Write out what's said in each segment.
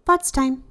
thoughts time.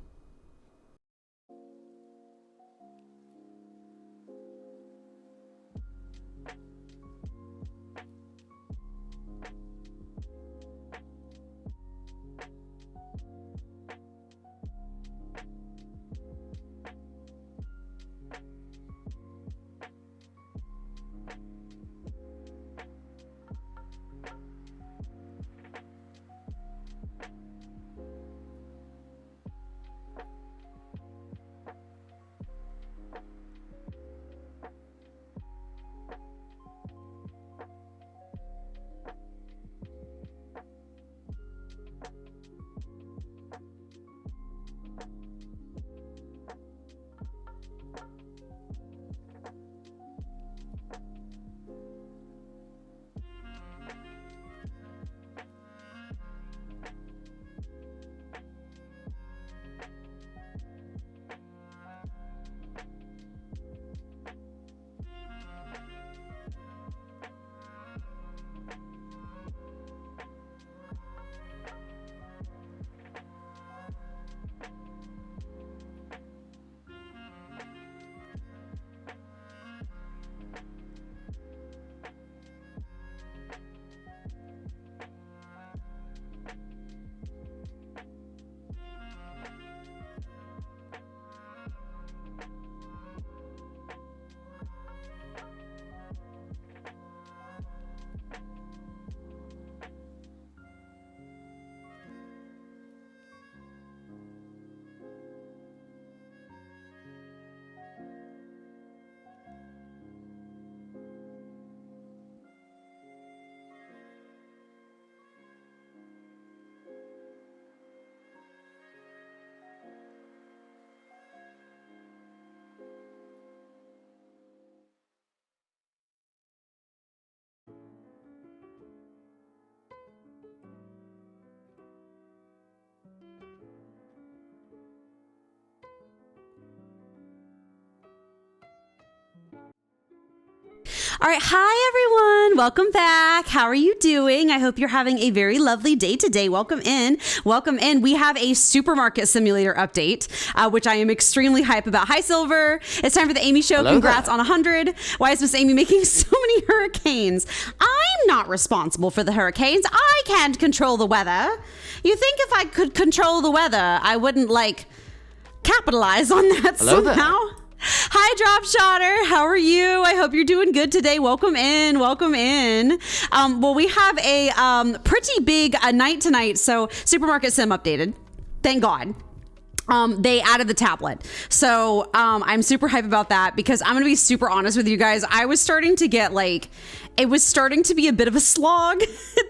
All right. Hi, everyone. Welcome back. How are you doing? I hope you're having a very lovely day today. Welcome in. Welcome in. We have a supermarket simulator update, which I am extremely hype about. Hi, Silver. It's time for the Amy Show. Hello Congrats there. on 100. Why is Miss Amy making so many hurricanes? I'm not responsible for the hurricanes. I can't control the weather. You think if I could control the weather, I wouldn't, capitalize on that Hello somehow? there. Hi, Drop Shotter. How are you? I hope you're doing good today. Welcome in. Welcome in. Well, we have a pretty big night tonight. So Supermarket Sim updated. Thank God. They added the tablet. So I'm super hype about that because I'm going to be super honest with you guys. I was starting to get it was starting to be a bit of a slog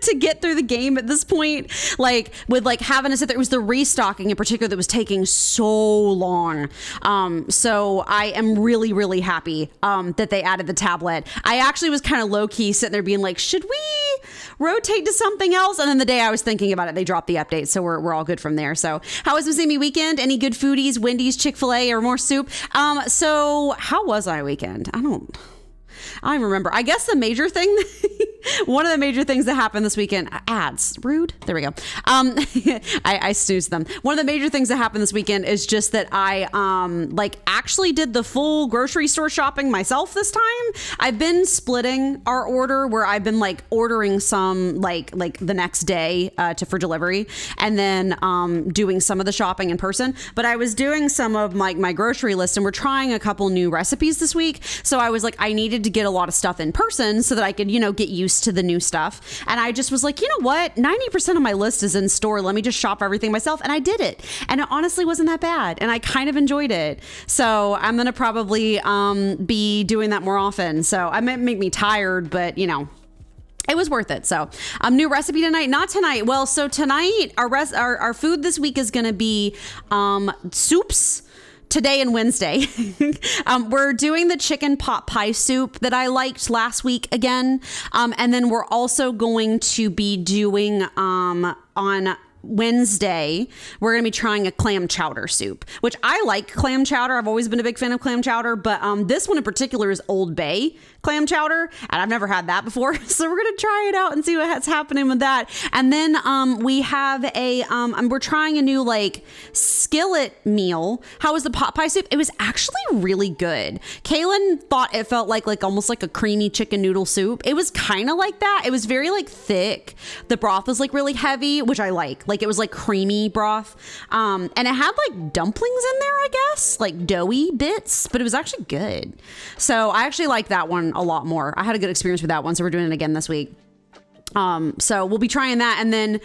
to get through the game at this point. With having to sit there, it was the restocking in particular that was taking so long. So I am really, really happy that they added the tablet. I actually was kind of low key sitting there being like, should we rotate to something else? And then the day I was thinking about it, they dropped the update. So we're all good from there. So how was Miss Amy weekend? Any good foodies, Wendy's, Chick-fil-A, or more soup? So how was I weekend? I don't remember. I guess the major thing, one of the major things that happened this weekend, ads, rude. There we go. I snoozed them. One of the major things that happened this weekend is just that I actually did the full grocery store shopping myself this time. I've been splitting our order where I've been ordering some the next day for delivery and then doing some of the shopping in person. But I was doing some of my grocery list and we're trying a couple new recipes this week. So I was I needed to get a lot of stuff in person so that I could, get used to the new stuff. And I just was like, you know what? 90% of my list is in store. Let me just shop everything myself. And I did it. And it honestly wasn't that bad. And I kind of enjoyed it. So I'm going to probably be doing that more often. So it might make me tired, but it was worth it. So new recipe tonight, not tonight. Well, so tonight our food this week is going to be soups. Today and Wednesday. We're doing the chicken pot pie soup that I liked last week again. And then we're also going to be doing on Wednesday, we're going to be trying a clam chowder soup, which I like clam chowder. I've always been a big fan of clam chowder, but this one in particular is Old Bay clam chowder, and I've never had that before. So we're going to try it out and see what's happening with that. And then we have we're trying a new like skillet meal. How was the pot pie soup? It was actually really good. Kaylin thought it felt like almost like a creamy chicken noodle soup. It was kind of like that. It was very like thick. The broth was like really heavy, which I like. Like it was like creamy broth. And it had like dumplings in there, I guess, like doughy bits, but it was actually good. So I actually like that one a lot more. I had a good experience with that one. So we're doing it again this week. So we'll be trying that. And then,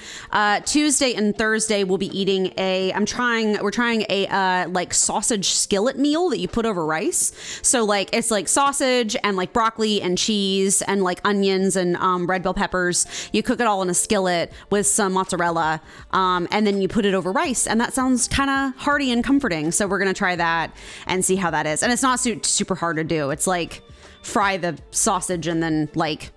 Tuesday and Thursday we'll be eating we're trying a, like sausage skillet meal that you put over rice. So like, it's like sausage and like broccoli and cheese and like onions and, red bell peppers. You cook it all in a skillet with some mozzarella. And then you put it over rice, and that sounds kind of hearty and comforting. So we're going to try that and see how that is. And it's not super hard to do. It's like fry the sausage and then like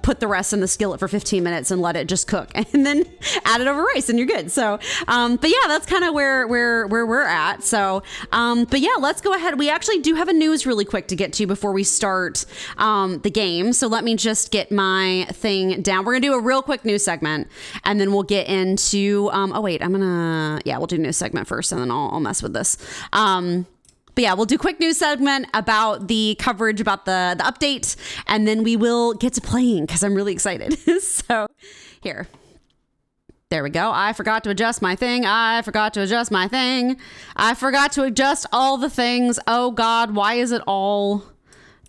put the rest in the skillet for 15 minutes and let it just cook, and then add it over rice and you're good. So, but yeah, that's kind of where we're at. So, but yeah, let's go ahead. We actually do have a news really quick to get to before we start, the game. So let me just get my thing down. We're gonna do a real quick news segment, and then we'll get into, oh wait, we'll do news segment first, and then I'll mess with this. But yeah, we'll do a quick news segment about the coverage about the update, and then we will get to playing because I'm really excited. So here. There we go. I forgot to adjust my thing. I forgot to adjust all the things. Oh God, why is it all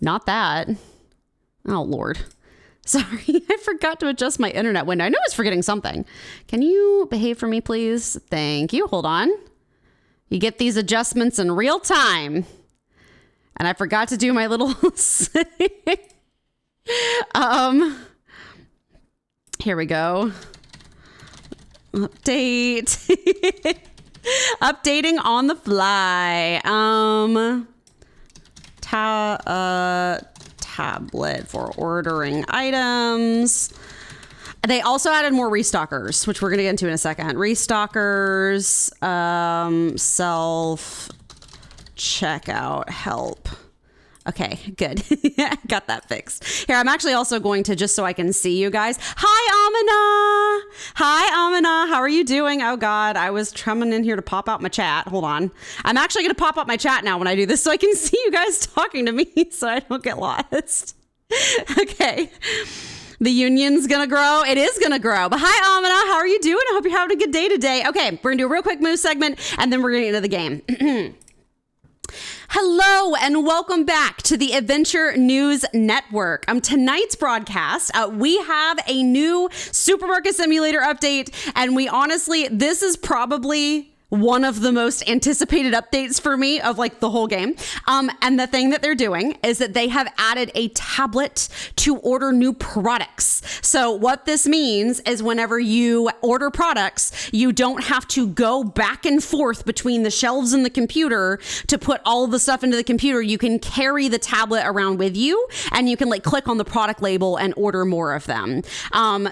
not that? Oh Lord. Sorry, I forgot to adjust my internet window. I know I was forgetting something. Can you behave for me, please? Thank you. Hold on. You get these adjustments in real time. And I forgot to do my little here we go. Update. Updating on the fly. Tablet for ordering items. They also added more restockers, which we're going to get into in a second. Restockers, self checkout help. Okay, good. Got that fixed. Here, I'm actually also going to, just so I can see you guys. Hi, Amina. How are you doing? Oh God, I was coming in here to pop out my chat. Hold on. I'm actually going to pop up my chat now when I do this so I can see you guys talking to me so I don't get lost. Okay. The union's gonna grow. It is gonna grow. But hi, Amina. How are you doing? I hope you're having a good day today. Okay, we're gonna do a real quick news segment, and then we're gonna get into the game. Hello and welcome back to the Adventure News Network. Tonight's broadcast, we have a new Supermarket Simulator update, and this is probably one of the most anticipated updates for me of like the whole game. And the thing that they're doing is that they have added a tablet to order new products. So what this means is whenever you order products, you don't have to go back and forth between the shelves in the computer to put all of the stuff into the computer. You can carry the tablet around with you, and you can like click on the product label and order more of them.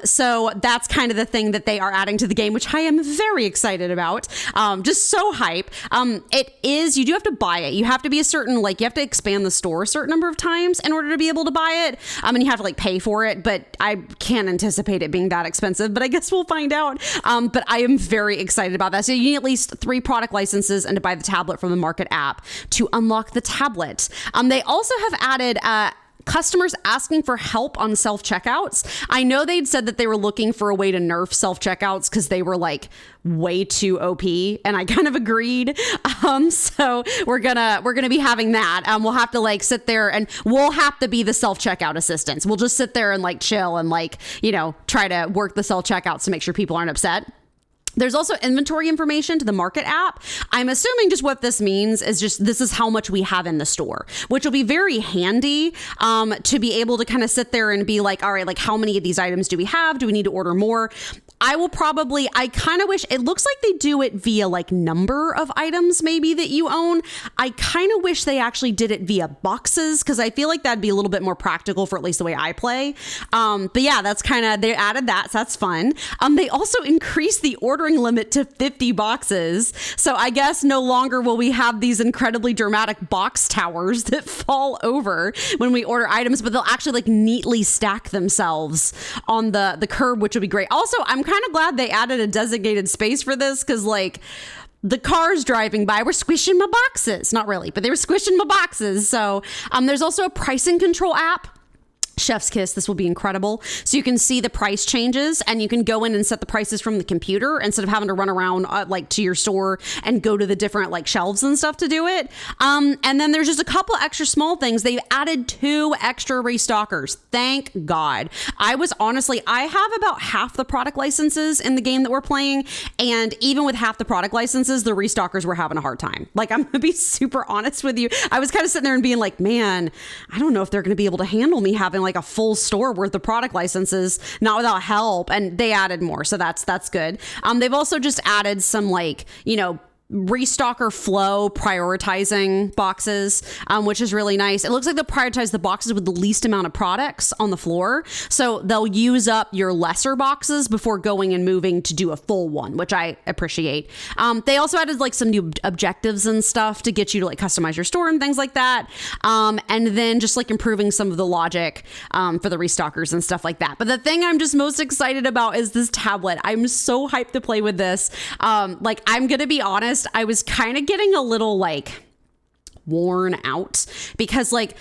So that's kind of the thing that they are adding to the game, which I am very excited about. Just so hype. You do have to buy it. You have to be you have to expand the store a certain number of times in order to be able to buy it. And you have to like pay for it, but I can't anticipate it being that expensive, but I guess we'll find out. But I am very excited about that. So you need at least 3 product licenses and to buy the tablet from the Market app to unlock the tablet. They also have added, customers asking for help on self-checkouts. I know they'd said that they were looking for a way to nerf self-checkouts because they were like way too OP, and I kind of agreed. So we're gonna be having that. We'll have to like sit there, and we'll have to be the self-checkout assistants. We'll just sit there and like chill and like, try to work the self-checkouts to make sure people aren't upset. There's also inventory information to the Market app. I'm assuming just what this means is just this is how much we have in the store, which will be very handy to be able to kind of sit there and be like, all right, like how many of these items do we have? Do we need to order more? I kind of wish, it looks like they do it via like number of items maybe that you own. I kind of wish they actually did it via boxes, because I feel like that'd be a little bit more practical for at least the way I play. But yeah, that's kind of, they added that, so that's fun. They also increased the ordering limit to 50 boxes. So I guess no longer will we have these incredibly dramatic box towers that fall over when we order items, but they'll actually like neatly stack themselves on the curb, which would be great. Also, I'm kind of glad they added a designated space for this, because like the cars driving by were squishing my boxes. Not really, but they were squishing my boxes. So there's also a pricing control app. Chef's kiss, this will be incredible. So you can see the price changes, and you can go in and set the prices from the computer instead of having to run around like to your store and go to the different like shelves and stuff to do it. And then there's just a couple extra small things. They've added 2 extra restockers. Thank God. I have about half the product licenses in the game that we're playing. And even with half the product licenses, the restockers were having a hard time. Like, I'm going to be super honest with you. I was kind of sitting there and being like, man, I don't know if they're going to be able to handle me having like a full store worth of product licenses, not without help. And they added more, so that's good. They've also just added some like, restocker flow prioritizing boxes, which is really nice. It looks like they'll prioritize the boxes with the least amount of products on the floor. So they'll use up your lesser boxes before going and moving to do a full one, which I appreciate. They also added like some new objectives and stuff to get you to like customize your store and things like that. And then just like improving some of the logic for the restockers and stuff like that. But the thing I'm just most excited about is this tablet. I'm so hyped to play with this. Like, I'm going to be honest, I was kind of getting a little like worn out, because like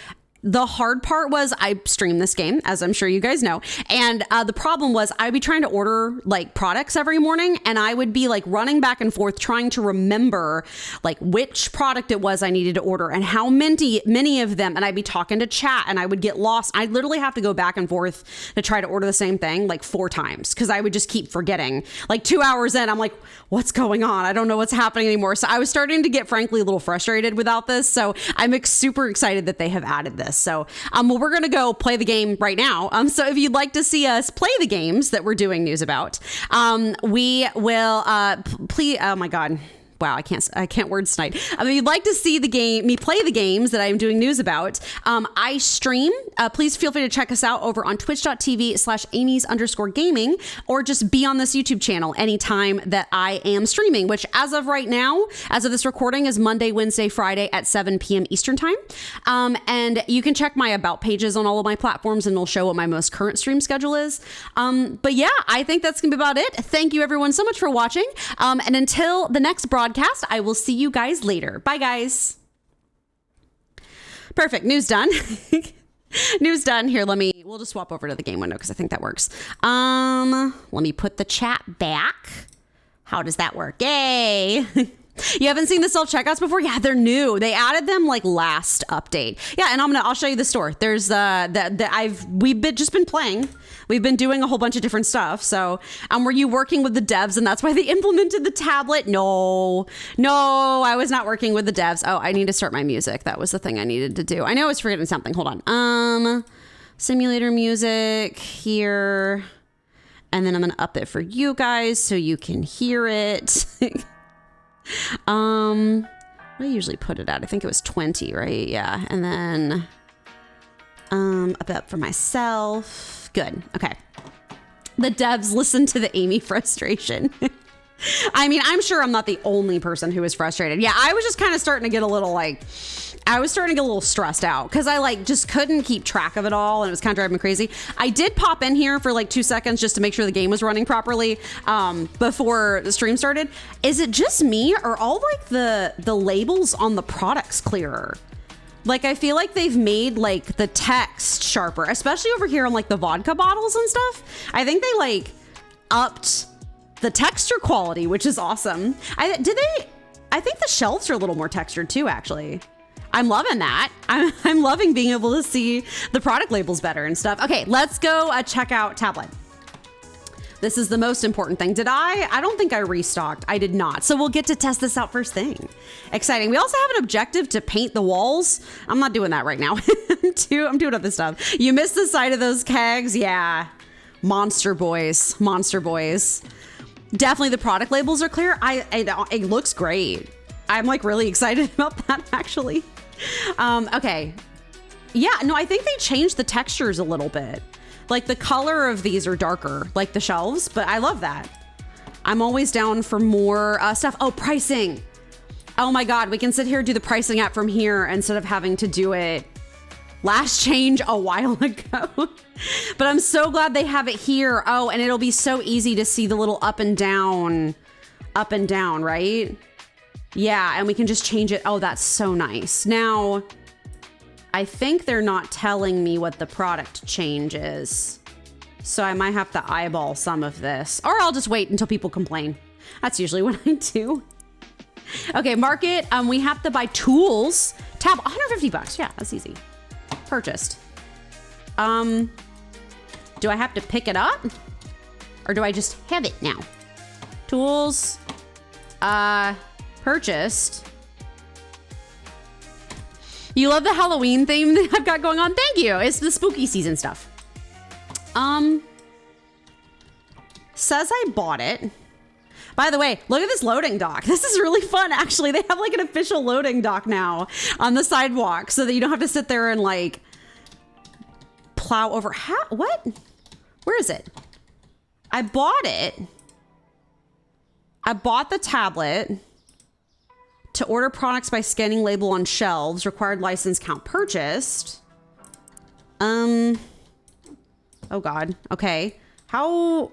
the hard part was I stream this game, as I'm sure you guys know. And the problem was I'd be trying to order like products every morning, and I would be like running back and forth trying to remember like which product it was I needed to order and how many of them. And I'd be talking to chat and I would get lost. I'd literally have to go back and forth to try to order the same thing like 4 times, because I would just keep forgetting. Like 2 hours in, I'm like, what's going on? I don't know what's happening anymore. So I was starting to get frankly a little frustrated without this. So I'm super excited that they have added this. So, well, we're going to go play the game right now. So if you'd like to see us play the games that we're doing news about, we will, please, oh my God. Wow, I can't word tonight. If you'd like to see me play the games that I'm doing news about, I stream. Please feel free to check us out over on twitch.tv/Amy's_gaming, or just be on this YouTube channel anytime that I am streaming, which as of right now, as of this recording, is Monday, Wednesday, Friday at 7 p.m. Eastern time. And you can check my about pages on all of my platforms, and it'll show what my most current stream schedule is. But yeah, I think that's gonna be about it. Thank you everyone so much for watching. And until the next broadcast, I will see you guys later. Bye, guys. Perfect. News done. News done. Here, we'll just swap over to the game window because I think that works. Let me put the chat back. How does that work? Yay. You haven't seen the self-checkouts before? Yeah, they're new. They added them like last update. Yeah, and I'll show you the store. There's we've just been playing. We've been doing a whole bunch of different stuff. So, were you working with the devs and that's why they implemented the tablet? No, I was not working with the devs. Oh, I need to start my music. That was the thing I needed to do. I know I was forgetting something. Hold on. Simulator music here. And then I'm going to up it for you guys so you can hear it. What do I usually put it at? I think it was 20, right? Yeah. And then up that for myself. Good. Okay. The devs listen to the Amy frustration. I mean, I'm sure I'm not the only person who is frustrated. Yeah, I was just kind of starting to get a little stressed out because I just couldn't keep track of it all, and it was kind of driving me crazy. I did pop in here for 2 seconds just to make sure the game was running properly before the stream started. Is it just me, or all the labels on the products clearer? I feel like they've made the text sharper, especially over here on the vodka bottles and stuff. I think they upped the texture quality, which is awesome. I think the shelves are a little more textured too, actually. I'm loving that. I'm loving being able to see the product labels better and stuff. Okay, let's go check out tablet. This is the most important thing. I don't think I restocked. I did not. So we'll get to test this out first thing. Exciting. We also have an objective to paint the walls. I'm not doing that right now. I'm doing other stuff. You missed the side of those kegs. Yeah. Monster boys. Monster boys. Definitely the product labels are clear. It looks great. I'm like really excited about that actually. Okay. Yeah, no, I think they changed the textures a little bit. Like the color of these are darker, like the shelves, but I love that. I'm always down for more stuff. Oh, pricing. Oh my God, we can sit here and do the pricing app from here instead of having to do it last change a while ago. But I'm so glad they have it here. Oh, and it'll be so easy to see the little up and down, right? Yeah, and we can just change it. Oh, that's so nice. Now, I think they're not telling me what the product change is. So I might have to eyeball some of this, or I'll just wait until people complain. That's usually what I do. Okay, market, we have to buy tools. Tab, 150 bucks. Yeah, that's easy. Purchased. Do I have to pick it up? Or do I just have it now? Tools, purchased. You love the Halloween theme that I've got going on? Thank you. It's the spooky season stuff. Says I bought it. By the way, look at this loading dock. This is really fun, actually. They have like an official loading dock now on the sidewalk so that you don't have to sit there and like plow over. What? Where is it? I bought it. I bought the tablet. To order products by scanning label on shelves, required license count purchased. Oh God. Okay. How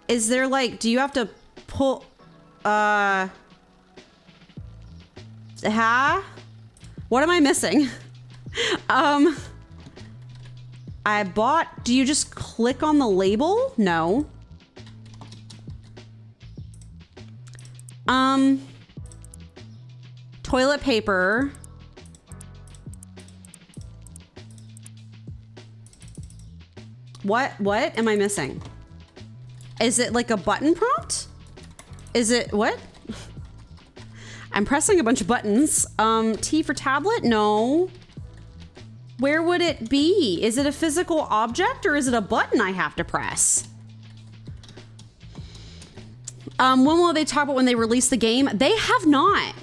is there like, do you have to pull, What am I missing? I bought, do you just click on the label? No. Toilet paper. What am I missing? Is it like a button prompt? Is it what? I'm pressing a bunch of buttons. T for tablet? No. Where would it be? Is it a physical object or is it a button I have to press? When will they talk about when they release the game? They have not.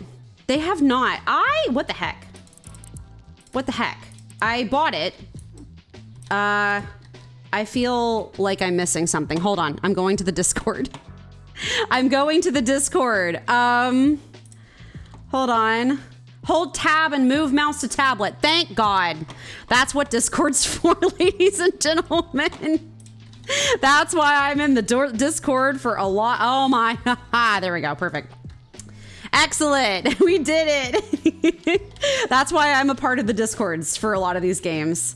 They have not. What the heck? What the heck? I bought it. I feel like I'm missing something. Hold on. I'm going to the Discord. I'm going to the Discord. Hold on. Hold tab and move mouse to tablet. Thank God. That's what Discord's for, ladies and gentlemen. That's why I'm in the Discord for a lot. Oh my. There we go. Perfect. Excellent. We did it. That's why I'm a part of the Discords for a lot of these games.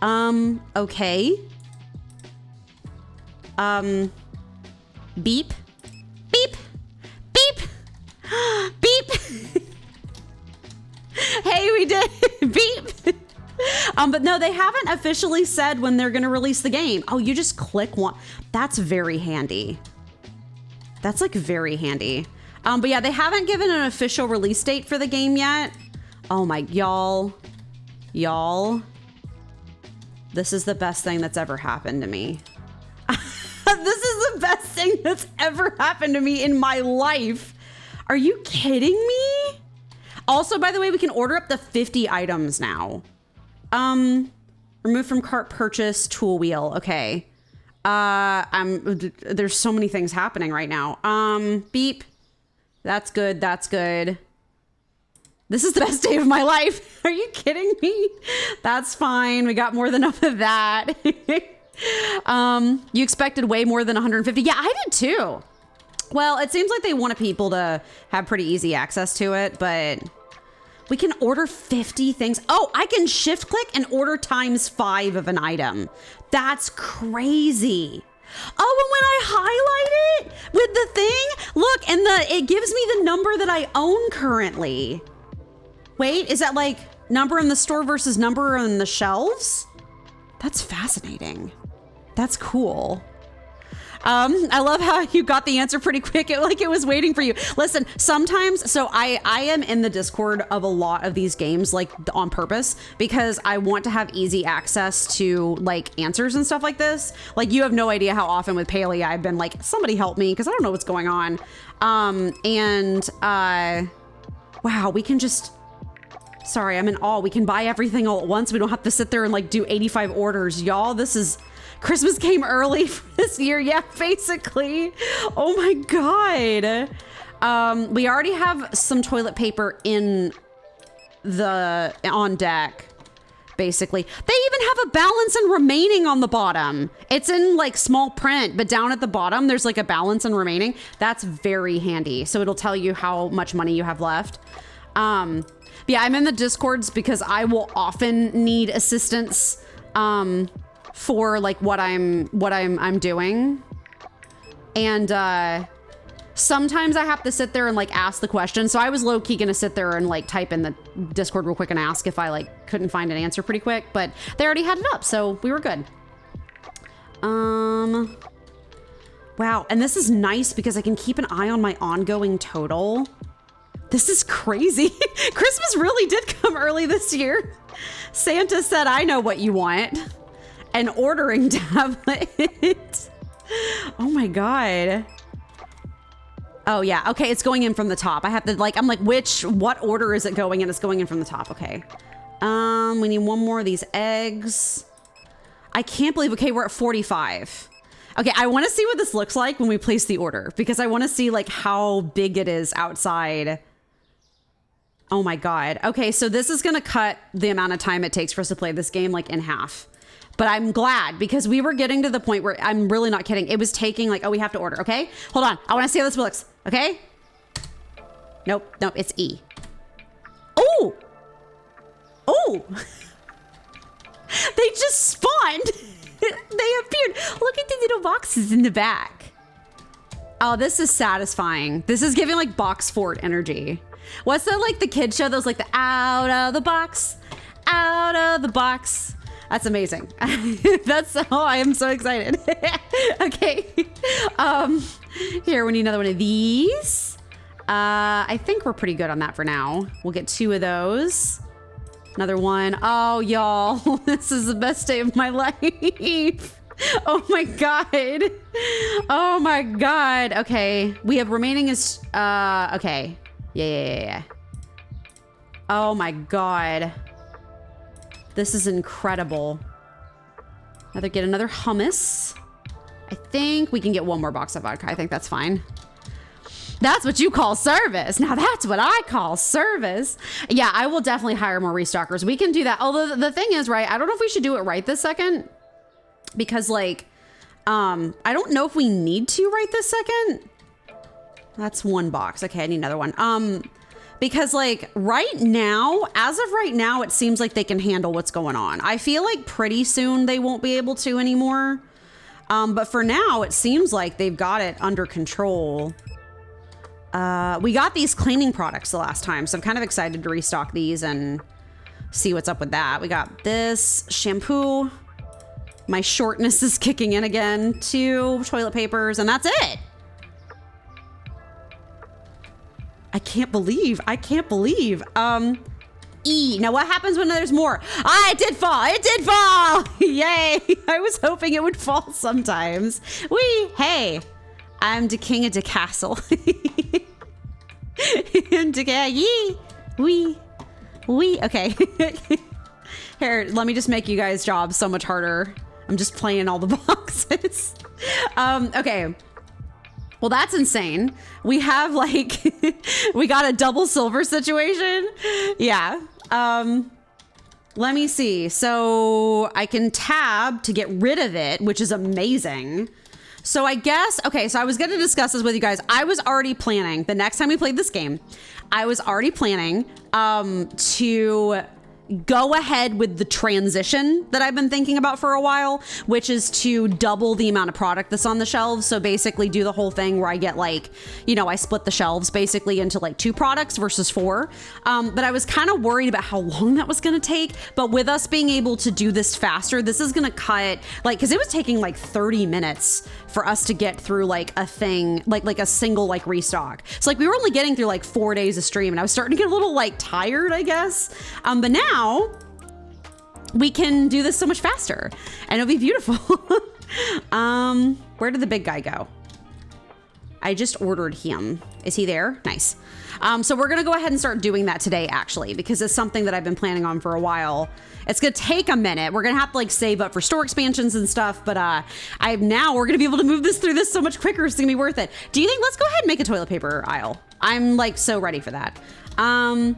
Okay. Beep. Beep. Beep. Beep. Hey, we did. Beep. But no, they haven't officially said when they're going to release the game. Oh, you just click one. That's very handy. That's like very handy. But yeah, they haven't given an official release date for the game yet. Oh my, y'all. This is the best thing that's ever happened to me. This is the best thing that's ever happened to me in my life. Are you kidding me? Also, by the way, we can order up to 50 items now. Remove from cart purchase tool wheel. Okay. There's so many things happening right now. Beep. That's good. That's good. This is the best day of my life. Are you kidding me? That's fine. We got more than enough of that. You expected way more than 150. Yeah, I did too. Well, it seems like they wanted people to have pretty easy access to it, but we can order 50 things. Oh, I can shift click and order ×5 of an item. That's crazy. Oh, and when I highlight it with the thing, look, and it gives me the number that I own currently. Wait, is that like number in the store versus number on the shelves? That's fascinating. That's cool. I love how you got the answer pretty quick. It was waiting for you. Listen, sometimes, so I am in the Discord of a lot of these games, like on purpose, because I want to have easy access to like answers and stuff like this. Like you have no idea how often with Paley I've been like, somebody help me, because I don't know what's going on. Wow, we can just, sorry, I'm in awe. We can buy everything all at once. We don't have to sit there and like do 85 orders. Y'all, this is, Christmas came early for this year. Yeah, basically. Oh my God. We already have some toilet paper on deck, basically. They even have a balance and remaining on the bottom. It's in like small print, but down at the bottom, there's like a balance and remaining. That's very handy. So it'll tell you how much money you have left. Yeah, I'm in the Discords because I will often need assistance, for like what I'm doing. And, sometimes I have to sit there and like ask the question. So I was low key gonna sit there and like type in the Discord real quick and ask if I like couldn't find an answer pretty quick, but they already had it up, so we were good. Wow, and this is nice because I can keep an eye on my ongoing total. This is crazy. Christmas really did come early this year. Santa said, I know what you want. An ordering tablet. Oh my God. Oh yeah, okay, it's going in from the top. I have to like, I'm like, what order is it going in? It's going in from the top, okay. We need one more of these eggs. I can't believe, okay, we're at 45. Okay, I wanna see what this looks like when we place the order because I wanna see like how big it is outside. Oh my God. Okay, so this is gonna cut the amount of time it takes for us to play this game like in half. But I'm glad because we were getting to the point where I'm really not kidding. It was taking like, oh, we have to order. Okay, hold on. I want to see how this looks. Okay. Nope. It's E. Oh. Oh. They just spawned. They appeared. Look at the little boxes in the back. Oh, this is satisfying. This is giving like box fort energy. What's that like the kid show? Those like the out of the box. That's amazing. I am so excited. Okay. Here, we need another one of these. I think we're pretty good on that for now. We'll get 2 of those. Another one. Oh, y'all, this is the best day of my life. Oh my God. Oh my God. Okay. We have remaining is, okay. Yeah. Oh my God. This is incredible. Get another hummus. I think we can get 1 more box of vodka. I think that's fine. That's what you call service. Now that's what I call service. Yeah, I will definitely hire more restockers. We can do that. Although the thing is, right, I don't know if we should do it right this second. Because like, I don't know if we need to right this second. That's 1 box. Okay, I need another one. Because like right now, as of right now, it seems like they can handle what's going on. I feel like pretty soon they won't be able to anymore. But for now, it seems like they've got it under control. We got these cleaning products the last time, so I'm kind of excited to restock these and see what's up with that. We got this shampoo. My shortness is kicking in again. 2 toilet papers, and that's it. I can't believe. E. Now what happens when there's more? Ah, it did fall. Yay. I was hoping it would fall sometimes. Hey, I'm the king of the castle. Okay. Here, let me just make you guys' jobs so much harder. I'm just playing all the boxes. Okay. Well, that's insane. We have like, we got a double silver situation. Yeah. Let me see. So I can tab to get rid of it, which is amazing. So I guess, okay, so I was going to discuss this with you guys. I was already planning the next time we played this game, I was already planning to go ahead with the transition that I've been thinking about for a while, which is to double the amount of product that's on the shelves. So basically do the whole thing where I get like, you know, I split the shelves basically into like 2 products versus 4. But I was kind of worried about how long that was going to take. But with us being able to do this faster, this is going to cut like, cause it was taking like 30 minutes for us to get through like a thing, like a single like restock. So like we were only getting through like 4 days of stream and I was starting to get a little like tired, I guess. But now we can do this so much faster and it'll be beautiful. Where did the big guy go? I just ordered him. Is he there? Nice. So we're gonna go ahead and start doing that today actually, because it's something that I've been planning on for a while. It's gonna take a minute. We're gonna have to like save up for store expansions and stuff, but we're gonna be able to move through this so much quicker. It's gonna be worth it. Do you think, let's go ahead and make a toilet paper aisle. I'm like so ready for that.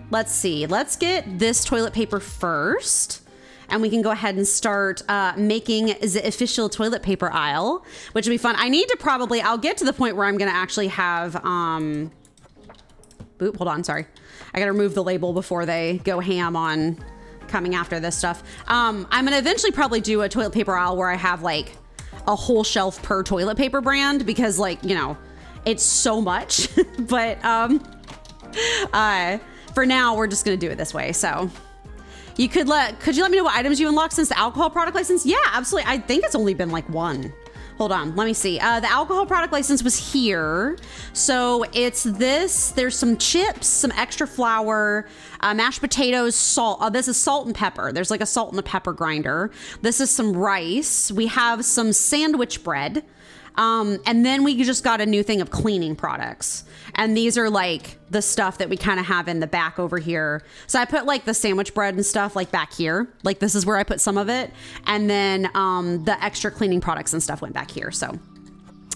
Let's see, let's get this toilet paper first. And we can go ahead and start making the official toilet paper aisle, which will be fun. I need to probably, I'll get to the point where I'm gonna actually have, hold on, sorry. I gotta remove the label before they go ham on coming after this stuff. I'm gonna eventually probably do a toilet paper aisle where I have like a whole shelf per toilet paper brand because like, you know, it's so much, but for now we're just gonna do it this way, so. Could you let me know what items you unlocked since the alcohol product license? Yeah, absolutely. I think it's only been like 1. Hold on, let me see. The alcohol product license was here. So it's this, there's some chips, some extra flour, mashed potatoes, salt. This is salt and pepper. There's like a salt and a pepper grinder. This is some rice. We have some sandwich bread. And then we just got a new thing of cleaning products. And these are like the stuff that we kind of have in the back over here. So I put like the sandwich bread and stuff like back here. Like this is where I put some of it. And then the extra cleaning products and stuff went back here. So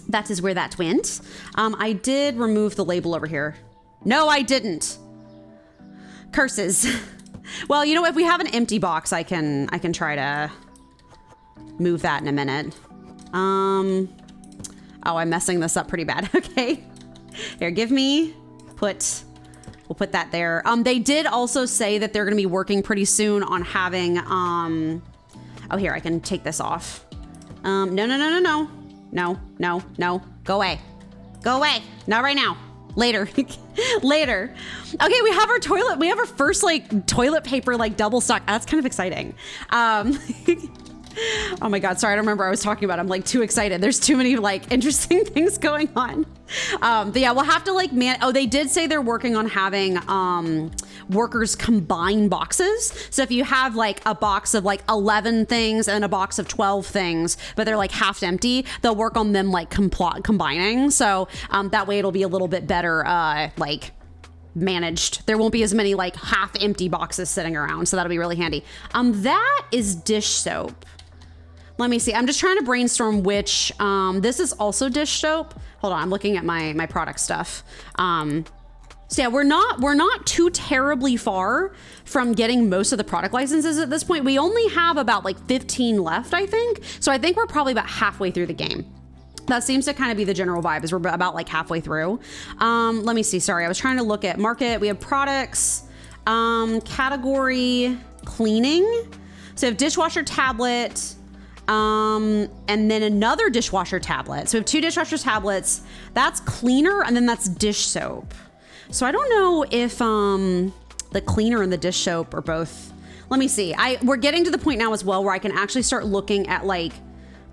that is where that went. I did remove the label over here. No, I didn't. Curses. Well, you know, if we have an empty box, I can try to move that in a minute. Oh, I'm messing this up pretty bad. Okay. Here, we'll put that there. They did also say that they're going to be working pretty soon on having, oh, here, I can take this off. No. Go away. Not right now. Later. Later. Okay, we have our first like toilet paper, like double stock. That's kind of exciting. Oh my God, sorry, I don't remember what I was talking about. I'm like too excited. There's too many like interesting things going on. But yeah, we'll have to like, they did say they're working on having workers combine boxes. So if you have like a box of like 11 things and a box of 12 things, but they're like half empty, they'll work on them like combining. So that way it'll be a little bit better like managed. There won't be as many like half empty boxes sitting around. So that'll be really handy. That is dish soap. Let me see. I'm just trying to brainstorm which, this is also dish soap. Hold on, I'm looking at my product stuff. So yeah, we're not too terribly far from getting most of the product licenses at this point. We only have about like 15 left, I think. So I think we're probably about halfway through the game. That seems to kind of be the general vibe, is we're about like halfway through. Let me see, sorry. I was trying to look at market. We have products, category, cleaning. So we have dishwasher tablet, and then another dishwasher tablet. So we have 2 dishwasher tablets. That's cleaner, and then that's dish soap. So I don't know if the cleaner and the dish soap are both. Let me see. We're getting to the point now as well where I can actually start looking at like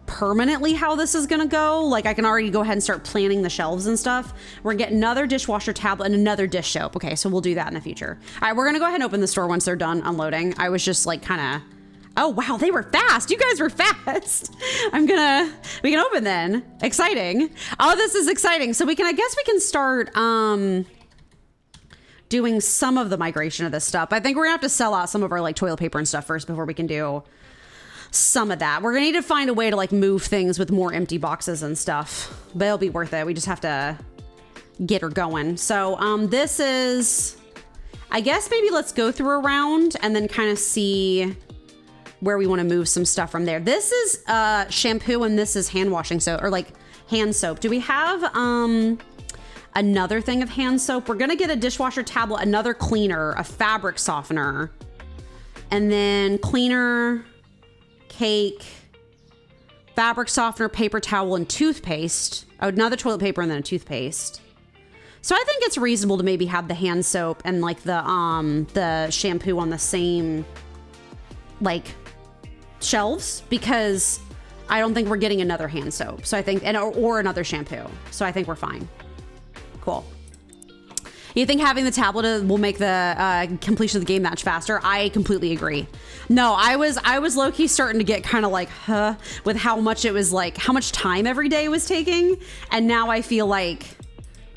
permanently how this is gonna go. Like I can already go ahead and start planning the shelves and stuff. We're gonna get another dishwasher tablet and another dish soap. Okay, so we'll do that in the future. All right, we're gonna go ahead and open the store once they're done unloading. I was just like kind of, oh wow, they were fast. You guys were fast. we can open then. Exciting. Oh, this is exciting. So I guess we can start doing some of the migration of this stuff. I think we're gonna have to sell out some of our like toilet paper and stuff first before we can do some of that. We're gonna need to find a way to like move things with more empty boxes and stuff, but it'll be worth it. We just have to get her going. So this is, I guess maybe let's go through a round and then kind of see where we want to move some stuff from there. This is shampoo and this is hand washing soap, or like hand soap. Do we have another thing of hand soap? We're gonna get a dishwasher tablet, another cleaner, a fabric softener. And then cleaner, cake, fabric softener, paper towel, and toothpaste. Oh, another toilet paper and then a toothpaste. So I think it's reasonable to maybe have the hand soap and like the shampoo on the same like shelves, because I don't think we're getting another hand soap. So I think, or another shampoo. So I think we're fine. Cool. You think having the tablet will make the completion of the game that much faster? I completely agree. No, I was low-key starting to get kind of like, with how much it was like, how much time every day was taking. And now I feel like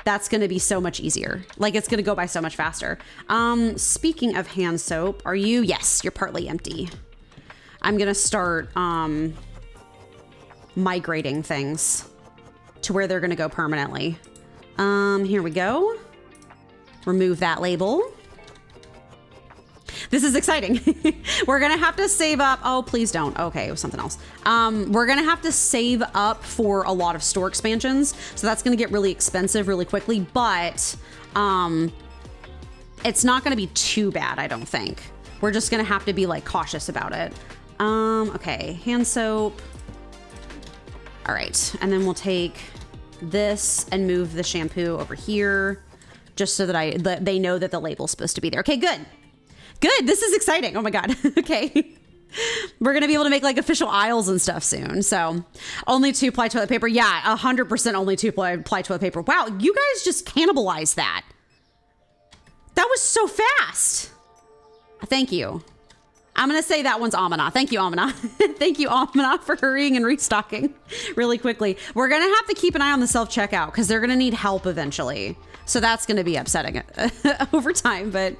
that's going to be so much easier. Like it's going to go by so much faster. Speaking of hand soap, are you? Yes, you're partly empty. I'm going to start migrating things to where they're going to go permanently. Here we go. Remove that label. This is exciting. We're going to have to save up. Oh, please don't. Okay, it was something else. We're going to have to save up for a lot of store expansions. So that's going to get really expensive really quickly, but it's not going to be too bad, I don't think. We're just going to have to be like cautious about it. Okay, hand soap. All right, and then we'll take this and move the shampoo over here, just so that they know that the label's supposed to be there. Okay, good. Good, this is exciting. Oh my God, okay. We're gonna be able to make like official aisles and stuff soon. So only 2-ply toilet paper. Yeah, 100% only 2-ply toilet paper. Wow, you guys just cannibalized that. That was so fast. Thank you. I'm gonna say that one's Amina. Thank you, Amina. Thank you, Amina, for hurrying and restocking really quickly. We're gonna have to keep an eye on the self-checkout because they're gonna need help eventually. So that's gonna be upsetting over time, but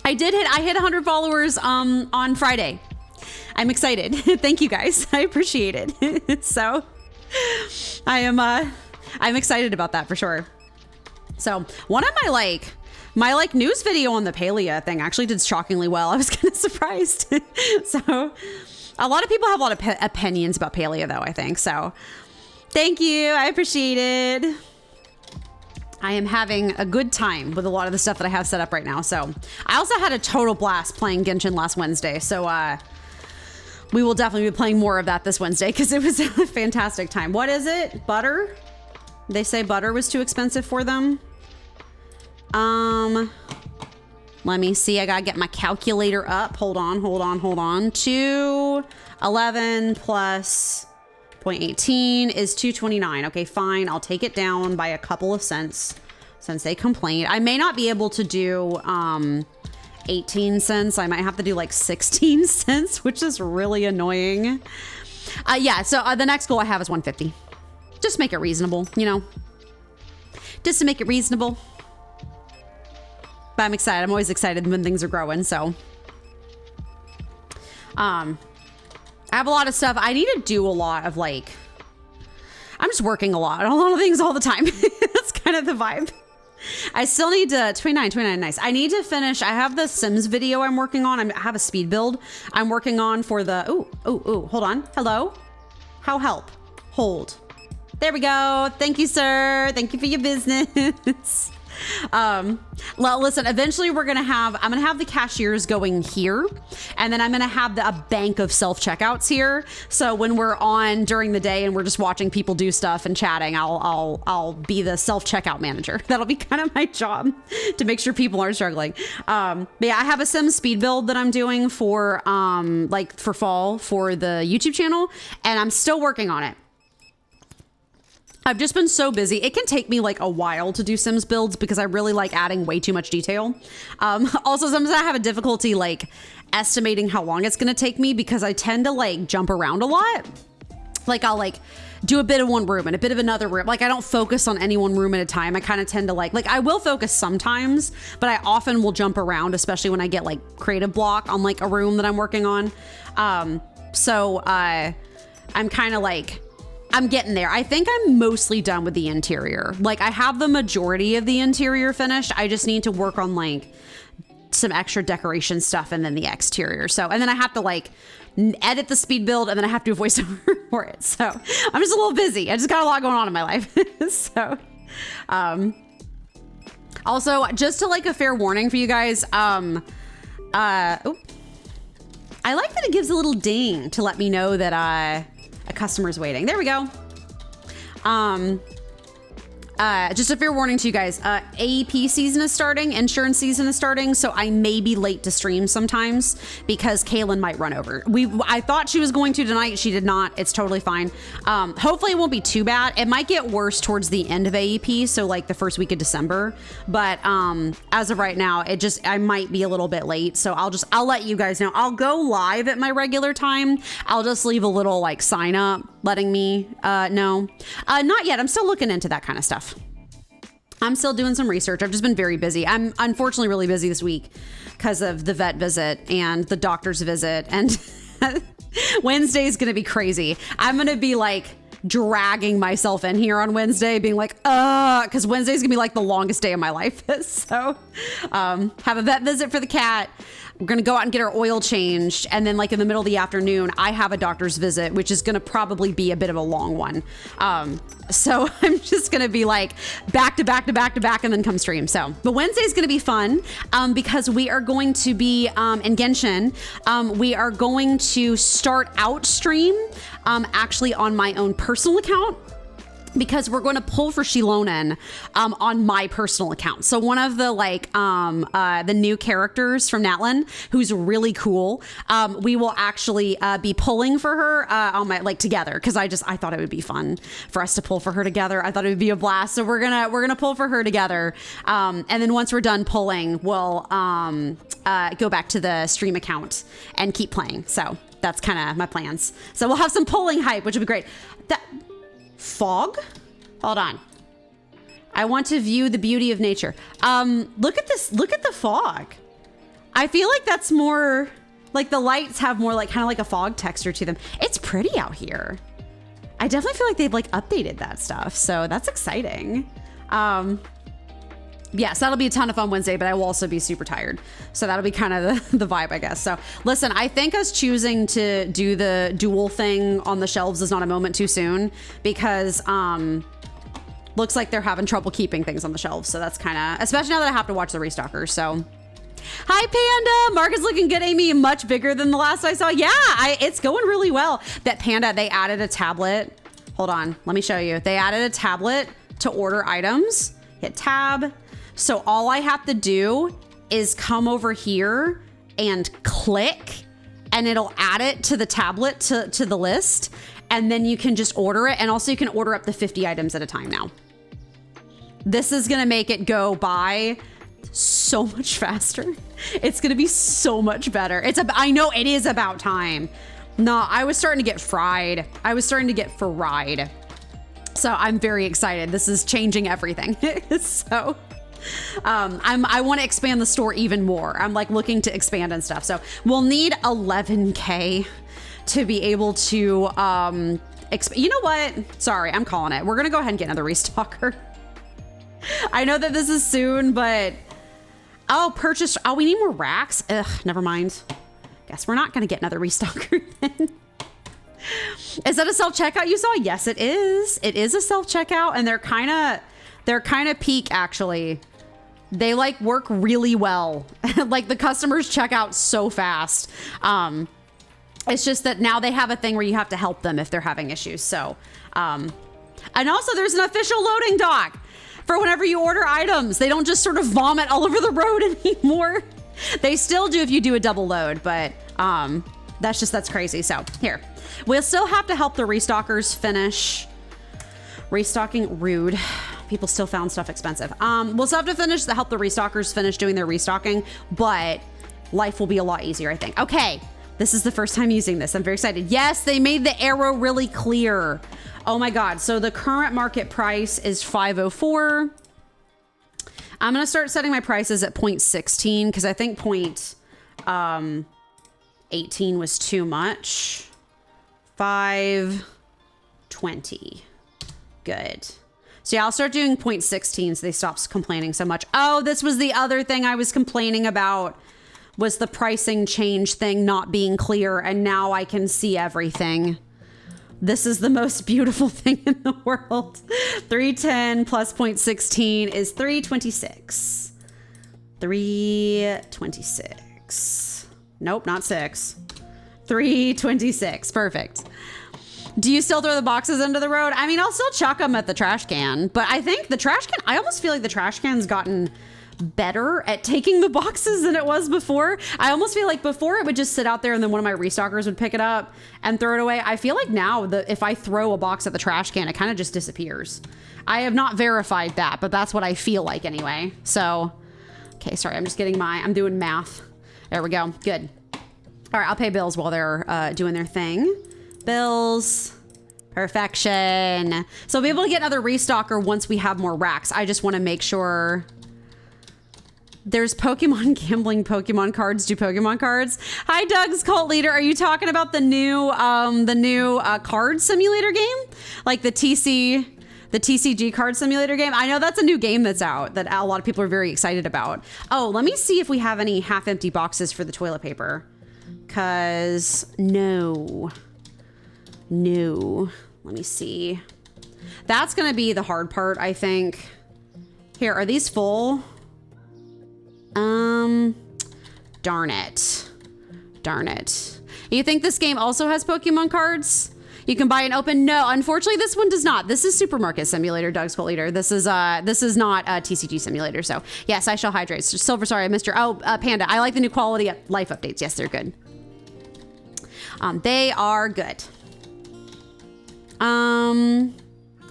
I hit 100 followers on Friday. I'm excited. Thank you guys. I appreciate it. So I'm excited about that for sure. So one of my news video on the paleo thing actually did shockingly well. I was kind of surprised. So a lot of people have a lot of opinions about paleo though, I think. So thank you. I appreciate it. I am having a good time with a lot of the stuff that I have set up right now. So I also had a total blast playing Genshin last Wednesday. So we will definitely be playing more of that this Wednesday because it was a fantastic time. What is it? Butter? They say butter was too expensive for them. Let me see. I gotta get my calculator up. Hold on. 211 plus 0.18 is 229. Okay, fine. I'll take it down by a couple of cents since they complained. I may not be able to do 18 cents. I might have to do like 16 cents, which is really annoying. Yeah, so the next goal I have is 150. Just make it reasonable, you know? Just to make it reasonable. But I'm excited. I'm always excited when things are growing, so. I have a lot of stuff. I need to do a lot of like, I'm just working a lot of things all the time. That's kind of the vibe. I still need to, 29, nice. I need to finish, I have the Sims video I'm working on. I have a speed build I'm working on for the, hold on. Hello? How help? Hold. There we go. Thank you, sir. Thank you for your business. Well, listen, eventually I'm going to have the cashiers going here, and then I'm going to have a bank of self-checkouts here. So when we're on during the day and we're just watching people do stuff and chatting, I'll be the self-checkout manager. That'll be kind of my job to make sure people aren't struggling. But yeah, I have a Sim speed build that I'm doing for, for fall for the YouTube channel, and I'm still working on it. I've just been so busy. It can take me like a while to do Sims builds because I really like adding way too much detail. Also, sometimes I have a difficulty like estimating how long it's going to take me because I tend to like jump around a lot. Like I'll like do a bit of one room and a bit of another room. Like I don't focus on any one room at a time. I kind of tend to like I will focus sometimes, but I often will jump around, especially when I get like creative block on like a room that I'm working on. So I'm kind of like, I'm getting there. I think I'm mostly done with the interior. Like I have the majority of the interior finished. I just need to work on like some extra decoration stuff and then the exterior. So, and then I have to like edit the speed build and then I have to do a voiceover for it. So I'm just a little busy. I just got a lot going on in my life. So, Also, just to like a fair warning for you guys, I like that it gives a little ding to let me know that a customer's waiting. There we go. Just a fair warning to you guys, AEP season is starting, insurance season is starting, so I may be late to stream sometimes because Kaylin might run over. I thought she was going to tonight, she did not. It's totally fine. Hopefully it won't be too bad. It might get worse towards the end of AEP, so like the first week of December, but as of right now, I might be a little bit late, so I'll let you guys know. I'll go live at my regular time. I'll just leave a little like sign up letting me know. Not yet, I'm still looking into that kind of stuff. I'm still doing some research. I've just been very busy. I'm unfortunately really busy this week because of the vet visit and the doctor's visit. And Wednesday is going to be crazy. I'm going to be like dragging myself in here on Wednesday being like, because Wednesday is going to be like the longest day of my life. So have a vet visit for the cat. We're going to go out and get our oil changed. And then like in the middle of the afternoon, I have a doctor's visit, which is going to probably be a bit of a long one. So I'm just going to be like back to back to back to back and then come stream. So, but Wednesday is going to be fun because we are going to be in Genshin. We are going to start out stream actually on my own personal account, because we're going to pull for Shilonen on my personal account. So one of the like the new characters from Natlin, who's really cool, we will actually be pulling for her on my like together, because I thought it would be fun for us to pull for her together. I thought it would be a blast. So we're gonna pull for her together, and then once we're done pulling, we'll go back to the stream account and keep playing. So that's kind of my plans. So we'll have some pulling hype, which would be great. Fog? Hold on. I want to view the beauty of nature. Look at this. Look at the fog. I feel like that's more like the lights have more like kind of like a fog texture to them. It's pretty out here. I definitely feel like they've like updated that stuff. So that's exciting. Yes, that'll be a ton of fun Wednesday, but I will also be super tired. So that'll be kind of the vibe, I guess. So listen, I think us choosing to do the dual thing on the shelves is not a moment too soon, because looks like they're having trouble keeping things on the shelves. So that's kind of, especially now that I have to watch the restockers. So hi, Panda. Mark is looking good, Amy. Much bigger than the last I saw. Yeah, it's going really well. That Panda, they added a tablet. Hold on, let me show you. They added a tablet to order items. Hit tab. So all I have to do is come over here and click, and it'll add it to the tablet to the list. And then you can just order it. And also you can order up to 50 items at a time now. This is going to make it go by so much faster. It's going to be so much better. I know it is about time. No, I was starting to get fried. So I'm very excited. This is changing everything. So I want to expand the store even more. I'm like looking to expand and stuff. So we'll need 11K to be able to, you know what? Sorry, I'm calling it. We're going to go ahead and get another restocker. I know that this is soon, but we need more racks. Ugh, never mind. Guess we're not going to get another restocker then. Is that a self-checkout you saw? Yes, it is. It is a self-checkout, and they're kind of peak actually. They like work really well. Like the customers check out so fast. It's just that now they have a thing where you have to help them if they're having issues. So, and also there's an official loading dock for whenever you order items. They don't just sort of vomit all over the road anymore. They still do if you do a double load, but that's crazy. So here, we'll still have to help the restockers finish restocking. Rude. People still found stuff expensive. We'll still have to help the restockers finish doing their restocking, but life will be a lot easier, I think. Okay, this is the first time using this. I'm very excited. Yes, they made the arrow really clear. Oh my God. So the current market price is 504. I'm going to start setting my prices at 0.16 because I think 0.18 was too much. 520. Good. So yeah, I'll start doing 0.16 so they stop complaining so much. Oh, this was the other thing I was complaining about, was the pricing change thing not being clear, and now I can see everything. This is the most beautiful thing in the world. 310 plus 0.16 is 326. 326. Nope, not 6. 326. Perfect. Do you still throw the boxes into the road? I mean, I'll still chuck them at the trash can, but I think the trash can, I almost feel like the trash can's gotten better at taking the boxes than it was before. I almost feel like before it would just sit out there and then one of my restockers would pick it up and throw it away. I feel like now if I throw a box at the trash can, it kind of just disappears. I have not verified that, but that's what I feel like anyway. So, okay, sorry, I'm doing math. There we go, good. All right, I'll pay bills while they're doing their thing. Bills, perfection. So I'll be able to get another restocker once we have more racks. I just want to make sure. There's Pokemon gambling Pokemon cards. Do Pokemon cards? Hi, Doug's Cult Leader. Are you talking about the new card simulator game? Like the TCG card simulator game? I know that's a new game that's out that a lot of people are very excited about. Oh, let me see if we have any half-empty boxes for the toilet paper. Cause no. Let me see. That's gonna be the hard part, I think. Here, are these full? Darn it. You think this game also has Pokemon cards? You can buy and open? No, unfortunately this one does not. This is Supermarket Simulator, Doug's Cult Leader. This is not a TCG Simulator. So yes, I shall hydrate. Silver, sorry, I missed your, Panda. I like the new quality life updates. Yes, they're good. They are good.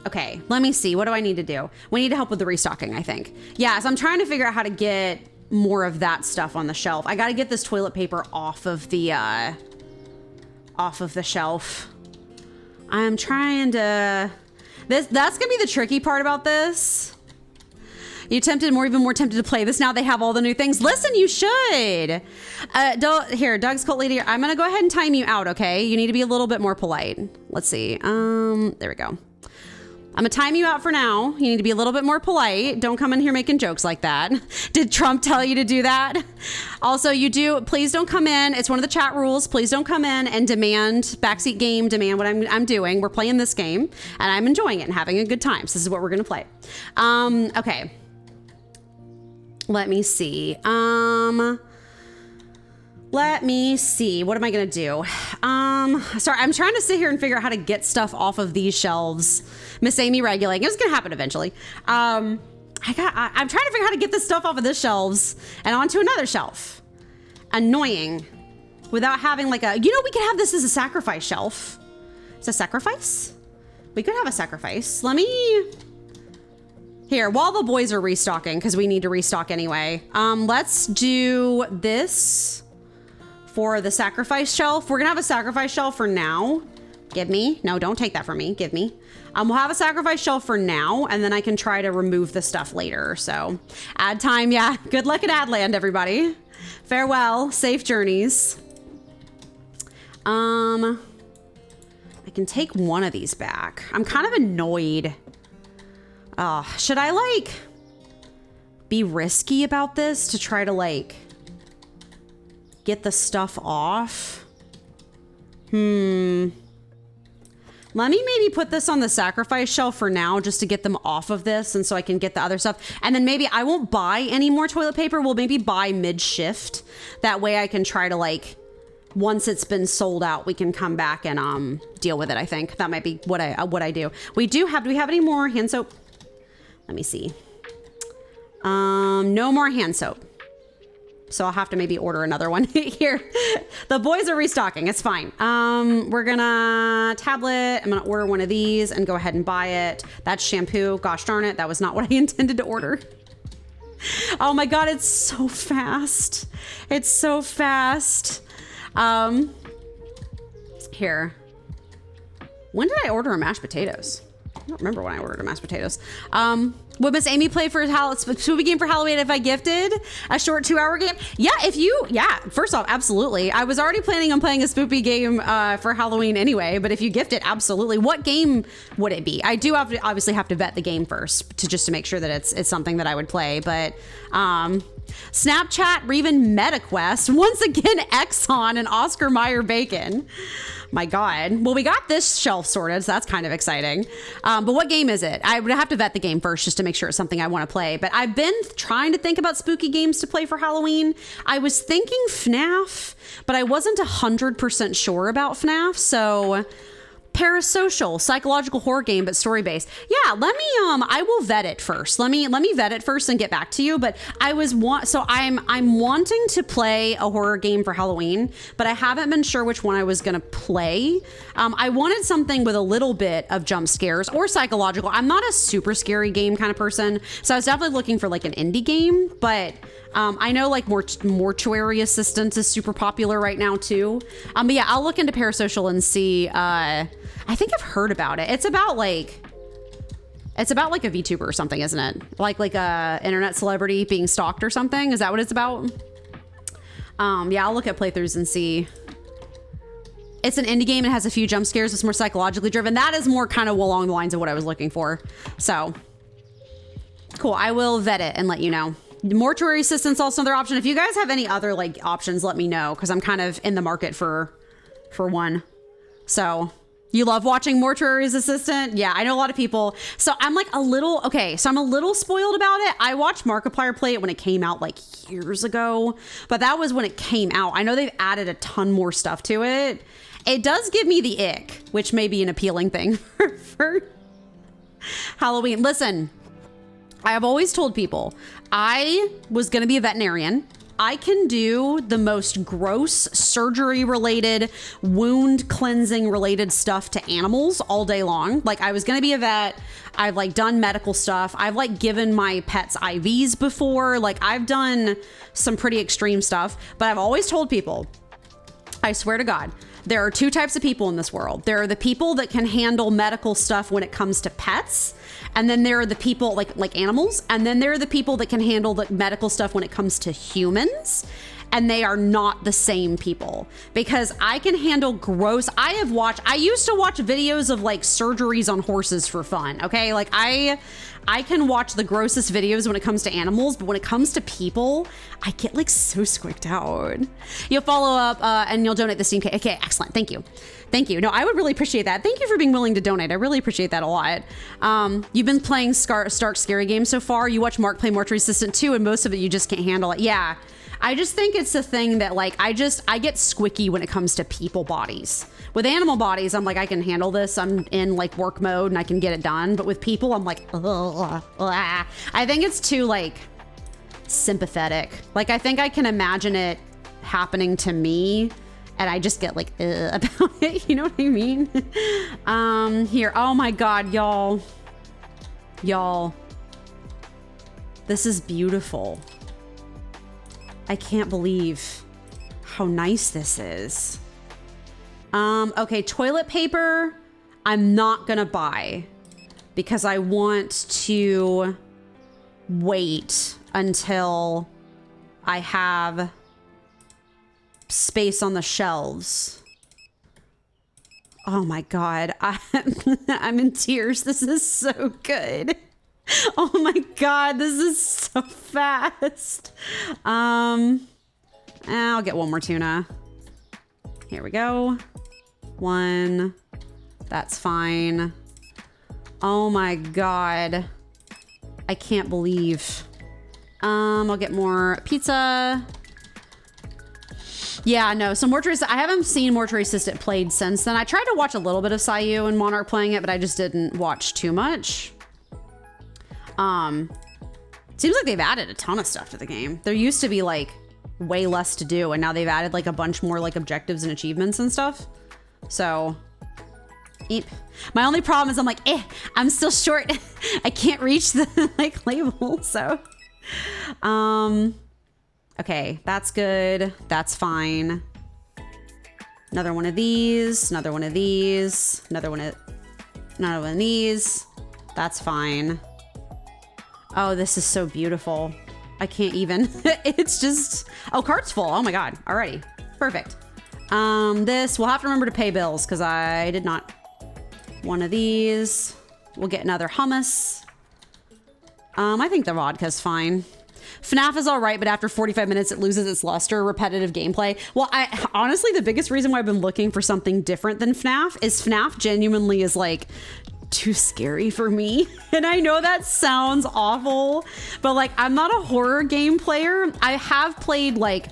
Okay, let me see. What do I need to do? We need to help with the restocking, I think. Yeah, so I'm trying to figure out how to get more of that stuff on the shelf. I got to get this toilet paper off of the shelf. I'm trying to, that's going to be the tricky part about this. You even more tempted to play this now they have all the new things. Listen, you should. Here, Doug's Cult Leader, I'm going to go ahead and time you out, okay? You need to be a little bit more polite. Let's see. There we go. I'm gonna time you out for now. You need to be a little bit more polite. Don't come in here making jokes like that. Did Trump tell you to do that? Also, please don't come in. It's one of the chat rules. Please don't come in and demand backseat game, demand what I'm doing. We're playing this game and I'm enjoying it and having a good time. So this is what we're gonna play. Okay. Let me see. What am I gonna do? Sorry, I'm trying to sit here and figure out how to get stuff off of these shelves. Miss Amy regulating. It's gonna happen eventually. I'm trying to figure out how to get this stuff off of this shelves and onto another shelf. Annoying. Without having like we could have this as a sacrifice shelf. It's a sacrifice? We could have a sacrifice. Here, while the boys are restocking, because we need to restock anyway. Let's do this for the sacrifice shelf. We're gonna have a sacrifice shelf for now. Give me. No, don't take that from me. Give me. We'll have a sacrifice shelf for now, and then I can try to remove the stuff later. So, ad time, yeah. Good luck at Adland, everybody. Farewell. Safe journeys. I can take one of these back. I'm kind of annoyed. Should I, be risky about this to try to, get the stuff off? Let me maybe put this on the sacrifice shelf for now just to get them off of this and so I can get the other stuff. And then maybe I won't buy any more toilet paper. We'll maybe buy mid-shift. That way I can try to once it's been sold out, we can come back and deal with it, I think. That might be what I do. Do we have any more hand soap? Let me see. No more hand soap. So I'll have to maybe order another one here. The boys are restocking. It's fine. We're gonna tablet. I'm gonna order one of these and go ahead and buy it. That's shampoo. Gosh darn it. That was not what I intended to order. Oh my God, it's so fast. It's so fast. Here. When did I order a mashed potatoes? I don't remember when I ordered mashed potatoes. Would Miss Amy play for Spoopy game for Halloween if I gifted a short 2-hour game? Yeah, first off, absolutely. I was already planning on playing a Spoopy game for Halloween anyway, but if you gift it, absolutely. What game would it be? I do obviously have to vet the game first just to make sure that it's something that I would play, but Snapchat or even MetaQuest. Once again, Exxon and Oscar Mayer Bacon. My God. Well, we got this shelf sorted, so that's kind of exciting. But what game is it? I would have to vet the game first just to make sure it's something I want to play. But I've been trying to think about spooky games to play for Halloween. I was thinking FNAF, but I wasn't 100% sure about FNAF. So parasocial, psychological horror game, but story-based. Yeah, let me, I will vet it first. Let me vet it first and get back to you. But I'm wanting to play a horror game for Halloween, but I haven't been sure which one I was going to play. I wanted something with a little bit of jump scares or psychological. I'm not a super scary game kind of person, so I was definitely looking for like an indie game, but I know like mortuary assistance is super popular right now too. But yeah, I'll look into parasocial and see. I think I've heard about it. It's about like a VTuber or something, isn't it? Like a internet celebrity being stalked or something. Is that what it's about? Yeah, I'll look at playthroughs and see. It's an indie game. It has a few jump scares. It's more psychologically driven. That is more kind of along the lines of what I was looking for. So cool. I will vet it and let you know. Mortuary assistance also another option. If you guys have any other like options, let me know, because I'm kind of in the market for one. So you love watching Mortuary's Assistant? Yeah, I know a lot of people. So I'm like I'm a little spoiled about it. I watched Markiplier play it when it came out like years ago, but that was when it came out. I know they've added a ton more stuff to it. It does give me the ick, which may be an appealing thing for Halloween. Listen, I have always told people I was going to be a veterinarian. I can do the most gross surgery related, wound cleansing related stuff to animals all day long. Like I was going to be a vet. I've like done medical stuff. I've like given my pets IVs before. Like I've done some pretty extreme stuff, but I've always told people, I swear to God, there are two types of people in this world. There are the people that can handle medical stuff when it comes to pets. And then there are the people like animals. And then there are the people that can handle the medical stuff when it comes to humans. And they are not the same people, because I can handle gross. I used to watch videos of like surgeries on horses for fun. Okay. Like I can watch the grossest videos when it comes to animals, but when it comes to people, I get like so squicked out. You'll follow up and you'll donate the Steam cake. Okay, excellent. Thank you. Thank you. No, I would really appreciate that. Thank you for being willing to donate. I really appreciate that a lot. You've been playing Stark Scary Games so far. You watch Mark play Mortuary Assistant too, and most of it you just can't handle it. Yeah. I just think it's a thing that like, I get squicky when it comes to people bodies. With animal bodies, I'm like, I can handle this. I'm in like work mode and I can get it done. But with people, I'm like, ugh. I think it's too like sympathetic. Like, I think I can imagine it happening to me and I just get like, about it. You know what I mean? Here. Oh my God, y'all. This is beautiful. I can't believe how nice this is. Okay, toilet paper, I'm not gonna buy because I want to wait until I have space on the shelves. Oh my God, I'm in tears. This is so good. Oh my God, this is so fast. I'll get one more tuna. Here we go. One. That's fine. Oh my God. I can't believe. I'll get more pizza. Yeah, no, so I haven't seen Mortuary Assistant played since then. I tried to watch a little bit of Sayu and Monarch playing it, but I just didn't watch too much. Seems like they've added a ton of stuff to the game. There used to be like way less to do, and now they've added like a bunch more like objectives and achievements and stuff. So, my only problem is I'm like, I'm still short. I can't reach the like label. So, okay, that's good. That's fine. Another one of these. Another one of these. Another one of these. That's fine. Oh, this is so beautiful. I can't even. It's just, oh, cart's full. Oh my God. Alrighty. Perfect. This, we'll have to remember to pay bills because I did not. One of these. We'll get another hummus. I think the vodka's fine. FNAF is all right, but after 45 minutes, it loses its luster, repetitive gameplay. Well, honestly, the biggest reason why I've been looking for something different than FNAF is FNAF genuinely is like too scary for me. And I know that sounds awful, but like, I'm not a horror game player. I have played like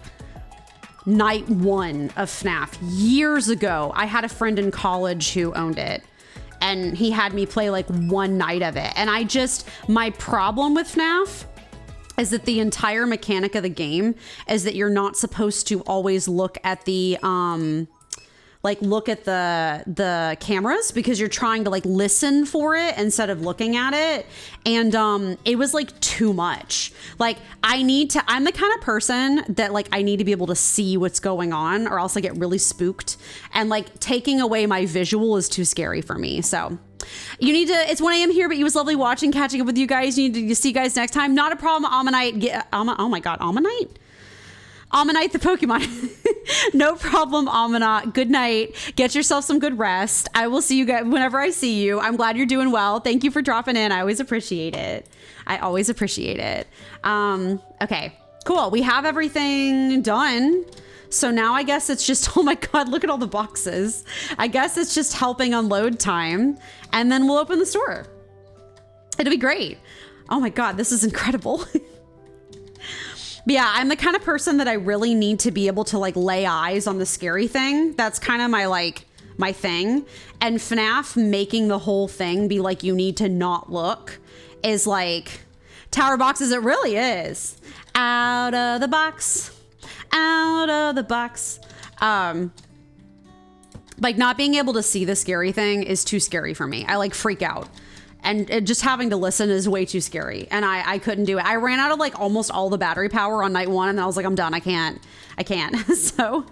night 1 of FNAF years ago. I had a friend in college who owned it, and he had me play like one night of it. And my problem with FNAF is that the entire mechanic of the game is that you're not supposed to always look at the cameras, because you're trying to like listen for it instead of looking at it. And it was like too much. Like I'm the kind of person that like I need to be able to see what's going on, or else I get really spooked, and like taking away my visual is too scary for me. So it's 1 a.m. here, but it was lovely catching up with you guys. You need to see you guys next time. Not a problem. Ammonite. Oh my God. Ammonite? Ammonite the Pokemon. No problem, Ammonite. Good night. Get yourself some good rest. I will see you guys whenever I see you. I'm glad you're doing well. Thank you for dropping in. I always appreciate it. Okay, cool. We have everything done. So now I guess it's just, oh my God, look at all the boxes. I guess it's just helping unload time, and then we'll open the store. It'll be great. Oh my God, this is incredible. But yeah, I'm the kind of person that I really need to be able to like lay eyes on the scary thing. That's kind of my thing. And FNAF making the whole thing be like, you need to not look, is like Tower Boxes. It really is. Out of the box. Out of the box. Like not being able to see the scary thing is too scary for me. I like freak out. And just having to listen is way too scary. And I couldn't do it. I ran out of like almost all the battery power on night 1, and I was like, I'm done. I can't. So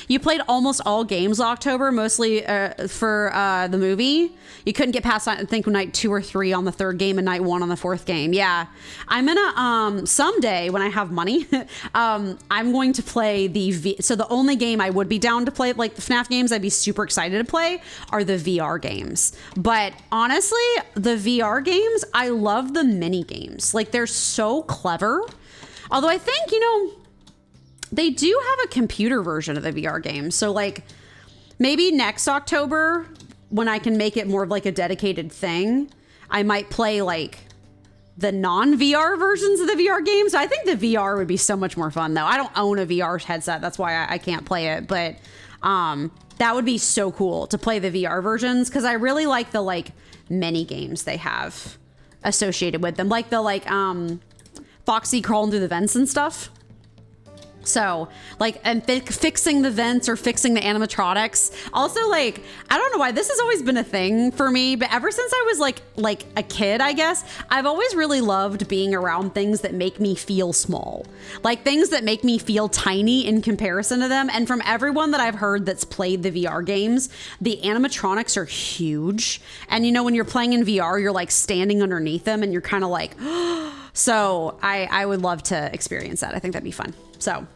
you played almost all games October, mostly for the movie. You couldn't get past, I think, night 2 or 3 on the 3rd game and night 1 on the 4th game. Yeah, I'm gonna someday when I have money, I'm going to play so the only game I would be down to play, like the FNAF games I'd be super excited to play, are the VR games. But honestly, the VR games, I love the mini games. Like they're so clever. Although I think, they do have a computer version of the VR game. So like maybe next October, when I can make it more of like a dedicated thing, I might play like the non-VR versions of the VR games. I think the VR would be so much more fun though. I don't own a VR headset. That's why I can't play it. But that would be so cool to play the VR versions, because I really like the like mini games they have associated with them. Like the Foxy crawling through the vents and stuff. So like, and fixing the vents or fixing the animatronics. Also, like, I don't know why this has always been a thing for me, but ever since I was like a kid, I guess, I've always really loved being around things that make me feel small, like things that make me feel tiny in comparison to them. And from everyone that I've heard that's played the VR games, the animatronics are huge. And when you're playing in VR, you're like standing underneath them and you're kind of like, so I would love to experience that. I think that'd be fun. So,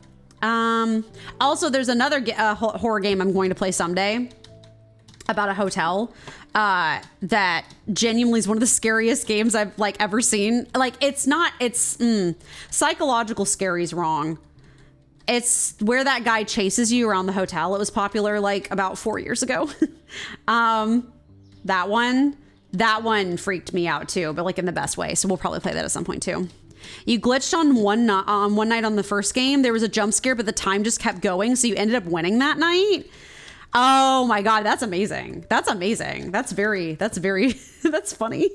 also there's another horror game I'm going to play someday about a hotel, that genuinely is one of the scariest games I've like ever seen. Like it's psychological scary is wrong. It's where that guy chases you around the hotel. It was popular like about 4 years ago. That one freaked me out too, but like in the best way. So we'll probably play that at some point too. You glitched on one night on the first game. There was a jump scare, but the time just kept going. So you ended up winning that night. Oh my God. That's amazing. That's very, that's funny.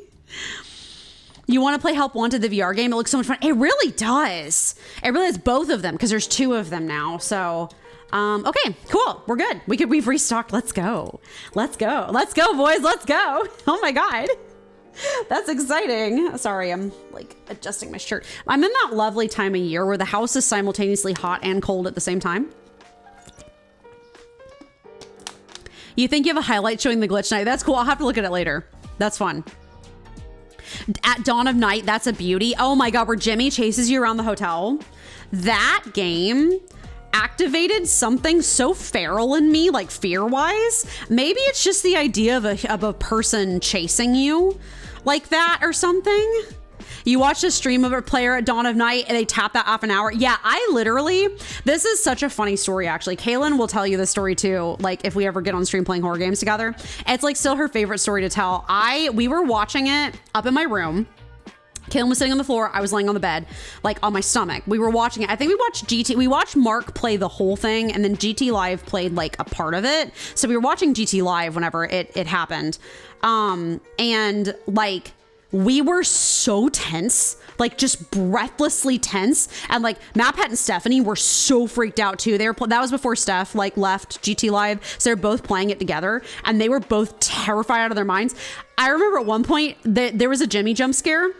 You want to play Help Wanted, the VR game? It looks so much fun. It really does. It really is, both of them, because there's 2 of them now. So, okay, cool. We're good. We've restocked. Let's go, boys. Let's go. Oh my God. That's exciting. Sorry, I'm like adjusting my shirt. I'm in that lovely time of year where the house is simultaneously hot and cold at the same time. You think you have a highlight showing the glitch night? That's cool. I'll have to look at it later. That's fun. At Dawn of Night, that's a beauty. Oh my God, where Jimmy chases you around the hotel. That game activated something so feral in me, like fear-wise. Maybe it's just the idea of a person chasing you like that or something. You watched a stream of a player at dawn of night and they tap that off an hour. Yeah, I literally, this is such a funny story actually. Kaylin will tell you this story too, like if we ever get on stream playing horror games together. It's like still her favorite story to tell. We were watching it up in my room. Kaylin was sitting on the floor. I was laying on the bed, like on my stomach. We were watching it. I think we watched Mark play the whole thing, and then GT Live played like a part of it. So we were watching GT Live whenever it happened. And like, we were so tense, like just breathlessly tense. And like Matt and Stephanie were so freaked out too. That was before Steph like left GT Live. So they're both playing it together and they were both terrified out of their minds. I remember at one point that there was a Jimmy jump scare.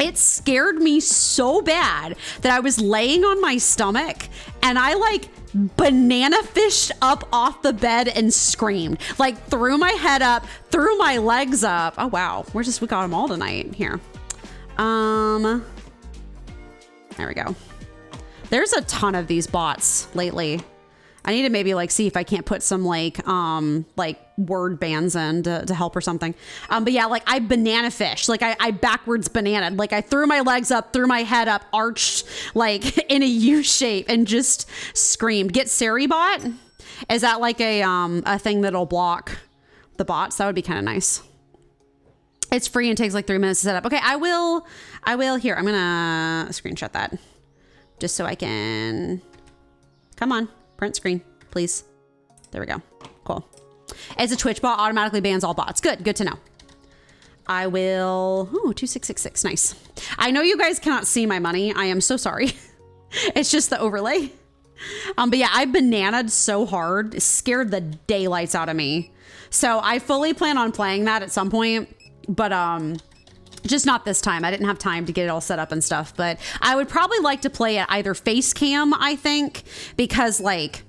It scared me so bad that I was laying on my stomach and I like banana fished up off the bed and screamed, like threw my head up, threw my legs up. Oh wow, we got them all tonight here. There we go. There's a ton of these bots lately. I need to maybe like see if I can't put some like word bands in to help or something. But yeah, like I banana fished, like I backwards bananaed, like I threw my legs up, threw my head up, arched like in a U shape and just screamed. Get Sari bot? Is that like a thing that'll block the bots? That would be kind of nice. It's free and takes like 3 minutes to set up. Okay, I will here. I'm gonna screenshot that just so I can, come on. Print screen, please. There we go. Cool. As a Twitch bot, automatically bans all bots. Good to know. I will, 2666, nice. I know you guys cannot see my money. I am so sorry. It's just the overlay. But yeah, I bananaed so hard, it scared the daylights out of me. So I fully plan on playing that at some point, but just not this time. I didn't have time to get it all set up and stuff, but I would probably like to play it either face cam, I think, because like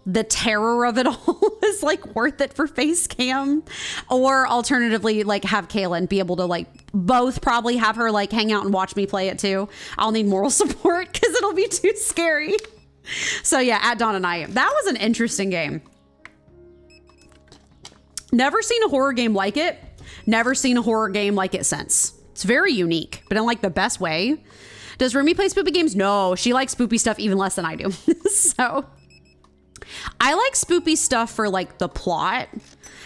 the terror of it all is like worth it for face cam, or alternatively like have Kaylin be able to like both probably have her like hang out and watch me play it too. I'll need moral support because it'll be too scary. So yeah, at dawn of night. That was an interesting game. Never seen a horror game like it. Never seen a horror game like it since. It's very unique, but in like the best way. Does Rumi play spoopy games? No, she likes spoopy stuff even less than I do. So I like spoopy stuff for like the plot.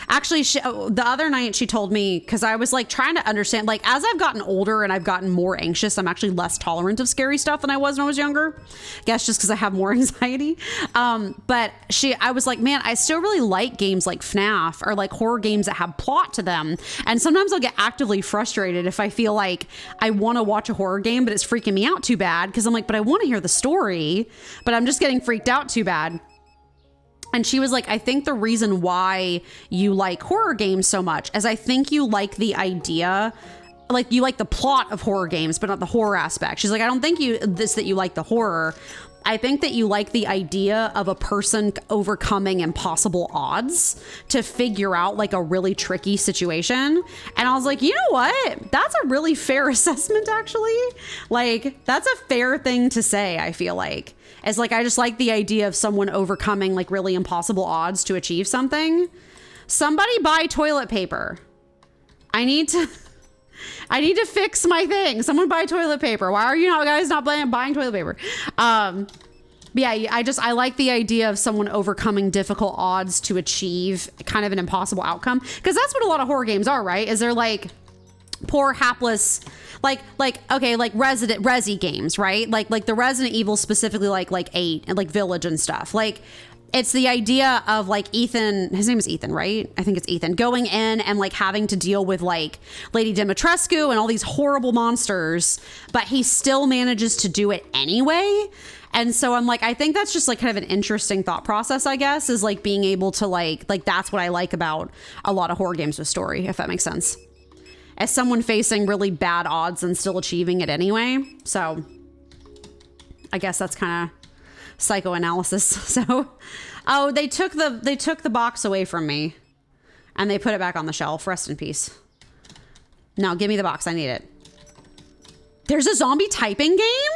Actually, the other night she told me, because I was like trying to understand, like as I've gotten older and I've gotten more anxious, I'm actually less tolerant of scary stuff than I was when I was younger. I guess just because I have more anxiety. But I was like, man, I still really like games like FNAF or like horror games that have plot to them. And sometimes I'll get actively frustrated if I feel like I want to watch a horror game, but it's freaking me out too bad. Because I'm like, but I want to hear the story, but I'm just getting freaked out too bad. And she was like, I think the reason why you like horror games so much is I think you like the idea, like you like the plot of horror games, but not the horror aspect. She's like, I don't think that you like the horror. I think that you like the idea of a person overcoming impossible odds to figure out like a really tricky situation. And I was like, you know what? That's a really fair assessment, actually. Like, that's a fair thing to say, I feel like. It's like, I just like the idea of someone overcoming like really impossible odds to achieve something. Somebody buy toilet paper. I need to fix my thing. Someone buy toilet paper. Why are you guys not buying toilet paper? Yeah, I like the idea of someone overcoming difficult odds to achieve kind of an impossible outcome. Because that's what a lot of horror games are, right? Is they're like poor, hapless, like Resi games, right? Like the Resident Evil, specifically like 8 and like Village and stuff. Like, it's the idea of like Ethan, his name is Ethan, right? I think it's Ethan, going in and like having to deal with like Lady Dimitrescu and all these horrible monsters, but he still manages to do it anyway. And so I'm like, I think that's just like kind of an interesting thought process, I guess, is like being able to like that's what I like about a lot of horror games with story, if that makes sense. As someone facing really bad odds and still achieving it anyway. So I guess that's kind of psychoanalysis. So, oh, they took the box away from me and they put it back on the shelf. Rest in peace. No, give me the box. I need it. There's a zombie typing game?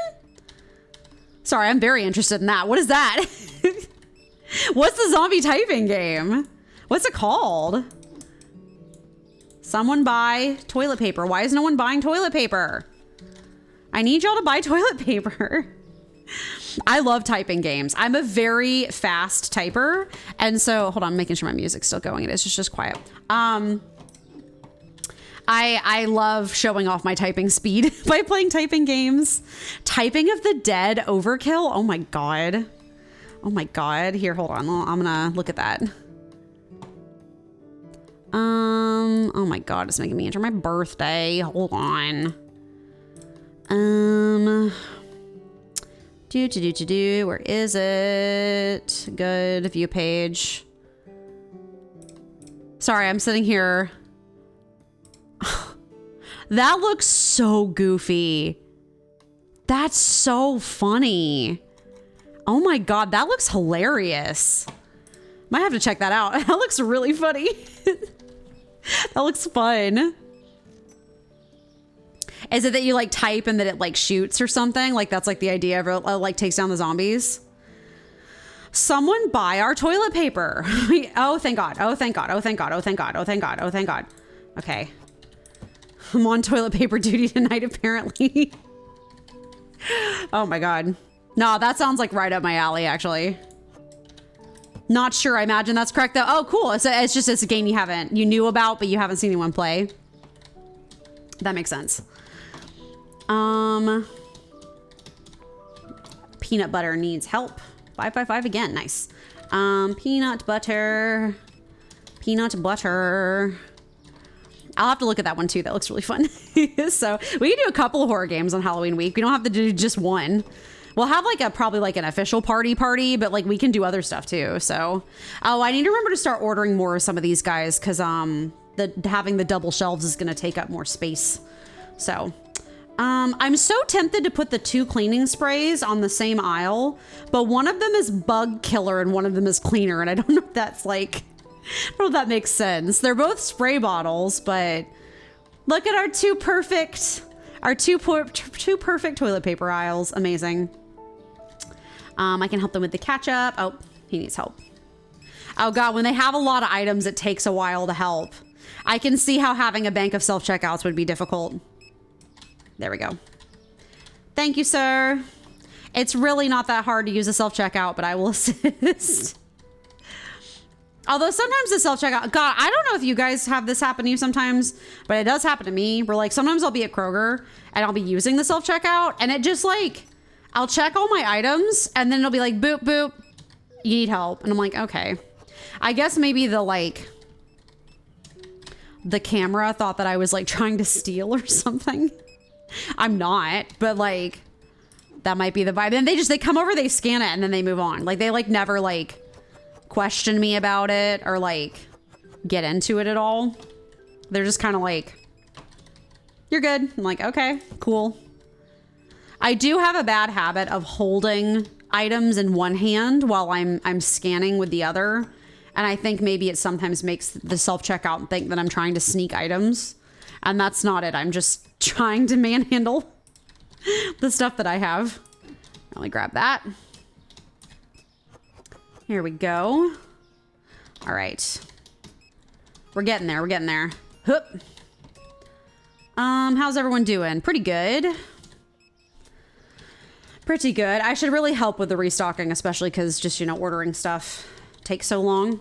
Sorry, I'm very interested in that. What is that? What's the zombie typing game? What's it called? Someone buy toilet paper. Why is no one buying toilet paper? I need y'all to buy toilet paper. I love typing games. I'm a very fast typer. And so, hold on, I'm making sure my music's still going. It is just quiet. I love showing off my typing speed by playing typing games. Typing of the Dead overkill. Oh my God. Oh my God. Here, hold on. I'm gonna look at that. Oh my God, it's making me enter my birthday. Hold on. Where is it? Good view page. Sorry, I'm sitting here. That looks so goofy. That's so funny. Oh my God, that looks hilarious. Might have to check that out. That looks really funny. That looks fun. Is it that you like type and that it like shoots or something? Like that's like the idea of it, like takes down the zombies. Someone buy our toilet paper. Oh, thank God. Oh, thank God. Oh, thank God. Oh, thank God. Oh, thank God. Oh, thank God. Okay. I'm on toilet paper duty tonight, apparently. Oh my God. No, that sounds like right up my alley, actually. Not sure. I imagine that's correct though. Oh, cool. It's just a game you knew about, but you haven't seen anyone play. That makes sense. Peanut butter needs help. 555 again. Nice. Peanut butter. Peanut butter. I'll have to look at that one too. That looks really fun. So we can do a couple of horror games on Halloween week. We don't have to do just one. We'll have like probably like an official party, but like we can do other stuff too. So, oh, I need to remember to start ordering more of some of these guys because having the double shelves is going to take up more space. So, I'm so tempted to put the 2 cleaning sprays on the same aisle, but one of them is bug killer and one of them is cleaner, and I don't know if that's like, I don't know if that makes sense. They're both spray bottles, but look at our two perfect toilet paper aisles. Amazing. I can help them with the ketchup. Oh, he needs help. Oh God, when they have a lot of items, it takes a while to help. I can see how having a bank of self-checkouts would be difficult. There we go. Thank you, sir. It's really not that hard to use a self-checkout, but I will assist. Although sometimes the self-checkout, God, I don't know if you guys have this happen to you sometimes, but it does happen to me. Where like sometimes I'll be at Kroger and I'll be using the self-checkout and it just like, I'll check all my items and then it'll be like, boop, boop, you need help. And I'm like, okay. I guess maybe the camera thought that I was like trying to steal or something. I'm not, but like that might be the vibe. And they come over, they scan it and then they move on. Like they like never like question me about it or like get into it at all. They're just kind of like, you're good. I'm like, okay, cool. I do have a bad habit of holding items in one hand while I'm scanning with the other. And I think maybe it sometimes makes the self-checkout think that I'm trying to sneak items. And that's not it. I'm just trying to manhandle the stuff that I have. Let me grab that. Here we go. All right. We're getting there. We're getting there. Hup. How's everyone doing? Pretty good. Pretty good. I should really help with the restocking, especially because just, ordering stuff takes so long.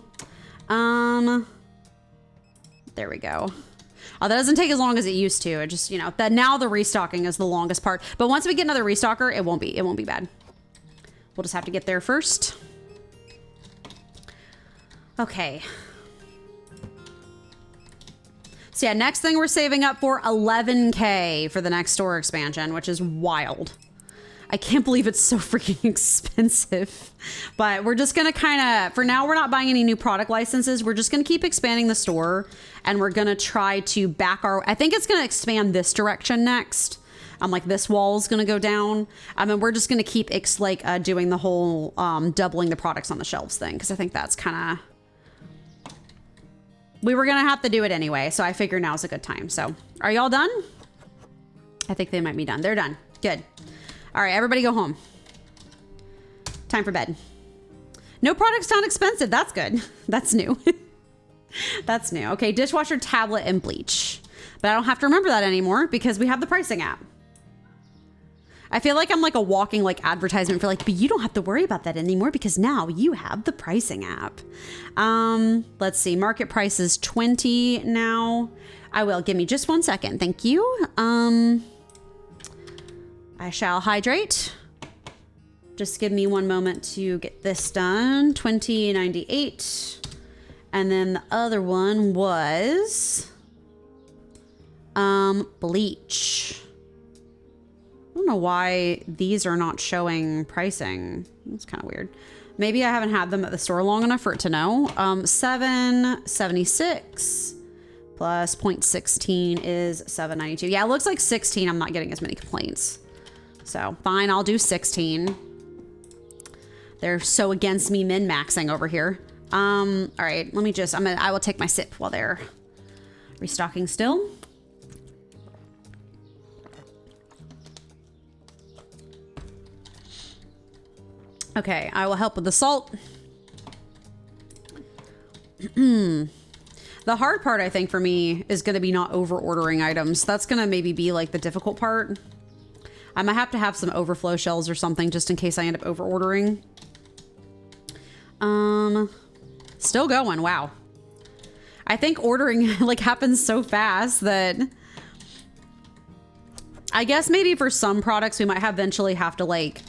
There we go. Oh, that doesn't take as long as it used to. It just, that now the restocking is the longest part. But once we get another restocker, it won't be bad. We'll just have to get there first. Okay. So yeah, next thing we're saving up for $11K for the next store expansion, which is wild. I can't believe it's so freaking expensive. But we're just going to for now, we're not buying any new product licenses. We're just going to keep expanding the store and we're going to try to I think it's going to expand this direction next. Like this wall is going to go down. And we're just going to keep doing the whole doubling the products on the shelves thing. Because I think that's kind of, we were going to have to do it anyway. So I figure now's a good time. So are y'all done? I think they might be done. They're done. Good. All right, everybody go home. Time for bed. No products sound expensive. That's good. That's new. That's new. Okay, dishwasher, tablet, and bleach. But I don't have to remember that anymore because we have the pricing app. I feel like I'm like a walking like advertisement for like, but you don't have to worry about that anymore because now you have the pricing app. Let's see. Market price is 20 now. I will. Give me just 1 second. Thank you. I shall hydrate. Just give me 1 moment to get this done. 20.98. And then the other one was bleach. I don't know why these are not showing pricing. That's kind of weird. Maybe I haven't had them at the store long enough for it to know. 7.76 plus 0.16 is 7.92. Yeah, it looks like 16. I'm not getting as many complaints. So fine, I'll do 16. They're so against me min-maxing over here. All right, let me just, I will take my sip while they're restocking still. Okay, I will help with the salt. The hard part, I think, for me is going to be not over ordering items. That's going to maybe be like the difficult part. I might have to have some overflow shells or something just in case I end up over ordering. Still going. Wow. I think ordering like happens so fast that I guess maybe for some products we might eventually have to like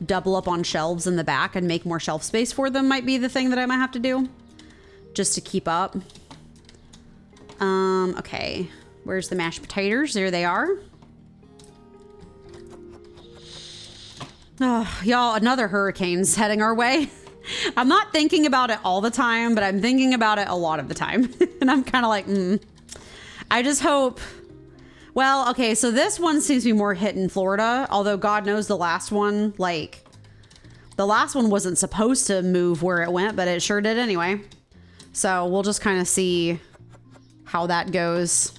double up on shelves in the back and make more shelf space for them might be the thing that I might have to do just to keep up. Okay. Where's the mashed potatoes? There they are. Oh, y'all, another hurricane's heading our way. I'm not thinking about it all the time, but I'm thinking about it a lot of the time. And I'm kind of like, I just hope. Well, okay, so this one seems to be more hit in Florida, although God knows the last one, like, the last one wasn't supposed to move where it went, but it sure did anyway. So we'll just kind of see how that goes.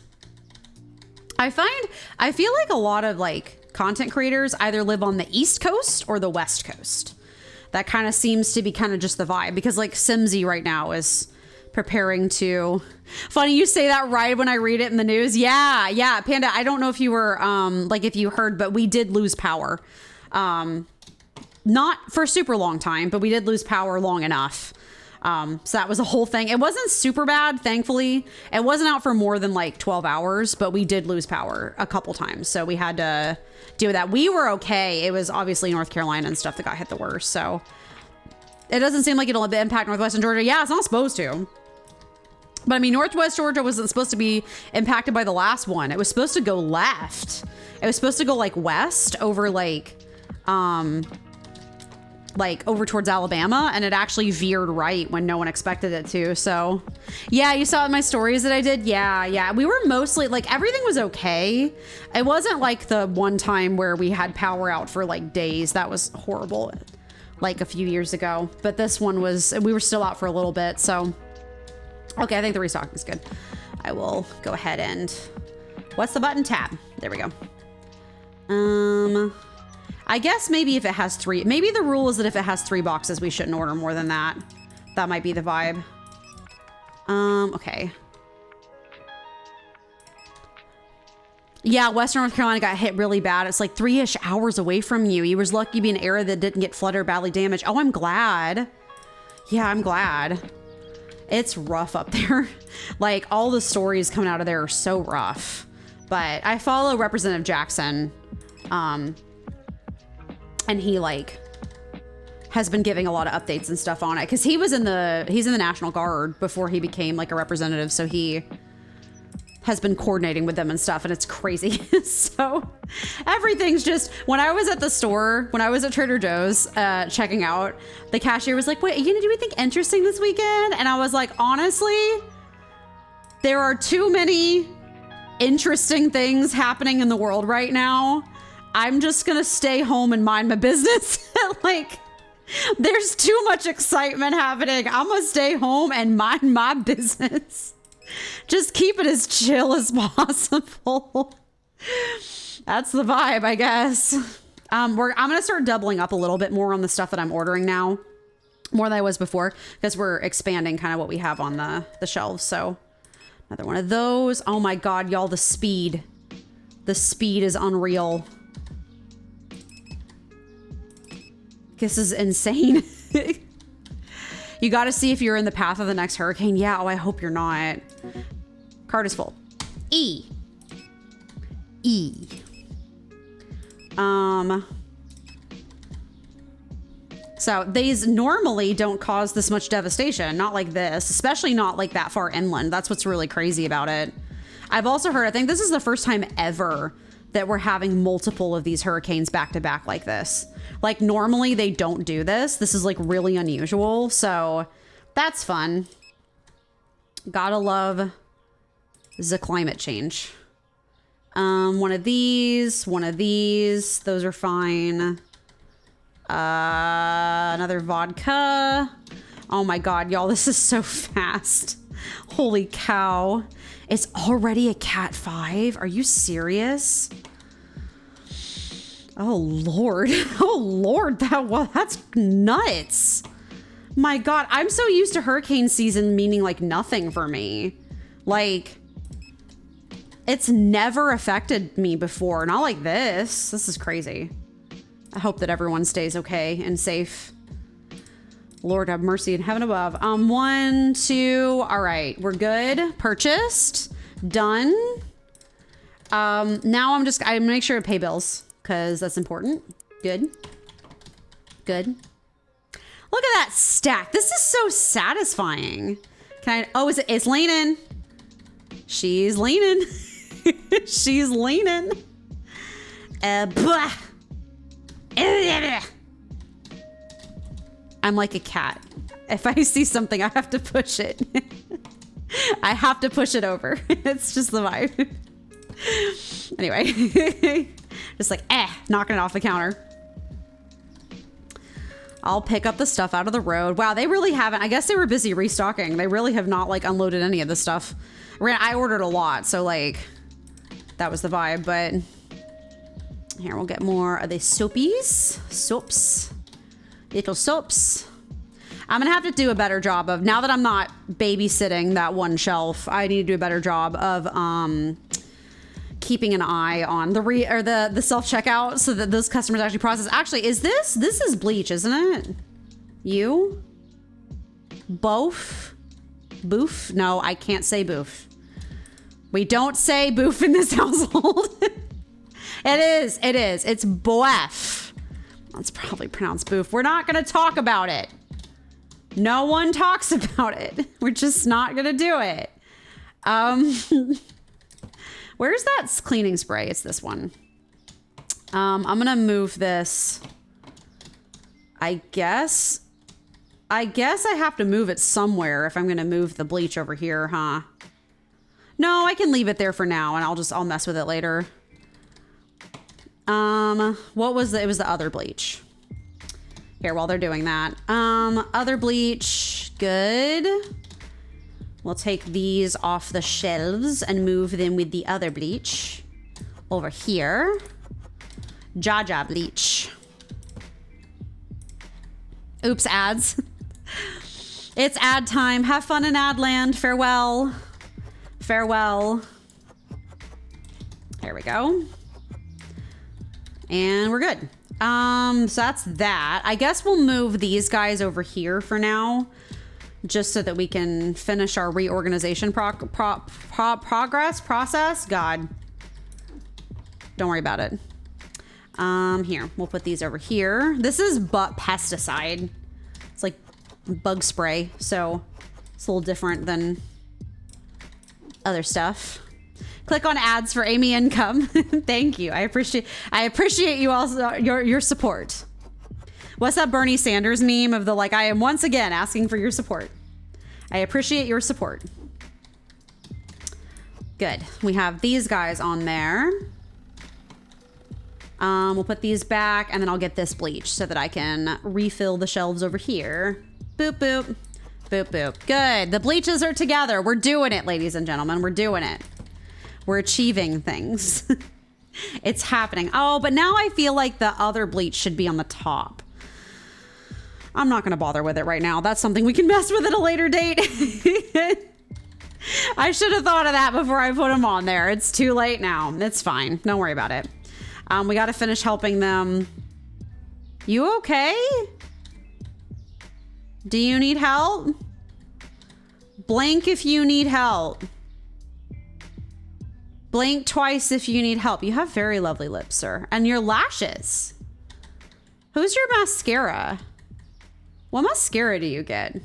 I feel like a lot of like content creators either live on the East Coast or the West Coast. That kind of seems to be kind of just the vibe because like Simsy right now is preparing to. Funny you say that right when I read it in the news. Yeah, Panda, I don't know if you were like if you heard, but we did lose power. Not for a super long time, but we did lose power long enough. So that was a whole thing. It wasn't super bad, thankfully. It wasn't out for more than like 12 hours, but we did lose power a couple times. So we had to deal with that. We were okay. It was obviously North Carolina and stuff that got hit the worst. So it doesn't seem like it'll impact Northwestern Georgia. Yeah, it's not supposed to. But I mean, Northwest Georgia wasn't supposed to be impacted by the last one. It was supposed to go left. It was supposed to go like west over like over towards Alabama, and it actually veered right when no one expected it to. So yeah, you saw in my stories that I did. Yeah. We were mostly like, everything was okay. It wasn't like the one time where we had power out for like days. That was horrible, like a few years ago. But this one we were still out for a little bit. So, okay, I think the restocking is good. I will go ahead and, what's the button? Tab. There we go. I guess maybe if it has 3, maybe the rule is that if it has 3 boxes, we shouldn't order more than that. That might be the vibe. Okay. Yeah, Western North Carolina got hit really bad. It's like 3-ish hours away from you. You was lucky to be in an area that didn't get flooded or badly damaged. Oh, I'm glad. Yeah, I'm glad. It's rough up there. Like, all the stories coming out of there are so rough. But I follow Representative Jackson. And he like has been giving a lot of updates and stuff on it because he's in the National Guard before he became like a representative. So he has been coordinating with them and stuff, and it's crazy. So everything's just, when I was at the store, when I was at Trader Joe's checking out, the cashier was like, wait, are you gonna do anything interesting this weekend? And I was like, honestly, there are too many interesting things happening in the world right now. I'm just gonna stay home and mind my business. Like, there's too much excitement happening. I'm gonna stay home and mind my business. Just keep it as chill as possible. That's the vibe, I guess. I'm gonna start doubling up a little bit more on the stuff that I'm ordering now. more than I was before because we're expanding kind of what we have on the shelves. So another one of those. Oh my God, y'all, the speed is unreal. This is insane. You got to see if you're in the path of the next hurricane. Yeah. Oh, I hope you're not. Card is full. E. So these normally don't cause this much devastation. Not like this, especially not like that far inland. That's what's really crazy about it. I've also heard, I think this is the first time ever that we're having multiple of these hurricanes back to back like this. Like normally they don't do this. This is like really unusual. So that's fun. Gotta love the climate change. One of these, those are fine. Another vodka. Oh my God, y'all, this is so fast. Holy cow. It's already a Cat 5. Are you serious? Oh Lord. Oh Lord, that's nuts. My God, I'm so used to hurricane season meaning like nothing for me. Like, it's never affected me before. Not like this. This is crazy. I hope that everyone stays okay and safe. Lord have mercy in heaven above. 1, 2. All right, we're good. Purchased. Done. Now I make sure to pay bills because that's important. Good. Good. Look at that stack. This is so satisfying. Can I? Oh, it's leaning. She's leaning. She's leaning. Blah. I'm like a cat. If I see something, I have to push it. I have to push it over. It's just the vibe. Anyway, just like, knocking it off the counter. I'll pick up the stuff out of the road. Wow, they really haven't. I guess they were busy restocking. They really have not like unloaded any of this stuff. I ordered a lot, so like that was the vibe, but here we'll get more of the soapies. Soaps. Little soaps. I'm gonna have to do a better job of, now that I'm not babysitting that one shelf, I need to do a better job of keeping an eye on the self-checkout so that those customers actually process. Actually, this is bleach, isn't it? You? Both? Boof? No, I can't say boof. We don't say boof in this household. It is. It's boef. That's probably pronounced boof. We're not going to talk about it. No one talks about it. We're just not going to do it. Where's that cleaning spray? It's this one. I'm going to move this. I guess I have to move it somewhere if I'm going to move the bleach over here, huh? No, I can leave it there for now and I'll mess with it later. What was it was the other bleach. Here, while they're doing that. Other bleach, good. We'll take these off the shelves and move them with the other bleach over here. Jaja bleach. Oops, ads. It's ad time. Have fun in ad land. Farewell. Farewell. There we go. And we're good. So that's that. I guess we'll move these guys over here for now, just so that we can finish our reorganization process. God, don't worry about it. Here, we'll put these over here. This is pesticide. It's like bug spray, so it's a little different than other stuff. Click on ads for Amy income. Thank you. I appreciate you also your support. What's that Bernie Sanders meme of the like, I am once again asking for your support. I appreciate your support. Good. We have these guys on there. We'll put these back and then I'll get this bleach so that I can refill the shelves over here. Boop, boop, boop, boop. Good. The bleaches are together. We're doing it, ladies and gentlemen. We're doing it. We're achieving things. It's happening. Oh, but now I feel like the other bleach should be on the top. I'm not going to bother with it right now. That's something we can mess with at a later date. I should have thought of that before I put them on there. It's too late now. It's fine. Don't worry about it. We got to finish helping them. You okay? Do you need help? Blink if you need help. Blink twice if you need help. You have very lovely lips, sir. And your lashes. Who's your mascara? What mascara do you get?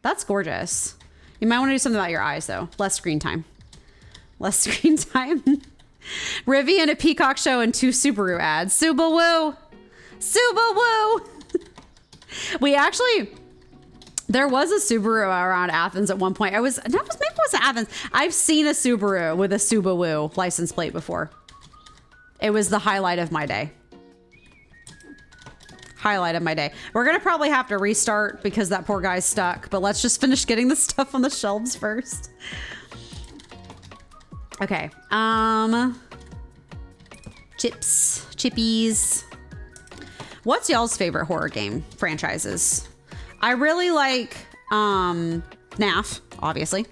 That's gorgeous. You might want to do something about your eyes, though. Less screen time. Less screen time. Rivy in a Peacock show and 2 Subaru ads. Subaru. Subaru. We actually... There was a Subaru around Athens at one point. Maybe it was Athens. I've seen a Subaru with a Subaru license plate before. It was the highlight of my day. Highlight of my day. We're gonna probably have to restart because that poor guy's stuck, but let's just finish getting the stuff on the shelves first. Okay. Chippies. What's y'all's favorite horror game franchises? I really like FNAF, obviously.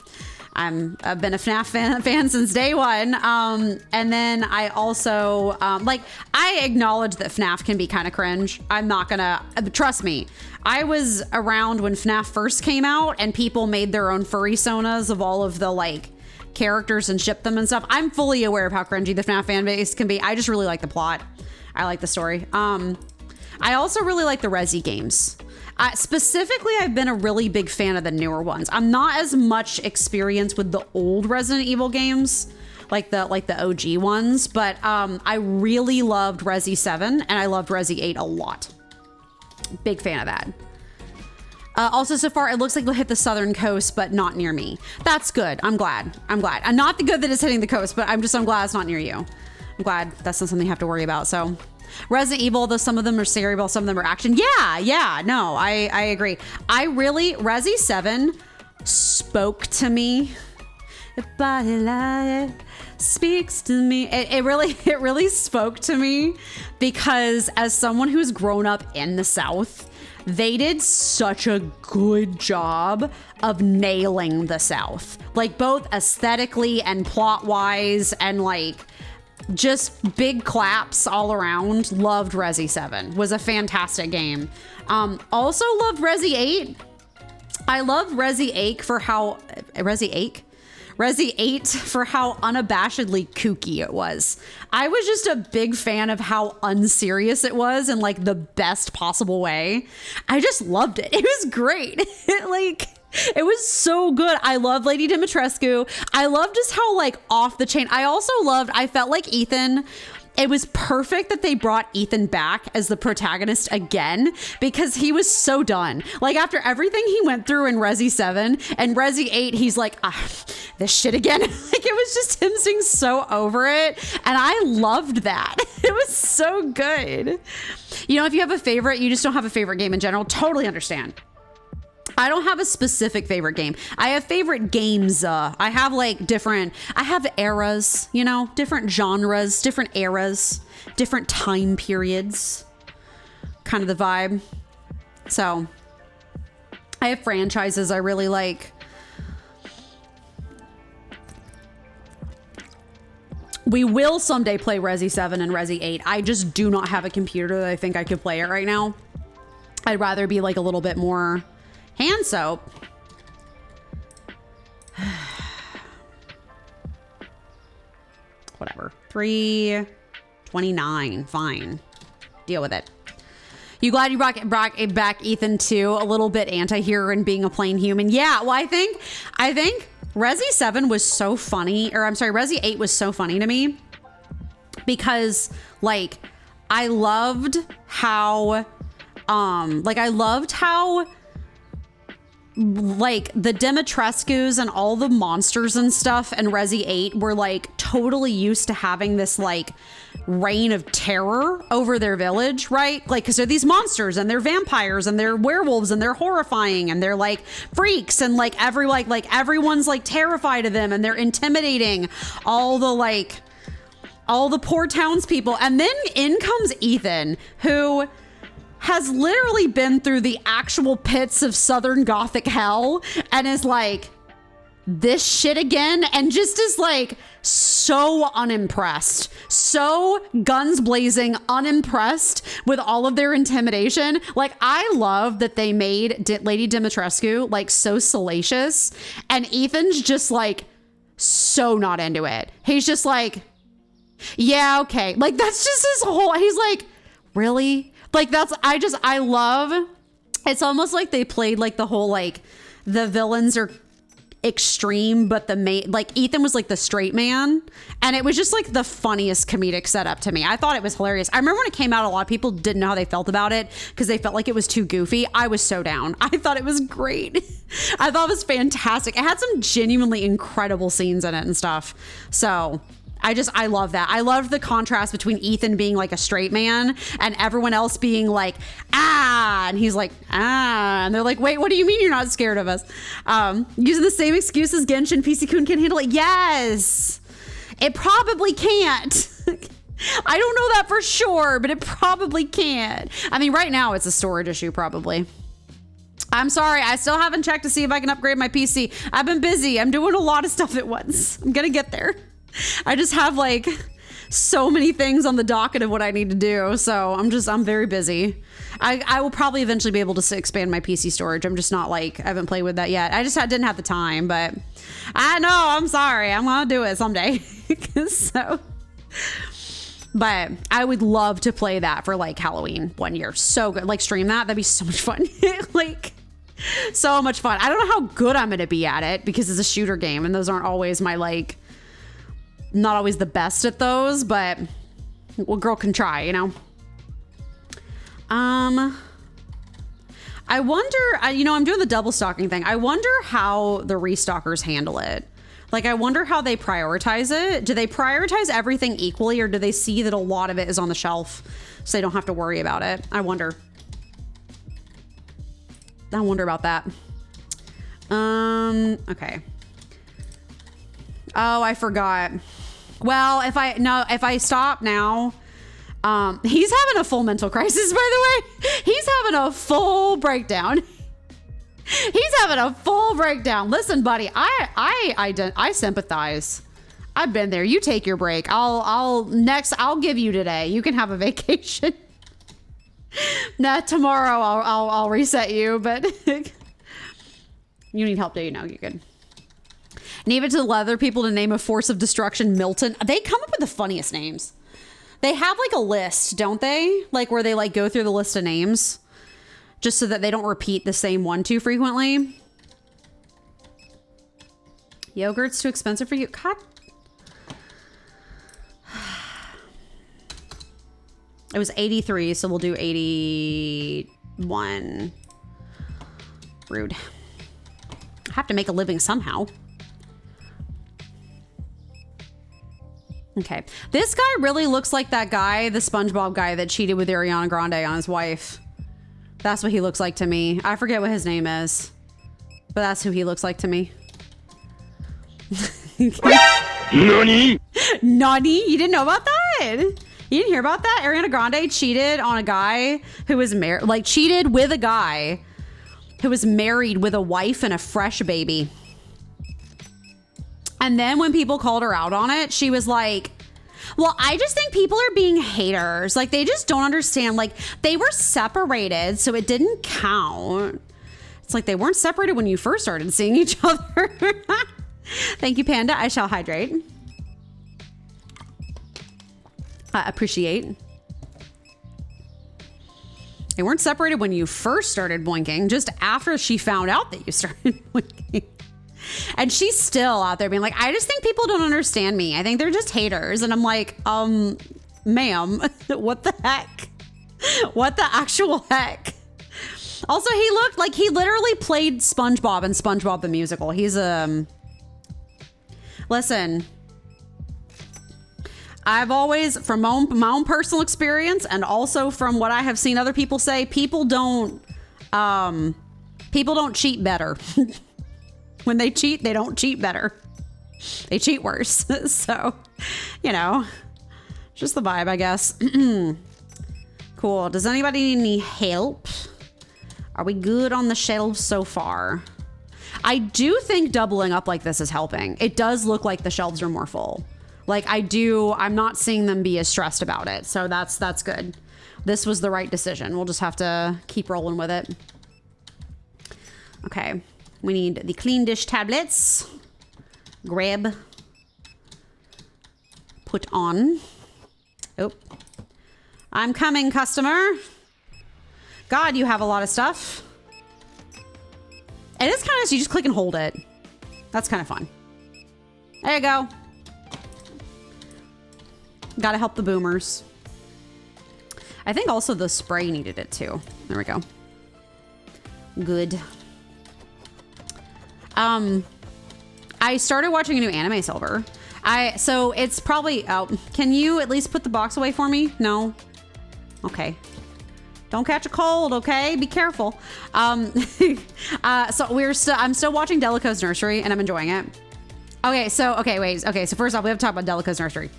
I've been a FNAF fan since day one. And then I also, I acknowledge that FNAF can be kind of cringe. I'm not gonna, trust me. I was around when FNAF first came out and people made their own furry sonas of all of the characters and shipped them and stuff. I'm fully aware of how cringy the FNAF fan base can be. I just really like the plot. I like the story. I also really like the Resi games. Specifically, I've been a really big fan of the newer ones. I'm not as much experienced with the old Resident Evil games, like the OG ones, but I really loved Resi 7 and I loved Resi 8 a lot. Big fan of that. Also, so far, it looks like we'll hit the southern coast, but not near me. That's good. I'm glad. I'm glad. And not the good that it's hitting the coast, but I'm glad it's not near you. I'm glad that's not something you have to worry about. So Resident Evil, though some of them are cerebral, some of them are action. Yeah, no, I agree. Resi 7 spoke to me. Your body light speaks to me. It really spoke to me because as someone who's grown up in the South, they did such a good job of nailing the South, both aesthetically and plot wise, and just big claps all around. Loved Resi 7. Was a fantastic game. Also loved Resi 8. I loved Resi 8 for how Resi 8 for how unabashedly kooky it was. I was just a big fan of how unserious it was in the best possible way. I just loved it. It was great. It was so good. I love Lady Dimitrescu. I loved just how off the chain. I felt like Ethan, it was perfect that they brought Ethan back as the protagonist again because he was so done. After everything he went through in Resi 7 and Resi 8, he's this shit again. It was just him being so over it. And I loved that. It was so good. If you have a favorite, you just don't have a favorite game in general. Totally understand. I don't have a specific favorite game. I have favorite games. I have I have eras, different genres, different eras, different time periods, kind of the vibe. So I have franchises I really like. We will someday play Resi 7 and Resi 8. I just do not have a computer that I think I could play it right now. I'd rather be a little bit more hand soap. Whatever. 329. Fine. Deal with it. You glad you brought back Ethan too? A little bit anti-hero and being a plain human. Yeah. Well, I think Resi 7 was so funny, or I'm sorry, Resi 8 was so funny to me because I loved how the Dimitrescus and all the monsters and stuff in Resi 8 were totally used to having this reign of terror over their village, right? Because they're these monsters and they're vampires and they're werewolves and they're horrifying and they're freaks and everyone's terrified of them and they're intimidating all the poor townspeople. And then in comes Ethan, who has literally been through the actual pits of Southern Gothic hell and is like, this shit again, and just is like so unimpressed, so guns blazing unimpressed with all of their intimidation. Like, I love that they made Lady Dimitrescu like so salacious, and Ethan's just like so not into it. He's just like, yeah, okay. Like, that's just his whole, he's like, really? Like, I love, it's almost like they played like the whole, like, the villains are extreme, but the main, like, Ethan was like the straight man, and it was just like the funniest comedic setup to me. I thought it was hilarious. I remember when it came out, a lot of people didn't know how they felt about it because they felt like it was too goofy. I was so down. I thought it was great. I thought it was fantastic. It had some genuinely incredible scenes in it and stuff. So I love that. I loved the contrast between Ethan being like a straight man and everyone else being like, ah, and he's like, ah, and they're like, wait, what do you mean you're not scared of us? Using the same excuse as Genshin, PC-kun can handle it. Yes, it probably can't. I don't know that for sure, but it probably can't. I mean, right now it's a storage issue probably. I'm sorry, I still haven't checked to see if I can upgrade my PC. I've been busy. I'm doing a lot of stuff at once. I'm gonna get there. I just have like so many things on the docket of what I need to do. So I'm very busy. I will probably eventually be able to expand my PC storage. I'm just not like, I haven't played with that yet. I didn't have the time, but I know, I'm sorry. I'm going to do it someday. So, but I would love to play that for like Halloween one year. So good. Like, stream that. That'd be so much fun. Like, so much fun. I don't know how good I'm going to be at it because it's a shooter game and those aren't always my like, not always the best at those, but well, girl can try, you know. I wonder, I'm doing the double stocking thing. I wonder how the restockers handle it. Like, I wonder how they prioritize it. Do they prioritize everything equally, or do they see that a lot of it is on the shelf so they don't have to worry about it? I wonder about that. Okay. Oh, I forgot. Well, if I stop now, he's having a full mental crisis, by the way. He's having a full breakdown. He's having a full breakdown. Listen, buddy, I sympathize. I've been there. You take your break. I'll give you today. You can have a vacation. Nah, tomorrow I'll reset you, but you need help, do you? No, you're good. Leave it to the leather people to name a force of destruction, Milton. They come up with the funniest names. They have like a list, don't they? Like where they like go through the list of names just so that they don't repeat the same one too frequently. Yogurt's too expensive for you. God. It was 83, so we'll do 81. Rude. I have to make a living somehow. Okay. This guy really looks like that guy, the SpongeBob guy that cheated with Ariana Grande on his wife. That's what he looks like to me. I forget what his name is, but that's who he looks like to me. Nani? Nani? You didn't know about that? You didn't hear about that? Ariana Grande cheated on a guy who was married, like cheated with a guy who was married with a wife and a fresh baby. And then when people called her out on it, she was like, well, I just think people are being haters. Like, they just don't understand. Like, they were separated, so it didn't count. It's like they weren't separated when you first started seeing each other. Thank you, Panda. I shall hydrate. Appreciate. They weren't separated when you first started blinking, just after she found out that you started blinking. And she's still out there being like, I just think people don't understand me. I think they're just haters. And I'm like, ma'am, what the heck? What the actual heck? Also, he looked like he literally played SpongeBob in SpongeBob the Musical. He's listen, I've always, from my own personal experience and also from what I have seen other people say, people don't cheat better. When they cheat, they don't cheat better. They cheat worse. So, you know, just the vibe, I guess. Cool. Does anybody need any help? Are we good on the shelves so far? I do think doubling up like this is helping. It does look like the shelves are more full. Like I'm not seeing them be as stressed about it. So that's good. This was the right decision. We'll just have to keep rolling with it. Okay. We need the clean dish tablets. Grab. Put on. Oh. I'm coming, customer. God, you have a lot of stuff. It is kind of, so you just click and hold it. That's kind of fun. There you go. Gotta help the boomers. I think also the spray needed it too. There we go. Good. I started watching a new anime, Silver. So it's probably out. Can you at least put the box away for me? No? Okay. Don't catch a cold, okay? Be careful. So I'm still watching Delico's Nursery and I'm enjoying it. Okay, so first off, we have to talk about Delico's Nursery.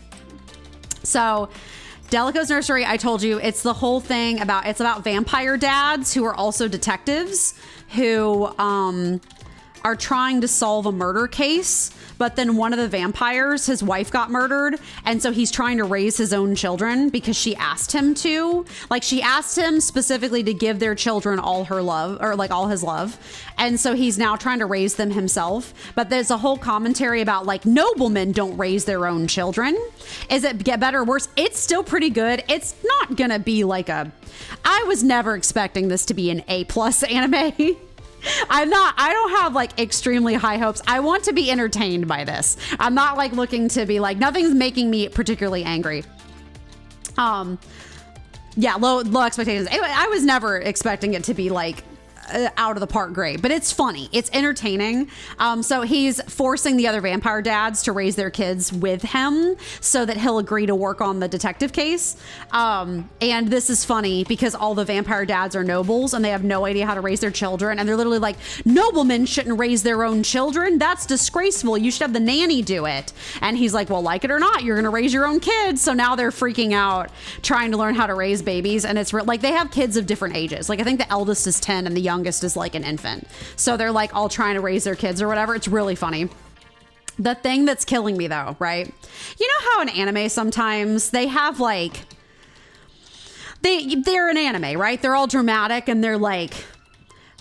So Delico's Nursery, I told you, it's the whole thing it's about vampire dads who are also detectives who are trying to solve a murder case, but then one of the vampires, his wife got murdered, and so he's trying to raise his own children because she asked him to. Like, she asked him specifically to give their children all her love, or like all his love, and so he's now trying to raise them himself. But there's a whole commentary about like noblemen don't raise their own children. Is it get better or worse? It's still pretty good. It's not gonna be like I was never expecting this to be an A+ anime. I don't have like extremely high hopes. I want to be entertained by this. I'm not like looking to be like, nothing's making me particularly angry. Yeah, low expectations. I was never expecting it to be like out of the park great, but it's funny. It's entertaining. So he's forcing the other vampire dads to raise their kids with him so that he'll agree to work on the detective case. And this is funny because all the vampire dads are nobles and they have no idea how to raise their children. And they're literally like, noblemen shouldn't raise their own children. That's disgraceful. You should have the nanny do it. And he's like, well, like it or not, you're going to raise your own kids. So now they're freaking out trying to learn how to raise babies. And it's like they have kids of different ages. Like I think the eldest is 10 and the youngest is like an infant. So they're like all trying to raise their kids or whatever. It's really funny. The thing that's killing me though, right? You know how in anime sometimes they have like, they're an anime, right? They're all dramatic and they're like,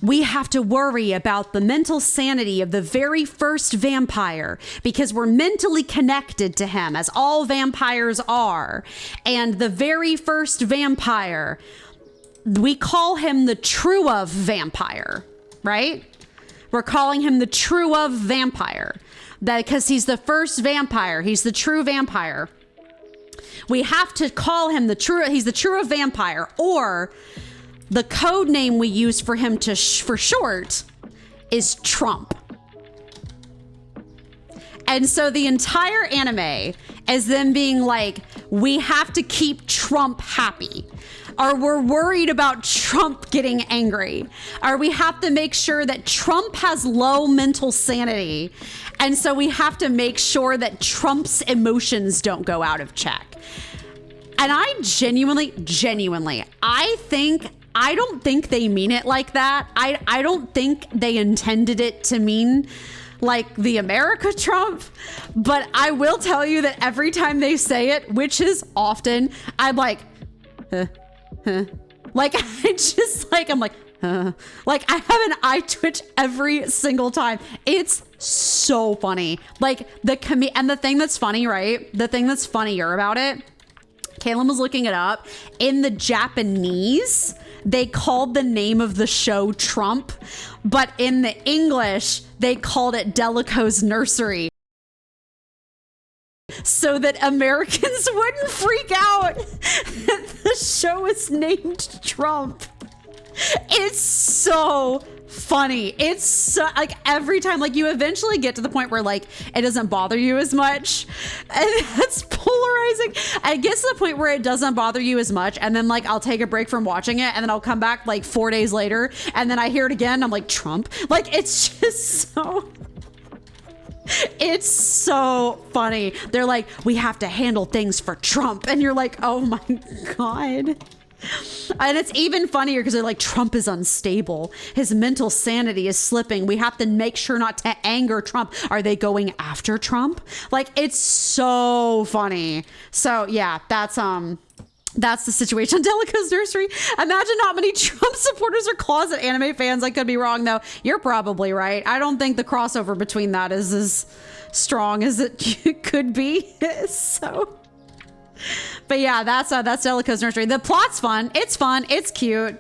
we have to worry about the mental sanity of the very first vampire because we're mentally connected to him, as all vampires are. And the very first vampire, we call him the true of vampire, right? We're calling him the true of vampire. That because he's the first vampire, he's the true vampire. We have to call him he's the true of vampire, or the code name we use for him for short is Trump. And so the entire anime is them being like, we have to keep Trump happy. Or we're worried about Trump getting angry. Or we have to make sure that Trump has low mental sanity. And so we have to make sure that Trump's emotions don't go out of check. And I genuinely, I don't think they mean it like that. I don't think they intended it to mean like the America Trump, but I will tell you that every time they say it, which is often, I'm like, like I just like, I'm like, like I have an eye twitch every single time. It's so funny. Like and the thing that's funny, right? The thing that's funnier about it, Kaylin was looking it up. In the Japanese, they called the name of the show Trump, but in the English, they called it Delico's Nursery, so that Americans wouldn't freak out that the show is named Trump. It's so funny. It's so, like every time, like you eventually get to the point where like it doesn't bother you as much, and that's polarizing. It gets to the point where it doesn't bother you as much, and then like I'll take a break from watching it, and then I'll come back like 4 days later, and then I hear it again. I'm like, Trump. Like it's just so. It's so funny. They're like, we have to handle things for Trump, and you're like, oh my god. And it's even funnier because they're like, Trump is unstable. His mental sanity is slipping. We have to make sure not to anger Trump. Are they going after Trump? Like, it's so funny. So yeah, that's the situation. Delica's nursery. Imagine not many Trump supporters are closet anime fans. I could be wrong though. You're probably right. I don't think the crossover between that is as strong as it could be. So, but yeah, that's Delica's nursery. The plot's fun. It's fun. It's cute.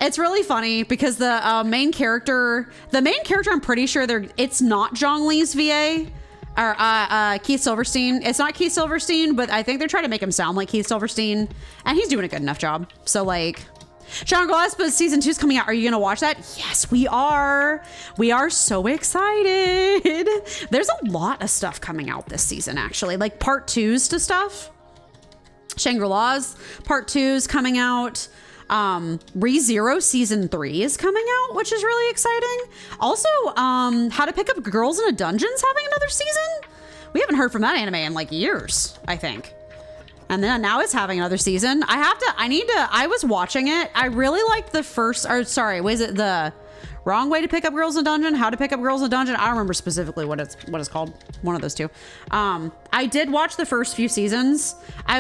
It's really funny because the main character, I'm pretty sure it's not Zhong Li's VA. Or Keith Silverstein. It's not Keith Silverstein, but I think they're trying to make him sound like Keith Silverstein, and he's doing a good enough job. So like, Shangri-La season 2 is coming out. Are you gonna watch that? Yes, we are. We are so excited. There's a lot of stuff coming out this season, actually, like part 2s to stuff. Shangri-La's part 2's coming out. ReZero season 3 is coming out, which is really exciting. Also, How to Pick Up Girls in a Dungeon's having another season. We haven't heard from that anime in like years, I think. And then now it's having another season. I was watching it. I really liked the first, was it the Wrong Way to Pick Up Girls in a Dungeon? How to Pick Up Girls in a Dungeon? I don't remember specifically what it's called. One of those two. I did watch the first few seasons. I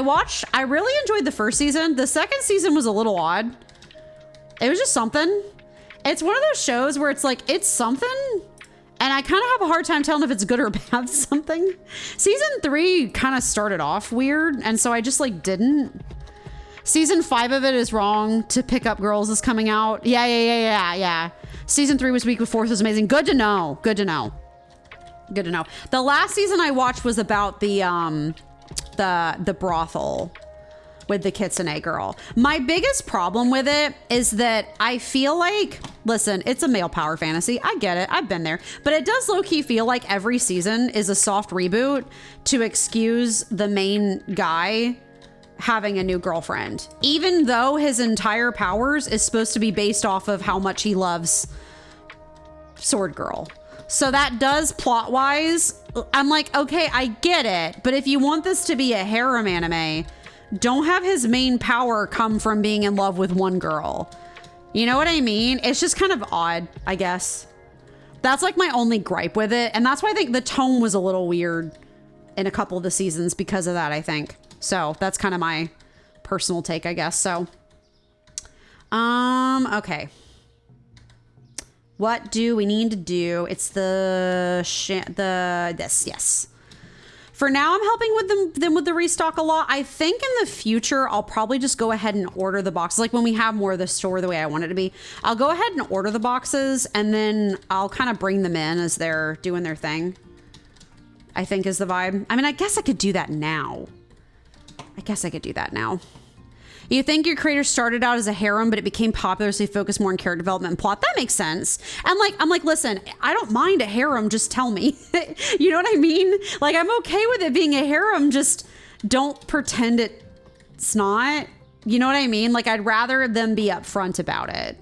really enjoyed the first season. The second season was a little odd. It was just something. It's one of those shows where it's like, it's something, and I kind of have a hard time telling if it's good or bad something. Season 3 kind of started off weird, and so I just like didn't. Season 5 of it is Wrong to Pick Up Girls is coming out. Yeah. Season 3 was week before. So it was amazing. Good to know. The last season I watched was about the brothel with the Kitsune girl. My biggest problem with it is that I feel like, listen, it's a male power fantasy. I get it. I've been there. But it does low-key feel like every season is a soft reboot to excuse the main guy having a new girlfriend, even though his entire powers is supposed to be based off of how much he loves Sword Girl. So that does plot wise, I'm like, okay, I get it. But if you want this to be a harem anime, don't have his main power come from being in love with one girl. You know what I mean? It's just kind of odd, I guess. That's like my only gripe with it. And that's why I think the tone was a little weird in a couple of the seasons because of that, I think. So that's kind of my personal take, I guess. So, okay. What do we need to do? It's this, yes. For now, I'm helping with them with the restock a lot. I think in the future, I'll probably just go ahead and order the boxes. Like when we have more of the store the way I want it to be, I'll go ahead and order the boxes and then I'll kind of bring them in as they're doing their thing, I think is the vibe. I mean, I guess I could do that now. You think your creator started out as a harem, but it became popular, so you focus more on character development and plot. That makes sense. And like, I'm like, listen, I don't mind a harem. Just tell me. You know what I mean? Like, I'm okay with it being a harem. Just don't pretend it's not. You know what I mean? Like, I'd rather them be upfront about it,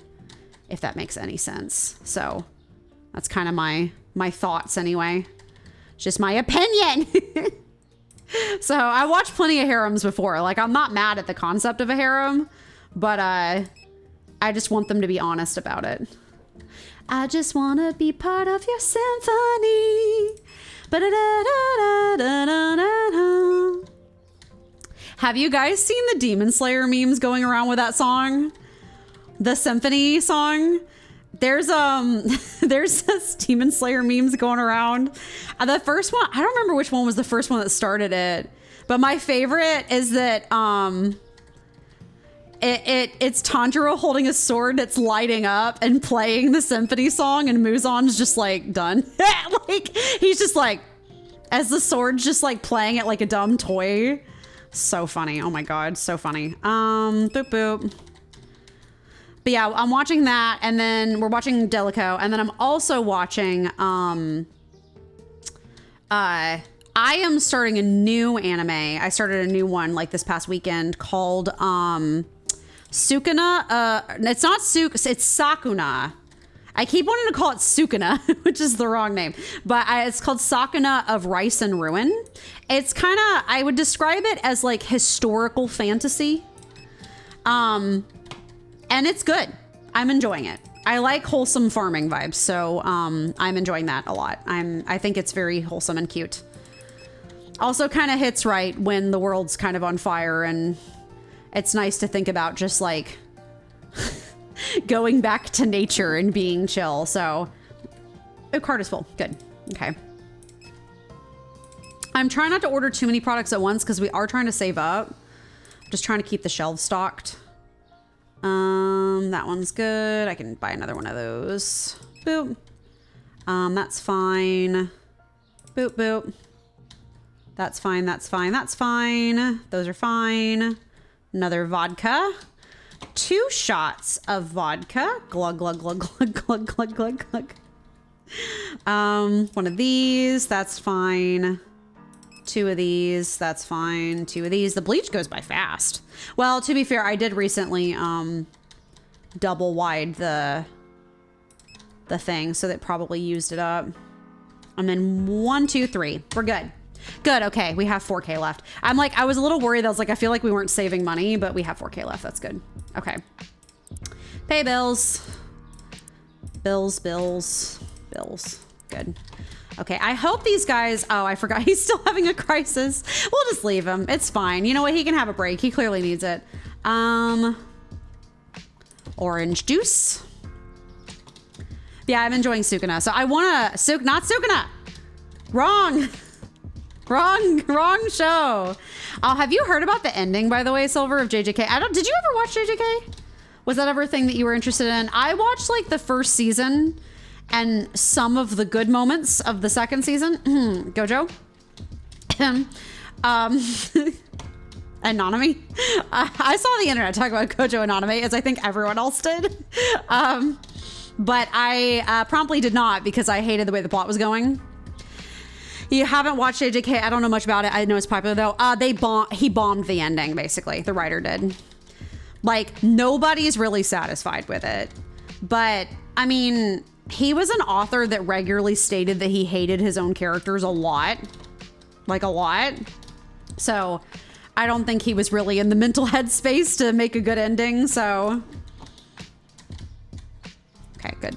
if that makes any sense. So that's kind of my thoughts anyway. Just my opinion. So I watched plenty of harems before. Like, I'm not mad at the concept of a harem, but I just want them to be honest about it. I just want to be part of your symphony. Ba-da-da-da-da-da-da-da. Have you guys seen the Demon Slayer memes going around with that song? The symphony song? There's this Demon Slayer memes going around. The first one, I don't remember which one was the first one that started it, but my favorite is that it's Tanjiro holding a sword that's lighting up and playing the symphony song, and Muzan's just like done. Like, he's just like, as the sword's just like playing it like a dumb toy. So funny. Oh my god, so funny. Boop boop. But yeah, I'm watching that, and then we're watching Delico, and then I'm also watching I am starting a new anime. I started a new one like this past weekend called Sukuna. It's not it's Sakuna. I keep wanting to call it Sukuna, which is the wrong name, but it's called Sakuna of Rice and Ruin. It's kind of, I would describe it as like historical fantasy. And it's good. I'm enjoying it. I like wholesome farming vibes, so I'm enjoying that a lot. I think it's very wholesome and cute. Also kind of hits right when the world's kind of on fire, and it's nice to think about just like going back to nature and being chill. So, oh, cart is full. Good. Okay. I'm trying not to order too many products at once because we are trying to save up. I'm just trying to keep the shelves stocked. That one's good. I can buy another one of those. Boop. That's fine. Boop, boop. That's fine, that's fine, that's fine. Those are fine. Another vodka. 2 shots of vodka. Glug, glug, glug, glug, glug, glug, glug, glug. One of these, that's fine. 2 of these, that's fine. 2 of these. The bleach goes by fast. Well, to be fair, I did recently double wide the thing, so that probably used it up. And then 1, 2, 3. We're good. Good. Okay, we have 4K left. I was a little worried. I was like, I feel like we weren't saving money, but we have 4K left. That's good. Okay. Pay bills. Bills, bills, bills. Good. Okay, I hope these guys... Oh, I forgot. He's still having a crisis. We'll just leave him. It's fine. You know what? He can have a break. He clearly needs it. Orange juice. Yeah, I'm enjoying Sukuna. So I want to... Not Sukuna. Wrong. Wrong show. Have you heard about the ending, by the way, Silver, of JJK? Did you ever watch JJK? Was that ever a thing that you were interested in? I watched like the first season and some of the good moments of the second season. Gojo. Anonymous. I saw the internet talk about Gojo Anonymous, as I think everyone else did. But I promptly did not because I hated the way the plot was going. You haven't watched JJK. I don't know much about it. I know it's popular though. He bombed the ending, basically. The writer did. Like, nobody's really satisfied with it. But, I mean, he was an author that regularly stated that he hated his own characters a lot. Like, a lot. So, I don't think he was really in the mental headspace to make a good ending, so... Okay, good.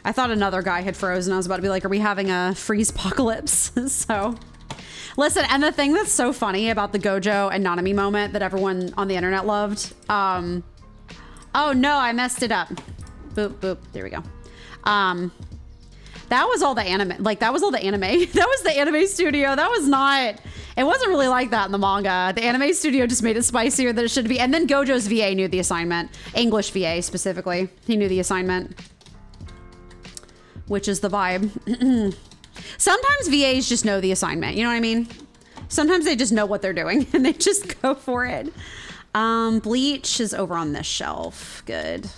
I thought another guy had frozen. I was about to be like, are we having a freeze apocalypse? So, listen, and the thing that's so funny about the Gojo and Nanami moment that everyone on the internet loved. Oh no, I messed it up. Boop, boop. There we go. That was all the anime. Like, that was all the anime. That was the anime studio. That was not... It wasn't really like that in the manga. The anime studio just made it spicier than it should be. And then Gojo's VA knew the assignment. English VA, specifically. He knew the assignment. Which is the vibe. Sometimes VAs just know the assignment. You know what I mean? Sometimes they just know what they're doing and they just go for it. Bleach is over on this shelf. Good.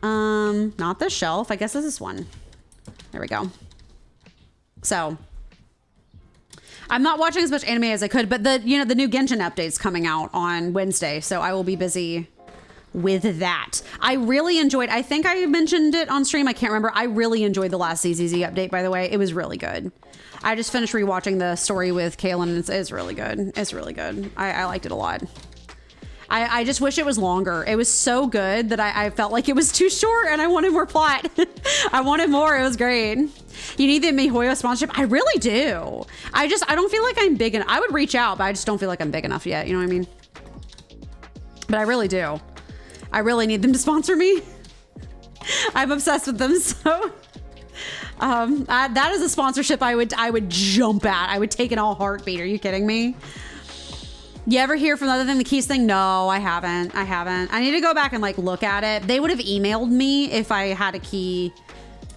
Not this shelf. I guess this is one. There we go. So I'm not watching as much anime as I could, but the new Genshin update's coming out on Wednesday, so I will be busy with that. I really enjoyed, I think I mentioned it on stream, I can't remember. I really enjoyed the last ZZZ update, by the way. It was really good. I just finished rewatching the story with Kaylin, and it's really good. It's really good. I liked it a lot. I just wish it was longer. It was so good that I felt like it was too short and I wanted more plot. I wanted more. It was great. You need the MiHoYo sponsorship? I really do. I don't feel like I'm big enough. I would reach out, but I just don't feel like I'm big enough yet. You know what I mean? But I really do. I really need them to sponsor me. I'm obsessed with them, so that is a sponsorship I would jump at. I would take in all heartbeat. Are you kidding me? You ever hear from the other thing, the keys thing? No, I haven't. I need to go back and like look at it. They would have emailed me if I had a key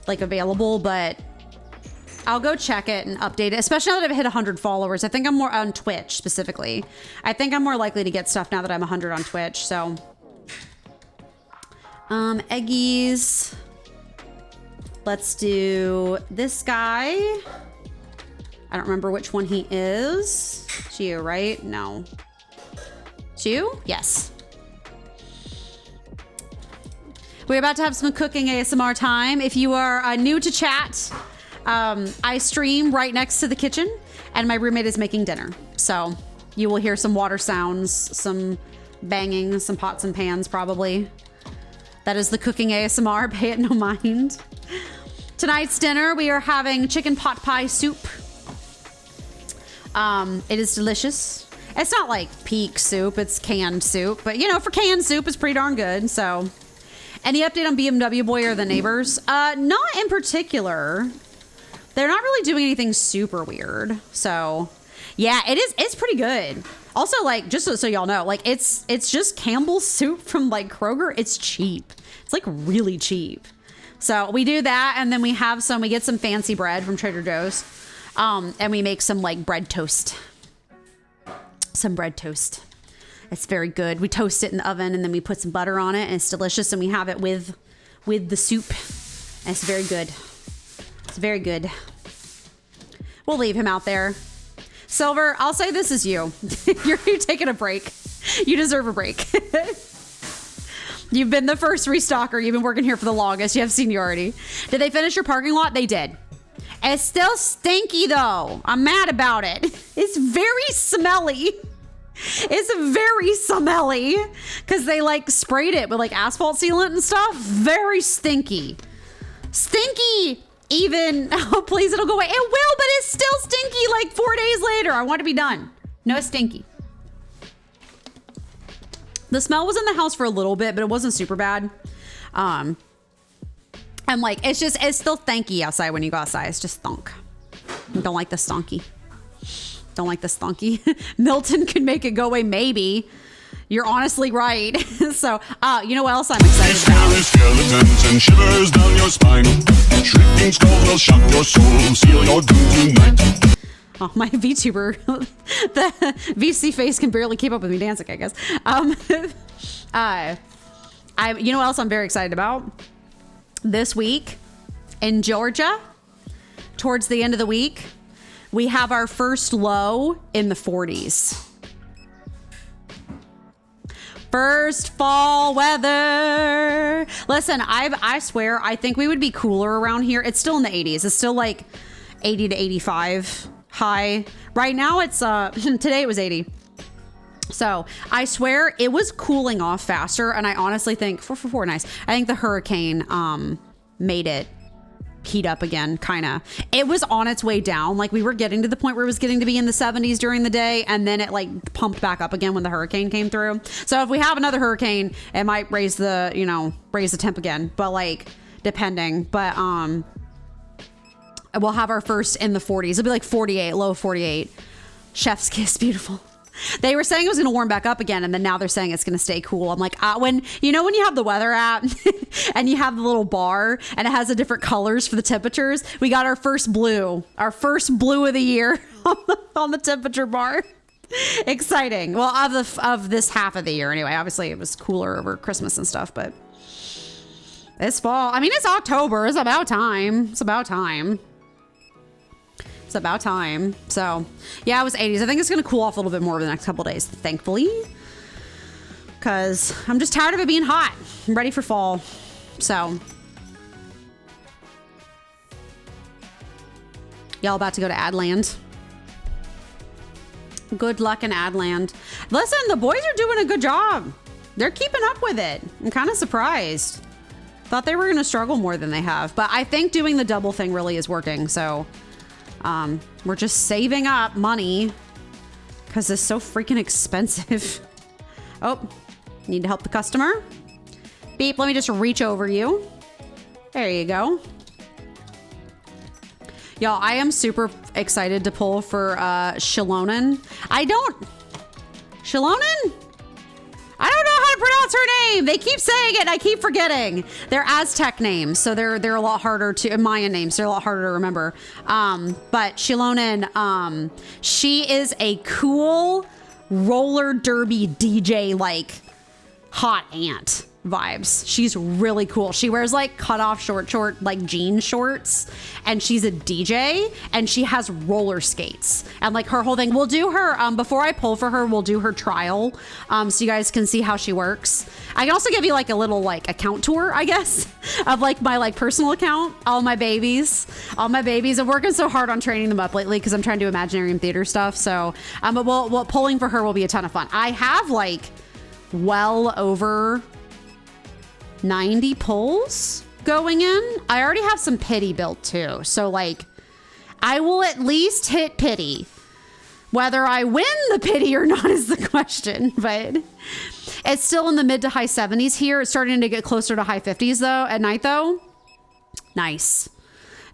like available, but I'll go check it and update it, especially now that I've hit 100 followers. I think I'm more on Twitch specifically. I think I'm more likely to get stuff now that I'm 100 on Twitch, so. Eggies. Let's do this guy. I don't remember which one he is. Chiu, right? No. Chiu? Yes. We're about to have some cooking ASMR time. If you are new to chat, I stream right next to the kitchen and my roommate is making dinner. So you will hear some water sounds, some banging some pots and pans probably. That is the cooking ASMR. Pay it no mind. Tonight's dinner, we are having chicken pot pie soup. It is delicious. It's not like peak soup, it's canned soup, but you know, for canned soup, it's pretty darn good. So, any update on BMW Boy or the neighbors? Not in particular. They're not really doing anything super weird. So, yeah, it's pretty good. Also, like, just so y'all know, like, it's just Campbell's soup from like Kroger. It's cheap. It's like really cheap. So we do that, and then we get some fancy bread from Trader Joe's, and we make some like bread toast. Some bread toast. It's very good. We toast it in the oven, and then we put some butter on it, and it's delicious. And we have it with the soup. And it's very good. It's very good. We'll leave him out there. Silver, I'll say this is you. You're taking a break. You deserve a break. You've been the first restocker. You've been working here for the longest. You have seniority. Did they finish your parking lot? They did. It's still stinky though. I'm mad about it. It's very smelly. It's very smelly because they like sprayed it with like asphalt sealant and stuff. Very stinky. Stinky. Even, oh please, it'll go away. It will, but it's still stinky like 4 days later. I want to be done. No stinky. The smell was in the house for a little bit, but it wasn't super bad. And like, it's still stanky outside when you go outside. It's just thunk. Don't like the stonky. Don't like the stonky. Milton could make it go away, maybe. You're honestly right. So, you know what else I'm excited about? Skeletons and shivers down your spine. Shrieking skulls will shock your soul, seal your doom tonight. Oh, my VTuber, the VC face can barely keep up with me dancing, I guess. You know what else I'm very excited about? This week in Georgia, towards the end of the week, we have our first low in the 40s. First fall weather. Listen, I swear, I think we would be cooler around here. It's still in the 80s. It's still like 80 to 85 high. Right now it's, today it was 80. So I swear it was cooling off faster. And I honestly think, nice. I think the hurricane made it heat up again, kind of. It was on its way down. Like we were getting to the point where it was getting to be in the 70s during the day, and then it like pumped back up again when the hurricane came through. So if we have another hurricane, it might raise the temp again, but like depending. But we'll have our first in the 40s. It'll be like 48, low 48. Chef's kiss, beautiful. They were saying it was going to warm back up again, and then now they're saying it's going to stay cool. I'm like, when you have the weather app and you have the little bar and it has the different colors for the temperatures, we got our first blue of the year on the temperature bar. Exciting. Well, of this half of the year anyway. Obviously, it was cooler over Christmas and stuff, but it's fall. I mean, it's October. It's about time. It's about time. So yeah, it was 80s. I think it's going to cool off a little bit more over the next couple of days, thankfully, because I'm just tired of it being hot. I'm ready for fall. So y'all about to go to Adland. Good luck in Adland. Listen, the boys are doing a good job. They're keeping up with it. I'm kind of surprised. Thought they were going to struggle more than they have, but I think doing the double thing really is working. So we're just saving up money because it's so freaking expensive. Oh, need to help the customer. Beep, let me just reach over you. There you go. Y'all, I am super excited to pull for Shilonen. Shilonen? I don't know how to pronounce her name. They keep saying it and I keep forgetting. They're Aztec names, so they're a lot harder to, Mayan names, they're a lot harder to remember. But Shilonen, she is a cool roller derby DJ, like hot aunt vibes. She's really cool. She wears like cut off short like jean shorts, and she's a DJ, and she has roller skates, and like her whole thing. We'll do her before I pull for her, we'll do her trial so you guys can see how she works. I can also give you like a little like account tour, I guess, of like my like personal account. All my babies. I'm working so hard on training them up lately because I'm trying to do Imaginarium theater stuff. So but pulling for her will be a ton of fun. I have like well over 90 pulls going in. I already have some pity built too. So like I will at least hit pity. Whether I win the pity or not is the question, but it's still in the mid to high 70s here. It's starting to get closer to high 50s though at night though. Nice.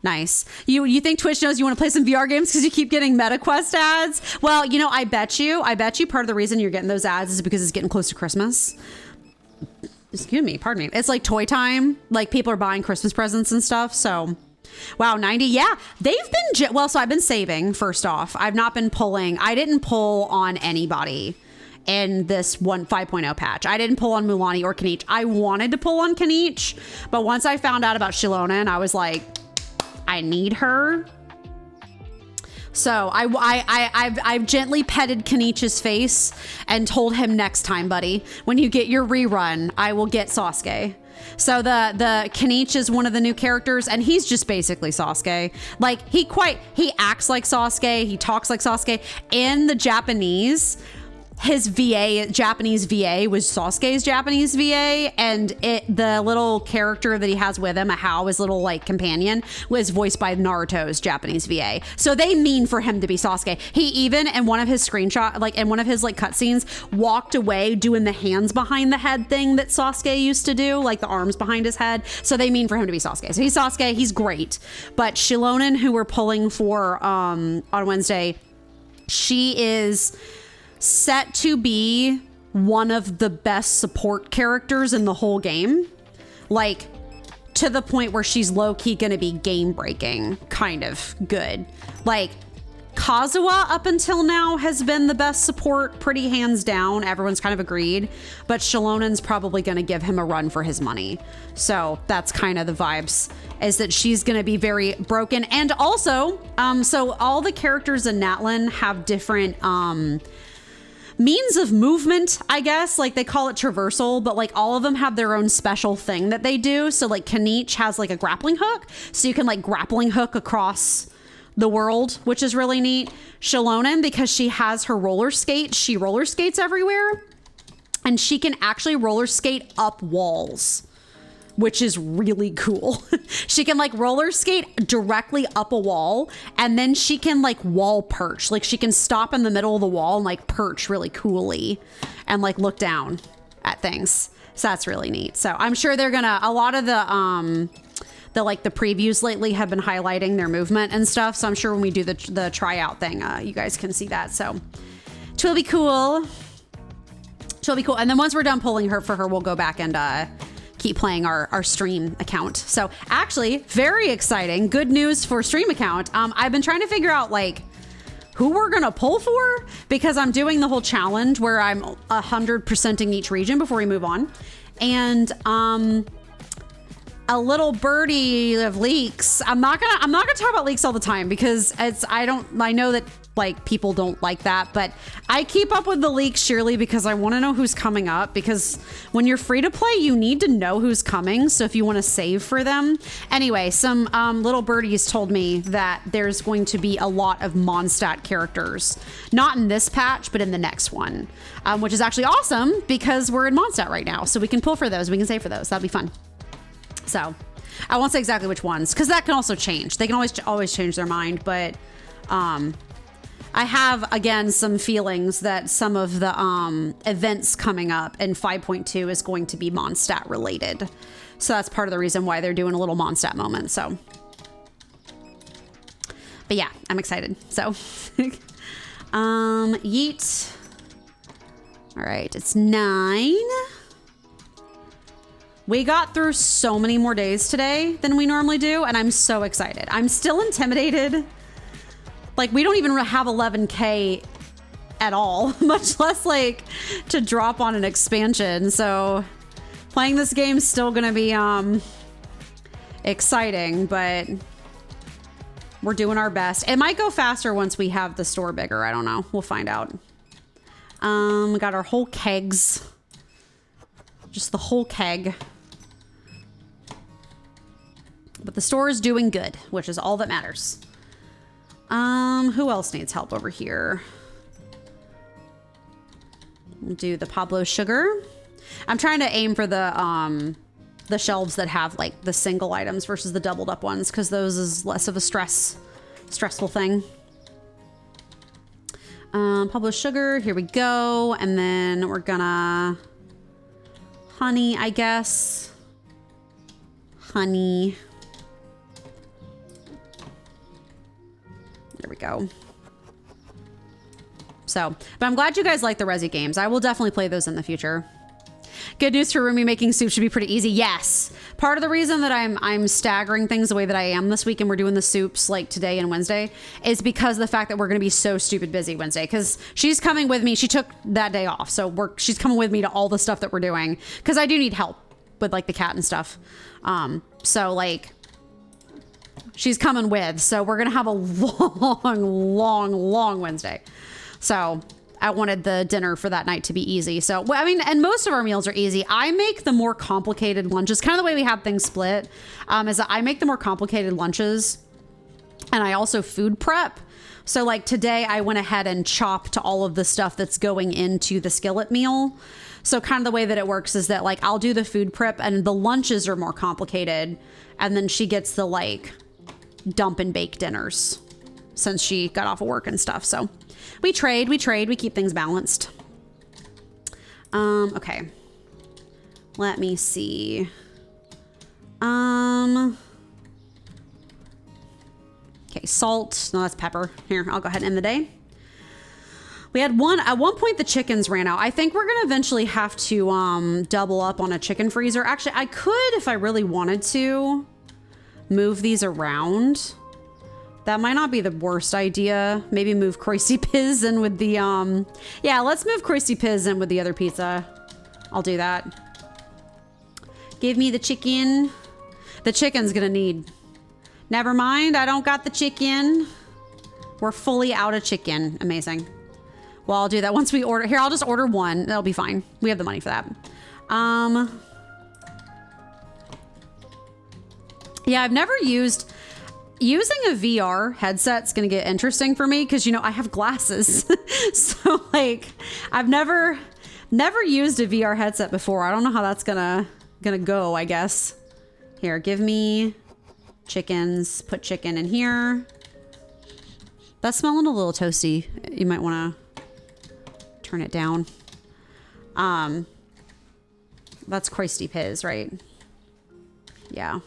Nice. You think Twitch knows you want to play some VR games because you keep getting MetaQuest ads? Well, you know, I bet you part of the reason you're getting those ads is because it's getting close to Christmas. Excuse me, pardon me. It's like toy time. Like people are buying Christmas presents and stuff. So, wow, 90. Yeah, they've been, well, so I've been saving first off. I've not been pulling. I didn't pull on anybody in this 5.0 patch. I didn't pull on Mulani or Kaniche. I wanted to pull on Kaniche, but once I found out about Shilonen, I was like, I need her. So I've gently petted Kaniche's face and told him next time, buddy, when you get your rerun, I will get Sasuke. So the Kaniche is one of the new characters, and he's just basically Sasuke. Like he acts like Sasuke, he talks like Sasuke. In the Japanese, his Japanese VA was Sasuke's Japanese VA, and the little character that he has with him, Ahau, his little like companion, was voiced by Naruto's Japanese VA. So they mean for him to be Sasuke. He even in one of his cutscenes walked away doing the hands behind the head thing that Sasuke used to do, like the arms behind his head. So they mean for him to be Sasuke. So he's Sasuke, he's great. But Shilonen, who we're pulling for on Wednesday, she is set to be one of the best support characters in the whole game. Like, to the point where she's low-key gonna be game-breaking kind of good. Like, Kazuha up until now has been the best support, pretty hands down. Everyone's kind of agreed. But Shilonen's probably gonna give him a run for his money. So that's kind of the vibes, is that she's gonna be very broken. And also, so all the characters in Natlan have different means of movement, I guess. Like they call it traversal, but like all of them have their own special thing that they do. So like Kaniche has like a grappling hook, so you can like grappling hook across the world, which is really neat. Shilonen, because she has her roller skate, she roller skates everywhere, and she can actually roller skate up walls, which is really cool. She can like roller skate directly up a wall, and then she can like wall perch. Like she can stop in the middle of the wall and like perch really coolly and like look down at things. So that's really neat. So I'm sure they're gonna, a lot of the previews lately have been highlighting their movement and stuff. So I'm sure when we do the tryout thing, you guys can see that. So it will be cool. She'll be cool. And then once we're done pulling her for her, we'll go back and keep playing our stream account. So actually, very exciting. Good news for stream account. I've been trying to figure out like who we're gonna pull for, because I'm doing the whole challenge where I'm 100%ing each region before we move on. And a little birdie of leaks. I'm not gonna talk about leaks all the time because I know that like people don't like that, but I keep up with the leaks surely because I want to know who's coming up, because when you're free to play, you need to know who's coming. So if you want to save for them. Anyway, some little birdies told me that there's going to be a lot of Mondstadt characters, not in this patch, but in the next one, which is actually awesome because we're in Mondstadt right now. So we can pull for those. We can save for those. That'll be fun. So I won't say exactly which ones, because that can also change. They can always change their mind, but I have, again, some feelings that some of the events coming up in 5.2 is going to be Mondstadt related. So that's part of the reason why they're doing a little Mondstadt moment. So, but yeah, I'm excited. So, yeet. All right, it's 9. We got through so many more days today than we normally do, and I'm so excited. I'm still intimidated. Like, we don't even have 11K at all, much less like to drop on an expansion. So playing this game is still gonna be exciting, but we're doing our best. It might go faster once we have the store bigger. I don't know. We'll find out. We got our whole kegs. Just the whole keg. But the store is doing good, which is all that matters. Who else needs help over here? We'll do the Pablo sugar. I'm trying to aim for the shelves that have like the single items versus the doubled up ones, because those is less of a stressful thing. Pablo sugar, here we go. And then we're gonna honey, I guess. Honey. There we go. So, but I'm glad you guys like the Resi games. I will definitely play those in the future. Good news for Rumi, making soup should be pretty easy. Yes. Part of the reason that I'm staggering things the way that I am this week, and we're doing the soups like today and Wednesday, is because of the fact that we're going to be so stupid busy Wednesday, because she's coming with me. She took that day off. So she's coming with me to all the stuff that we're doing, because I do need help with like the cat and stuff. So like she's coming with, so we're going to have a long Wednesday. So I wanted the dinner for that night to be easy. So, I mean, and most of our meals are easy. I make the more complicated lunches. Kind of the way we have things split is that I make the more complicated lunches, and I also food prep. So like today I went ahead and chopped all of the stuff that's going into the skillet meal. So kind of the way that it works is that like I'll do the food prep and the lunches are more complicated. And then she gets the like dump and bake dinners since she got off of work and stuff. So we trade, we keep things balanced. Okay. Let me see. Okay, salt. No, that's pepper. Here, I'll go ahead and end the day. We had at one point the chickens ran out. I think we're gonna eventually have to double up on a chicken freezer. Actually, I could, if I really wanted to, move these around. That might not be the worst idea. Maybe move Croisty Piz in with the, yeah, let's move Croisty Piz in with the other pizza. I'll do that. Give me the chicken. The chicken's gonna need. Never mind, I don't got the chicken. We're fully out of chicken. Amazing. Well, I'll do that once we order. Here, I'll just order one. That'll be fine. We have the money for that. Yeah, I've never used... Using a VR headset's gonna get interesting for me because, you know, I have glasses. So, like, I've never used a VR headset before. I don't know how that's gonna go, I guess. Here, give me chickens. Put chicken in here. That's smelling a little toasty. You might want to turn it down. That's Croisty Piz, right? Yeah.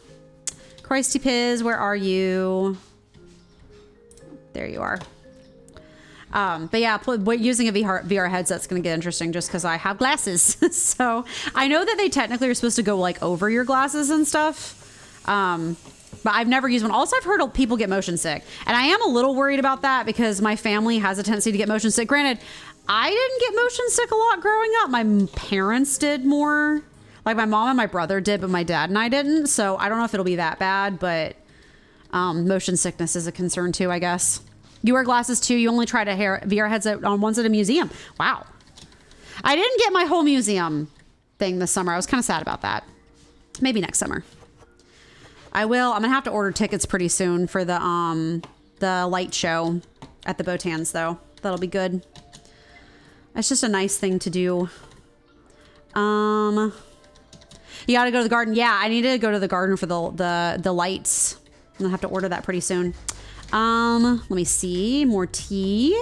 Croisty Piz, where are you? There you are. But yeah, using a VR headset's going to get interesting just because I have glasses. So I know that they technically are supposed to go like over your glasses and stuff. But I've never used one. Also, I've heard people get motion sick. And I am a little worried about that because my family has a tendency to get motion sick. Granted, I didn't get motion sick a lot growing up. My parents did more. Like my mom and my brother did, but my dad and I didn't. So I don't know if it'll be that bad, but motion sickness is a concern too, I guess. You wear glasses too. You only tried a VR headset on ones at a museum. Wow. I didn't get my whole museum thing this summer. I was kind of sad about that. Maybe next summer. I will. I'm going to have to order tickets pretty soon for the light show at the Botans though. That'll be good. It's just a nice thing to do. You got to go to the garden. Yeah, I need to go to the garden for the lights. I'm going to have to order that pretty soon. Let me see. More tea.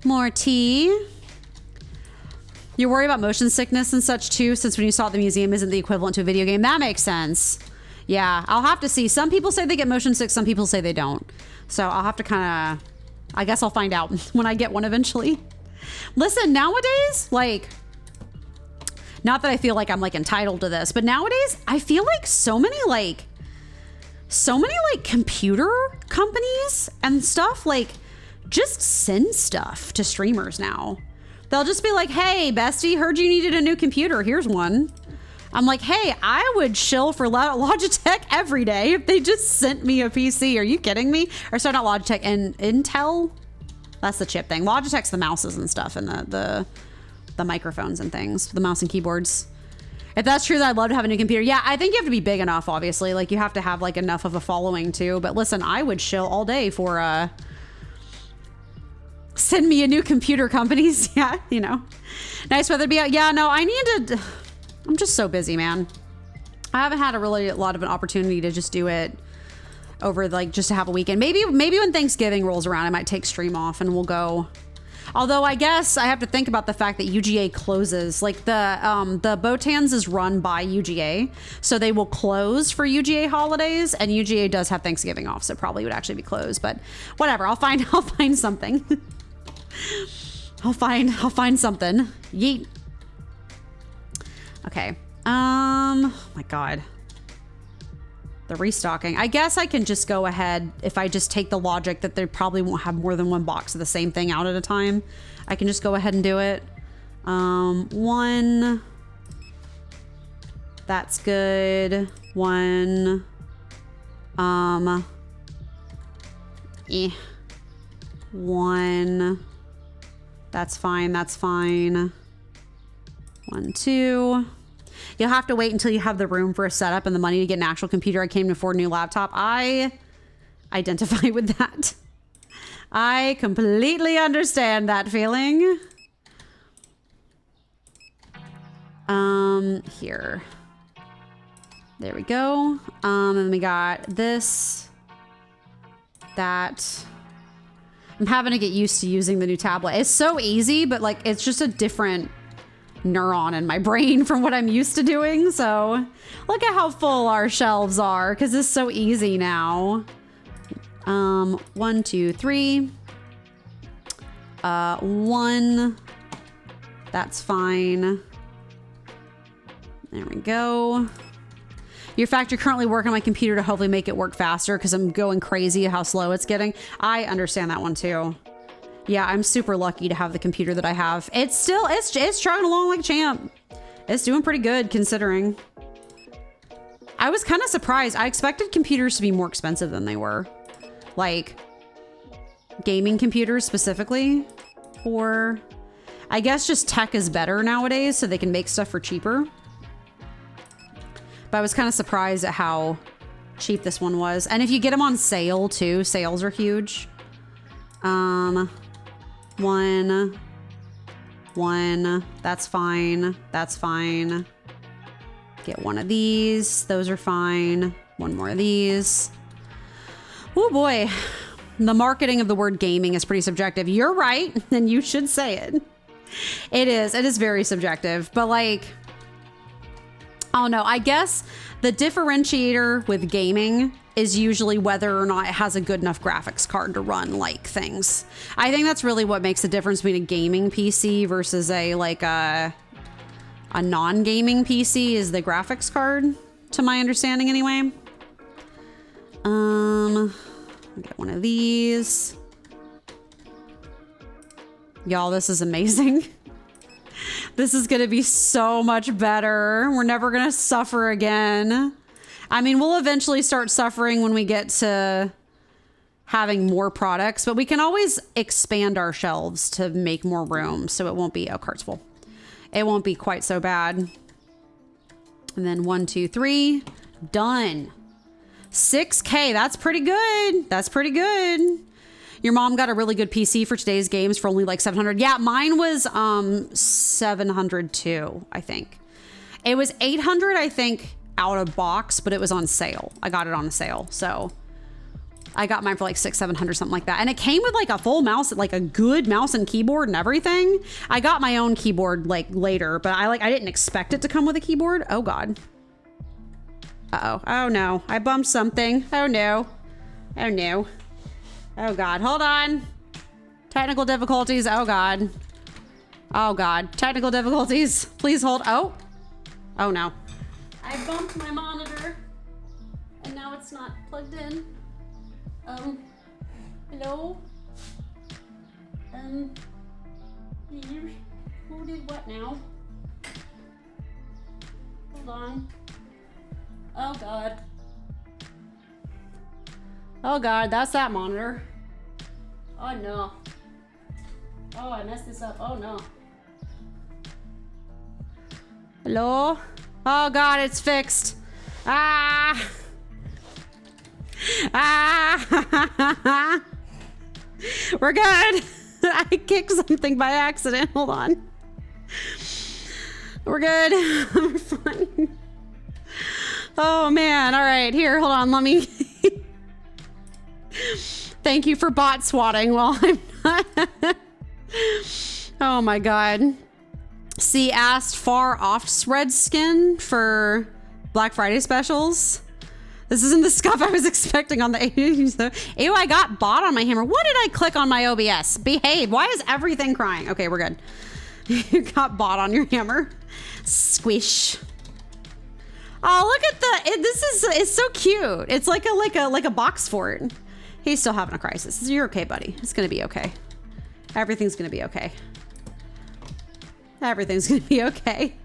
More tea. You're worried about motion sickness and such too, since when you saw at the museum isn't the equivalent to a video game. That makes sense. Yeah, I'll have to see. Some people say they get motion sick. Some people say they don't. So I'll have to kind of, I guess I'll find out when I get one eventually. Listen, nowadays, like... Not that I feel like I'm like entitled to this, but nowadays I feel like so many computer companies and stuff like just send stuff to streamers now. They'll just be like, hey, bestie, heard you needed a new computer. Here's one. I'm like, hey, I would shill for Logitech every day if they just sent me a PC. Are you kidding me? Or sorry, not Logitech, and Intel. That's the chip thing. Logitech's the mouses and stuff and the microphones and things, the mouse and keyboards. If that's true, then I'd love to have a new computer. Yeah, I think you have to be big enough, obviously. Like, you have to have, like, enough of a following, too. But listen, I would shill all day for Send me a new computer, companies. Yeah, you know. Nice weather to be out. Yeah, no, I need to... I'm just so busy, man. I haven't had a lot of an opportunity to just do it over, like, just to have a weekend. Maybe when Thanksgiving rolls around, I might take stream off and we'll go. Although I guess I have to think about the fact that UGA closes. Like the Botans is run by UGA, so they will close for UGA holidays, and UGA does have Thanksgiving off, so probably would actually be closed. But whatever, I'll find something. I'll find something. Yeet. Okay. My God. The restocking. I guess I can just go ahead if I just take the logic that they probably won't have more than one box of the same thing out at a time. I can just go ahead and do it. One. That's good. One. One. That's fine. That's fine. 1, 2. You'll have to wait until you have the room for a setup and the money to get an actual computer. I came to afford a new laptop. I identify with that. I completely understand that feeling. Here. There we go. And then we got this. That. I'm having to get used to using the new tablet. It's so easy, but like it's just a different neuron in my brain from what I'm used to doing. So look at how full our shelves are because it's so easy now. 1, 2, 3. 1. That's fine. There we go. Your fact you're currently working on my computer to hopefully make it work faster because I'm going crazy at how slow it's getting. I understand that one too. Yeah, I'm super lucky to have the computer that I have. It's chugging along like a champ. It's doing pretty good considering. I was kind of surprised. I expected computers to be more expensive than they were. Like gaming computers specifically. Or I guess just tech is better nowadays so they can make stuff for cheaper. But I was kind of surprised at how cheap this one was. And if you get them on sale too, sales are huge. 1. That's fine. That's fine. Get one of these. Those are fine. One more of these. Oh boy. The marketing of the word gaming is pretty subjective. You're right, and you should say it. It is. It is very subjective. But like, oh no, I guess the differentiator with gaming is usually whether or not it has a good enough graphics card to run like things. I think that's really what makes the difference between a gaming PC versus a non-gaming PC is the graphics card, to my understanding anyway. Get one of these. Y'all, this is amazing. This is gonna be so much better. We're never gonna suffer again. I mean, we'll eventually start suffering when we get to having more products, but we can always expand our shelves to make more room. So it won't be, oh, cart's full. It won't be quite so bad. And then 1, 2, 3, done. 6K, that's pretty good. That's pretty good. Your mom got a really good PC for today's games for only like 700. Yeah, mine was 700 too, I think. It was 800, I think, out of box, but it was on sale. I got it on a sale. So I got mine for like 600, 700, something like that. And it came with like a full mouse, like a good mouse and keyboard and everything. I got my own keyboard like later, but I didn't expect it to come with a keyboard. Oh God. Uh-oh. Oh no. I bumped something. Oh no. Oh no. Oh God. Hold on. Technical difficulties. Oh God. Oh God. Technical difficulties. Please hold. Oh. Oh no. I bumped my monitor and now it's not plugged in. Hello? Who did what now? Hold on. Oh God. Oh God, that's that monitor. Oh no. Oh, I messed this up. Oh no. Hello? Oh God, it's fixed. Ah! Ah! We're good. I kicked something by accident. Hold on. We're good. We're fine. Oh man. All right. Here, hold on. Let me. Thank you for bot swatting while I'm not. Oh my God. C asked far off spread skin for Black Friday specials. This isn't the scuff I was expecting on the 80s. Ew, I got bot on my hammer. What did I click on my OBS? Behave. Why is everything crying? Okay, we're good. You got bot on your hammer. Squish. Oh, look at it's so cute. It's like a box fort. He's still having a crisis. You're okay, buddy. It's gonna be okay. Everything's gonna be okay. Everything's gonna be okay.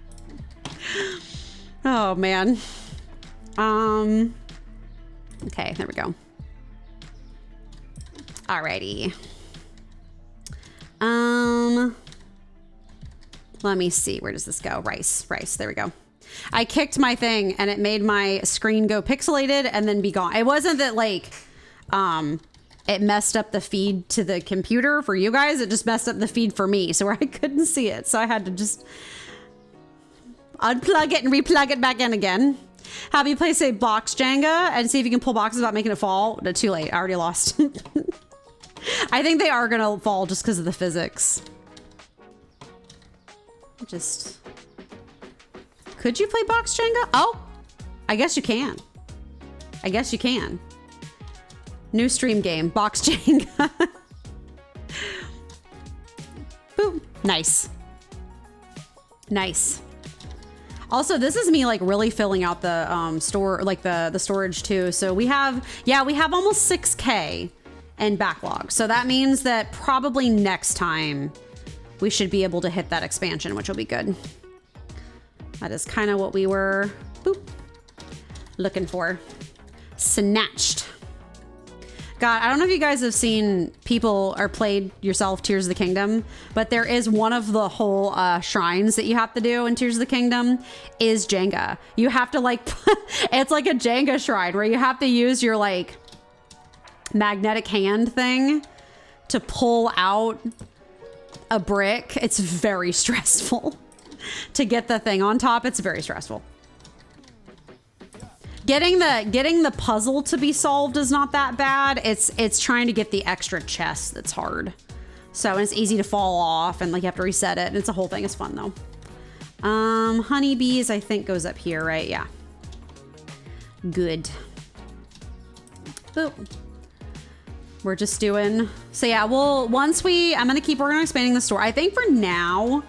Oh man. Okay, there we go. Alrighty. Let me see. Where does this go? Rice. There we go. I kicked my thing and it made my screen go pixelated and then be gone. It wasn't that like, it messed up the feed to the computer for you guys. It just messed up the feed for me. So where I couldn't see it. So I had to just unplug it and replug it back in again. Have you play say box Jenga and see if you can pull boxes without making it fall? No, too late. I already lost. I think they are gonna fall just because of the physics. Could you play box Jenga? Oh, I guess you can. New stream game, box Jenga. Boom. Nice. Also, this is me like really filling out the store, like the storage too. So we have almost 6K in backlog. So that means that probably next time we should be able to hit that expansion, which will be good. That is kind of what we were looking for. Snatched. God, I don't know if you guys have seen people or played yourself Tears of the Kingdom, but there is one of the whole shrines that you have to do in Tears of the Kingdom is Jenga. You have to like, it's like a Jenga shrine where you have to use your like magnetic hand thing to pull out a brick. It's very stressful to get the thing on top. It's very stressful. Getting the puzzle to be solved is not that bad. It's trying to get the extra chest that's hard. So it's easy to fall off and like you have to reset it. And it's a whole thing. It's fun though. Honeybees I think goes up here, right? Yeah. Good. Boop. We're just doing, so yeah, I'm gonna keep working on expanding the store. I think for now,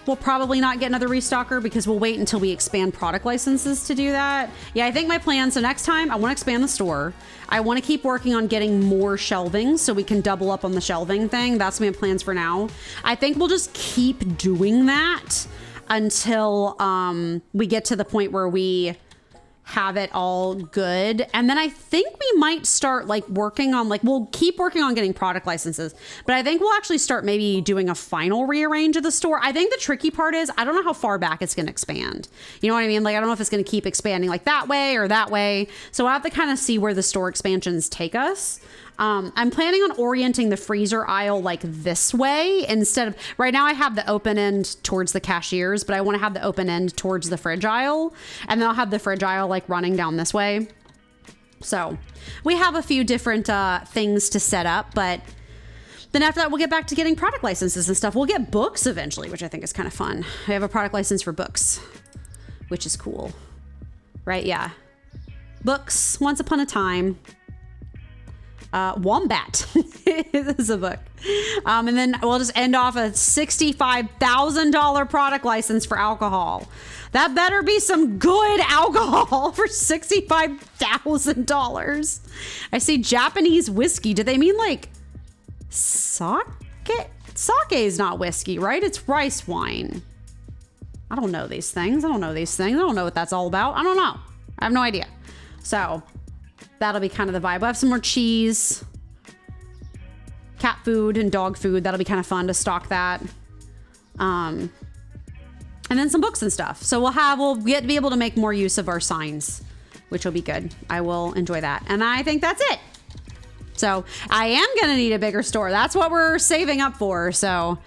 we'll probably not get another restocker because we'll wait until we expand product licenses to do that. Yeah, I think my plan, so next time I want to expand the store. I want to keep working on getting more shelving so we can double up on the shelving thing. That's my plans for now. I think we'll just keep doing that until we get to the point where we have it all good. And then I think we might start like working on we'll keep working on getting product licenses, but I think we'll actually start maybe doing a final rearrange of the store. I think the tricky part is I don't know how far back it's going to expand. You know what I mean? Like, I don't know if it's going to keep expanding like that way or that way. So I'll have to kind of see where the store expansions take us. I'm planning on orienting the freezer aisle like this way instead of right now. I have the open end towards the cashiers, but I want to have the open end towards the fridge aisle, and then I'll have the fridge aisle like running down this way. So we have a few different things to set up, but then after that, we'll get back to getting product licenses and stuff. We'll get books eventually, which I think is kind of fun. I have a product license for books, which is cool, right? Yeah. Books, Once Upon a Time. Wombat is a book. And then we'll just end off a $65,000 product license for alcohol. That better be some good alcohol for $65,000. I see Japanese whiskey. Do they mean like sake? Sake is not whiskey, right? It's rice wine. I don't know these things. I don't know what that's all about. I don't know. I have no idea. So that'll be kind of the vibe. We'll have some more cheese, cat food and dog food. That'll be kind of fun to stock that. And then some books and stuff. So we'll get to be able to make more use of our signs, which will be good. I will enjoy that. And I think that's it. So I am going to need a bigger store. That's what we're saving up for. So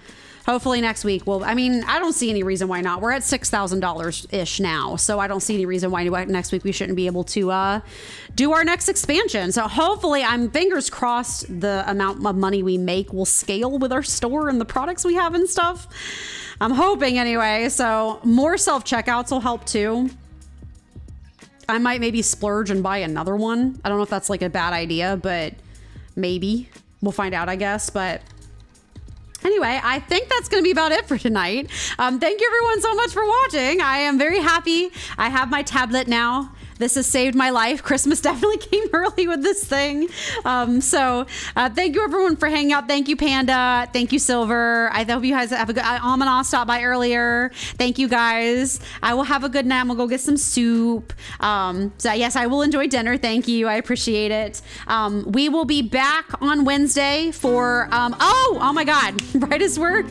hopefully next week I don't see any reason why not. We're at $6,000 ish now. So I don't see any reason why next week we shouldn't be able to do our next expansion. So hopefully, I'm fingers crossed, the amount of money we make will scale with our store and the products we have and stuff. I'm hoping anyway. So more self-checkouts will help too. I might maybe splurge and buy another one. I don't know if that's like a bad idea, but maybe we'll find out, I guess. But anyway, I think that's going to be about it for tonight. Thank you everyone so much for watching. I am very happy. I have my tablet now. This has saved my life. Christmas definitely came early with this thing. So thank you everyone for hanging out. Thank you, Panda. Thank you, Silver. I hope you guys have a good... Amana stopped by earlier. Thank you, guys. I will have a good nap. We'll go get some soup. So yes, I will enjoy dinner. Thank you. I appreciate it. We will be back on Wednesday for... oh my God. Right as we're...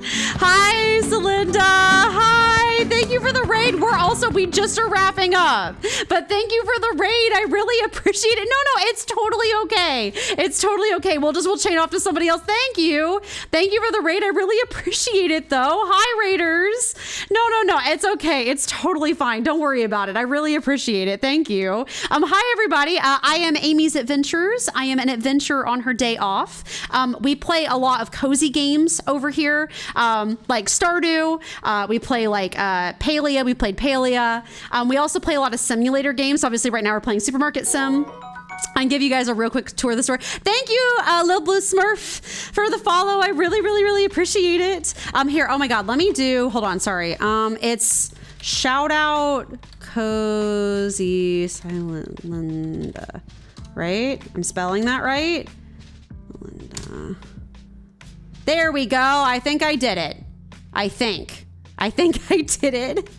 Hi, Celinda. Hi. Thank you for the raid. We just are wrapping up, but thank you for the raid. I really appreciate it. No, it's totally okay. It's totally okay. We'll chain off to somebody else. Thank you. Thank you for the raid. I really appreciate it though. Hi, raiders. No. It's okay. It's totally fine. Don't worry about it. I really appreciate it. Thank you. Hi, everybody. I am Amy's Adventures. I am an adventurer on her day off. We play a lot of cozy games over here. Like Stardew, we play like Palia. We played Palia. We also play a lot of simulator games. Obviously, right now we're playing Supermarket Sim. I can give you guys a real quick tour of the store. Thank you, Lil Blue Smurf, for the follow. I really appreciate it. Here, oh my God, let me do. Hold on, sorry. It's shout out Cozy Silent Linda, right? I'm spelling that right. Linda. There we go. I think I did it. I think I did it.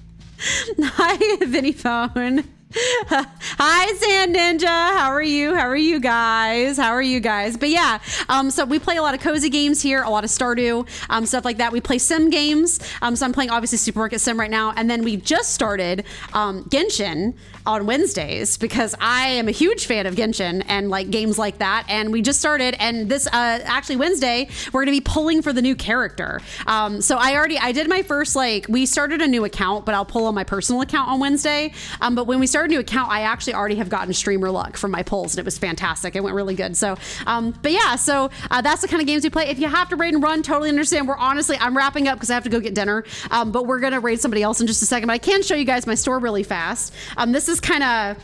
Hi, Vinny Phone. Hi, Sand Ninja. How are you guys? But yeah, so we play a lot of cozy games here, a lot of Stardew, stuff like that. We play sim games. So I'm playing obviously Supermarket Sim right now. And then we just started Genshin on Wednesdays because I am a huge fan of Genshin and like games like that. And we just started, and this actually Wednesday, we're going to be pulling for the new character. So I did my first, we started a new account, but I'll pull on my personal account on Wednesday. But when we started a new account, I actually already have gotten streamer luck from my pulls, and it was fantastic. It went really good. So, but yeah, so that's the kind of games we play. If you have to raid and run, totally understand. I'm wrapping up because I have to go get dinner. But we're going to raid somebody else in just a second. But I can show you guys my store really fast. This is kind of...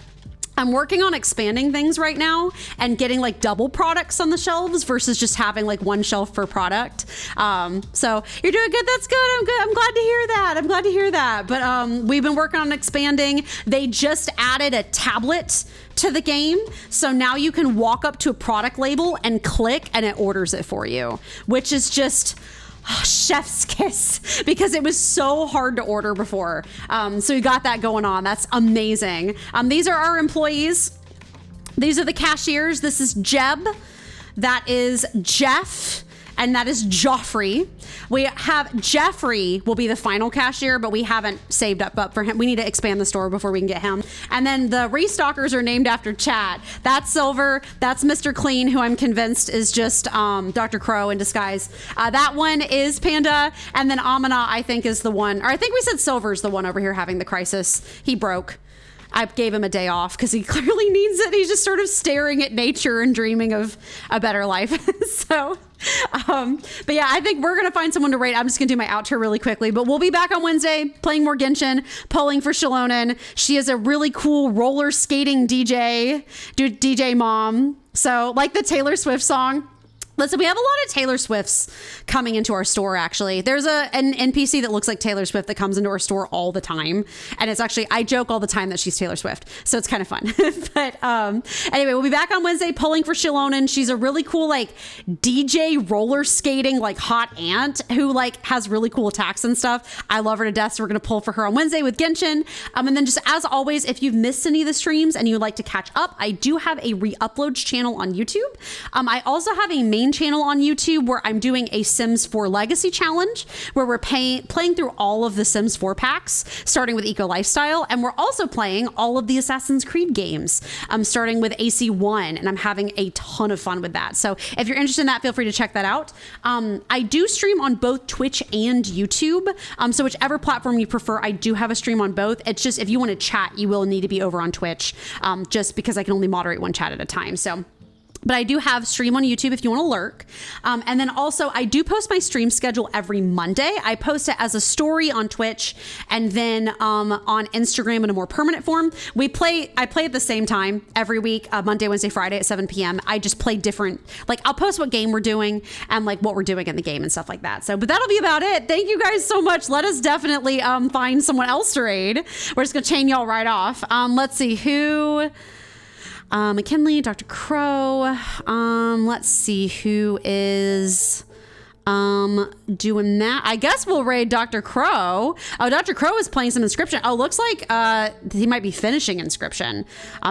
I'm working on expanding things right now and getting like double products on the shelves versus just having like one shelf per product. So you're doing good. That's good. I'm good. I'm glad to hear that. But we've been working on expanding. They just added a tablet to the game. So now you can walk up to a product label and click and it orders it for you, which is just... chef's kiss, because it was so hard to order before. So we got that going on. That's amazing. These are our employees. These are the cashiers. This is Jeb. That is Jeff. And that is Joffrey. We have Jeffrey will be the final cashier, but we haven't saved up for him. We need to expand the store before we can get him. And then the restockers are named after Chat. That's Silver. That's Mr. Clean, who I'm convinced is just Dr. Crow in disguise. That one is Panda. And then Amana, I think, is the one, or I think we said Silver's the one over here having the crisis. He broke. I gave him a day off because he clearly needs it. He's just sort of staring at nature and dreaming of a better life. So, but yeah, I think we're going to find someone to rate. I'm just going to do my outro really quickly, but we'll be back on Wednesday playing more Genshin, polling for Shalonen. She is a really cool roller skating DJ mom. So like the Taylor Swift song. Listen, we have a lot of Taylor Swifts coming into our store, actually. There's an NPC that looks like Taylor Swift that comes into our store all the time. And it's actually, I joke all the time that she's Taylor Swift. So it's kind of fun. But anyway, we'll be back on Wednesday pulling for Shalonen. She's a really cool, DJ roller skating, hot aunt who, has really cool attacks and stuff. I love her to death. So we're going to pull for her on Wednesday with Genshin. And then just as always, if you've missed any of the streams and you'd like to catch up, I do have a re-uploads channel on YouTube. I also have a main main channel on YouTube where I'm doing a Sims 4 Legacy Challenge, where we're playing through all of the Sims 4 packs, starting with Eco Lifestyle, and we're also playing all of the Assassin's Creed games, starting with AC1, and I'm having a ton of fun with that. So if you're interested in that, feel free to check that out. I do stream on both Twitch and YouTube, so whichever platform you prefer, I do have a stream on both. It's just if you want to chat, you will need to be over on Twitch, just because I can only moderate one chat at a time. So, but I do have stream on YouTube if you want to lurk. And then also I do post my stream schedule every Monday. I post it as a story on Twitch and then on Instagram in a more permanent form. I play at the same time every week, Monday, Wednesday, Friday at 7 p.m. I just play different, like I'll post what game we're doing and like what we're doing in the game and stuff like that. So, but that'll be about it. Thank you guys so much. Let us definitely find someone else to raid. We're just gonna chain y'all right off. Let's see who... McKinley, Dr. Crow. Let's see who is doing that. I guess we'll raid Dr. Crow. Oh, Dr. Crow is playing some Inscription. Oh, looks like he might be finishing Inscription.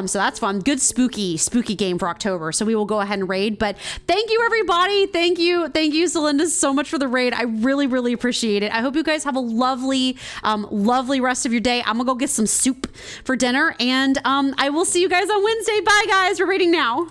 So that's fun. Good spooky game for October. So we will go ahead and raid. But thank you, everybody. Thank you, Celinda, so much for the raid. I really, really appreciate it. I hope you guys have a lovely, lovely rest of your day. I'm gonna go get some soup for dinner, and I will see you guys on Wednesday. Bye, guys. We're raiding now.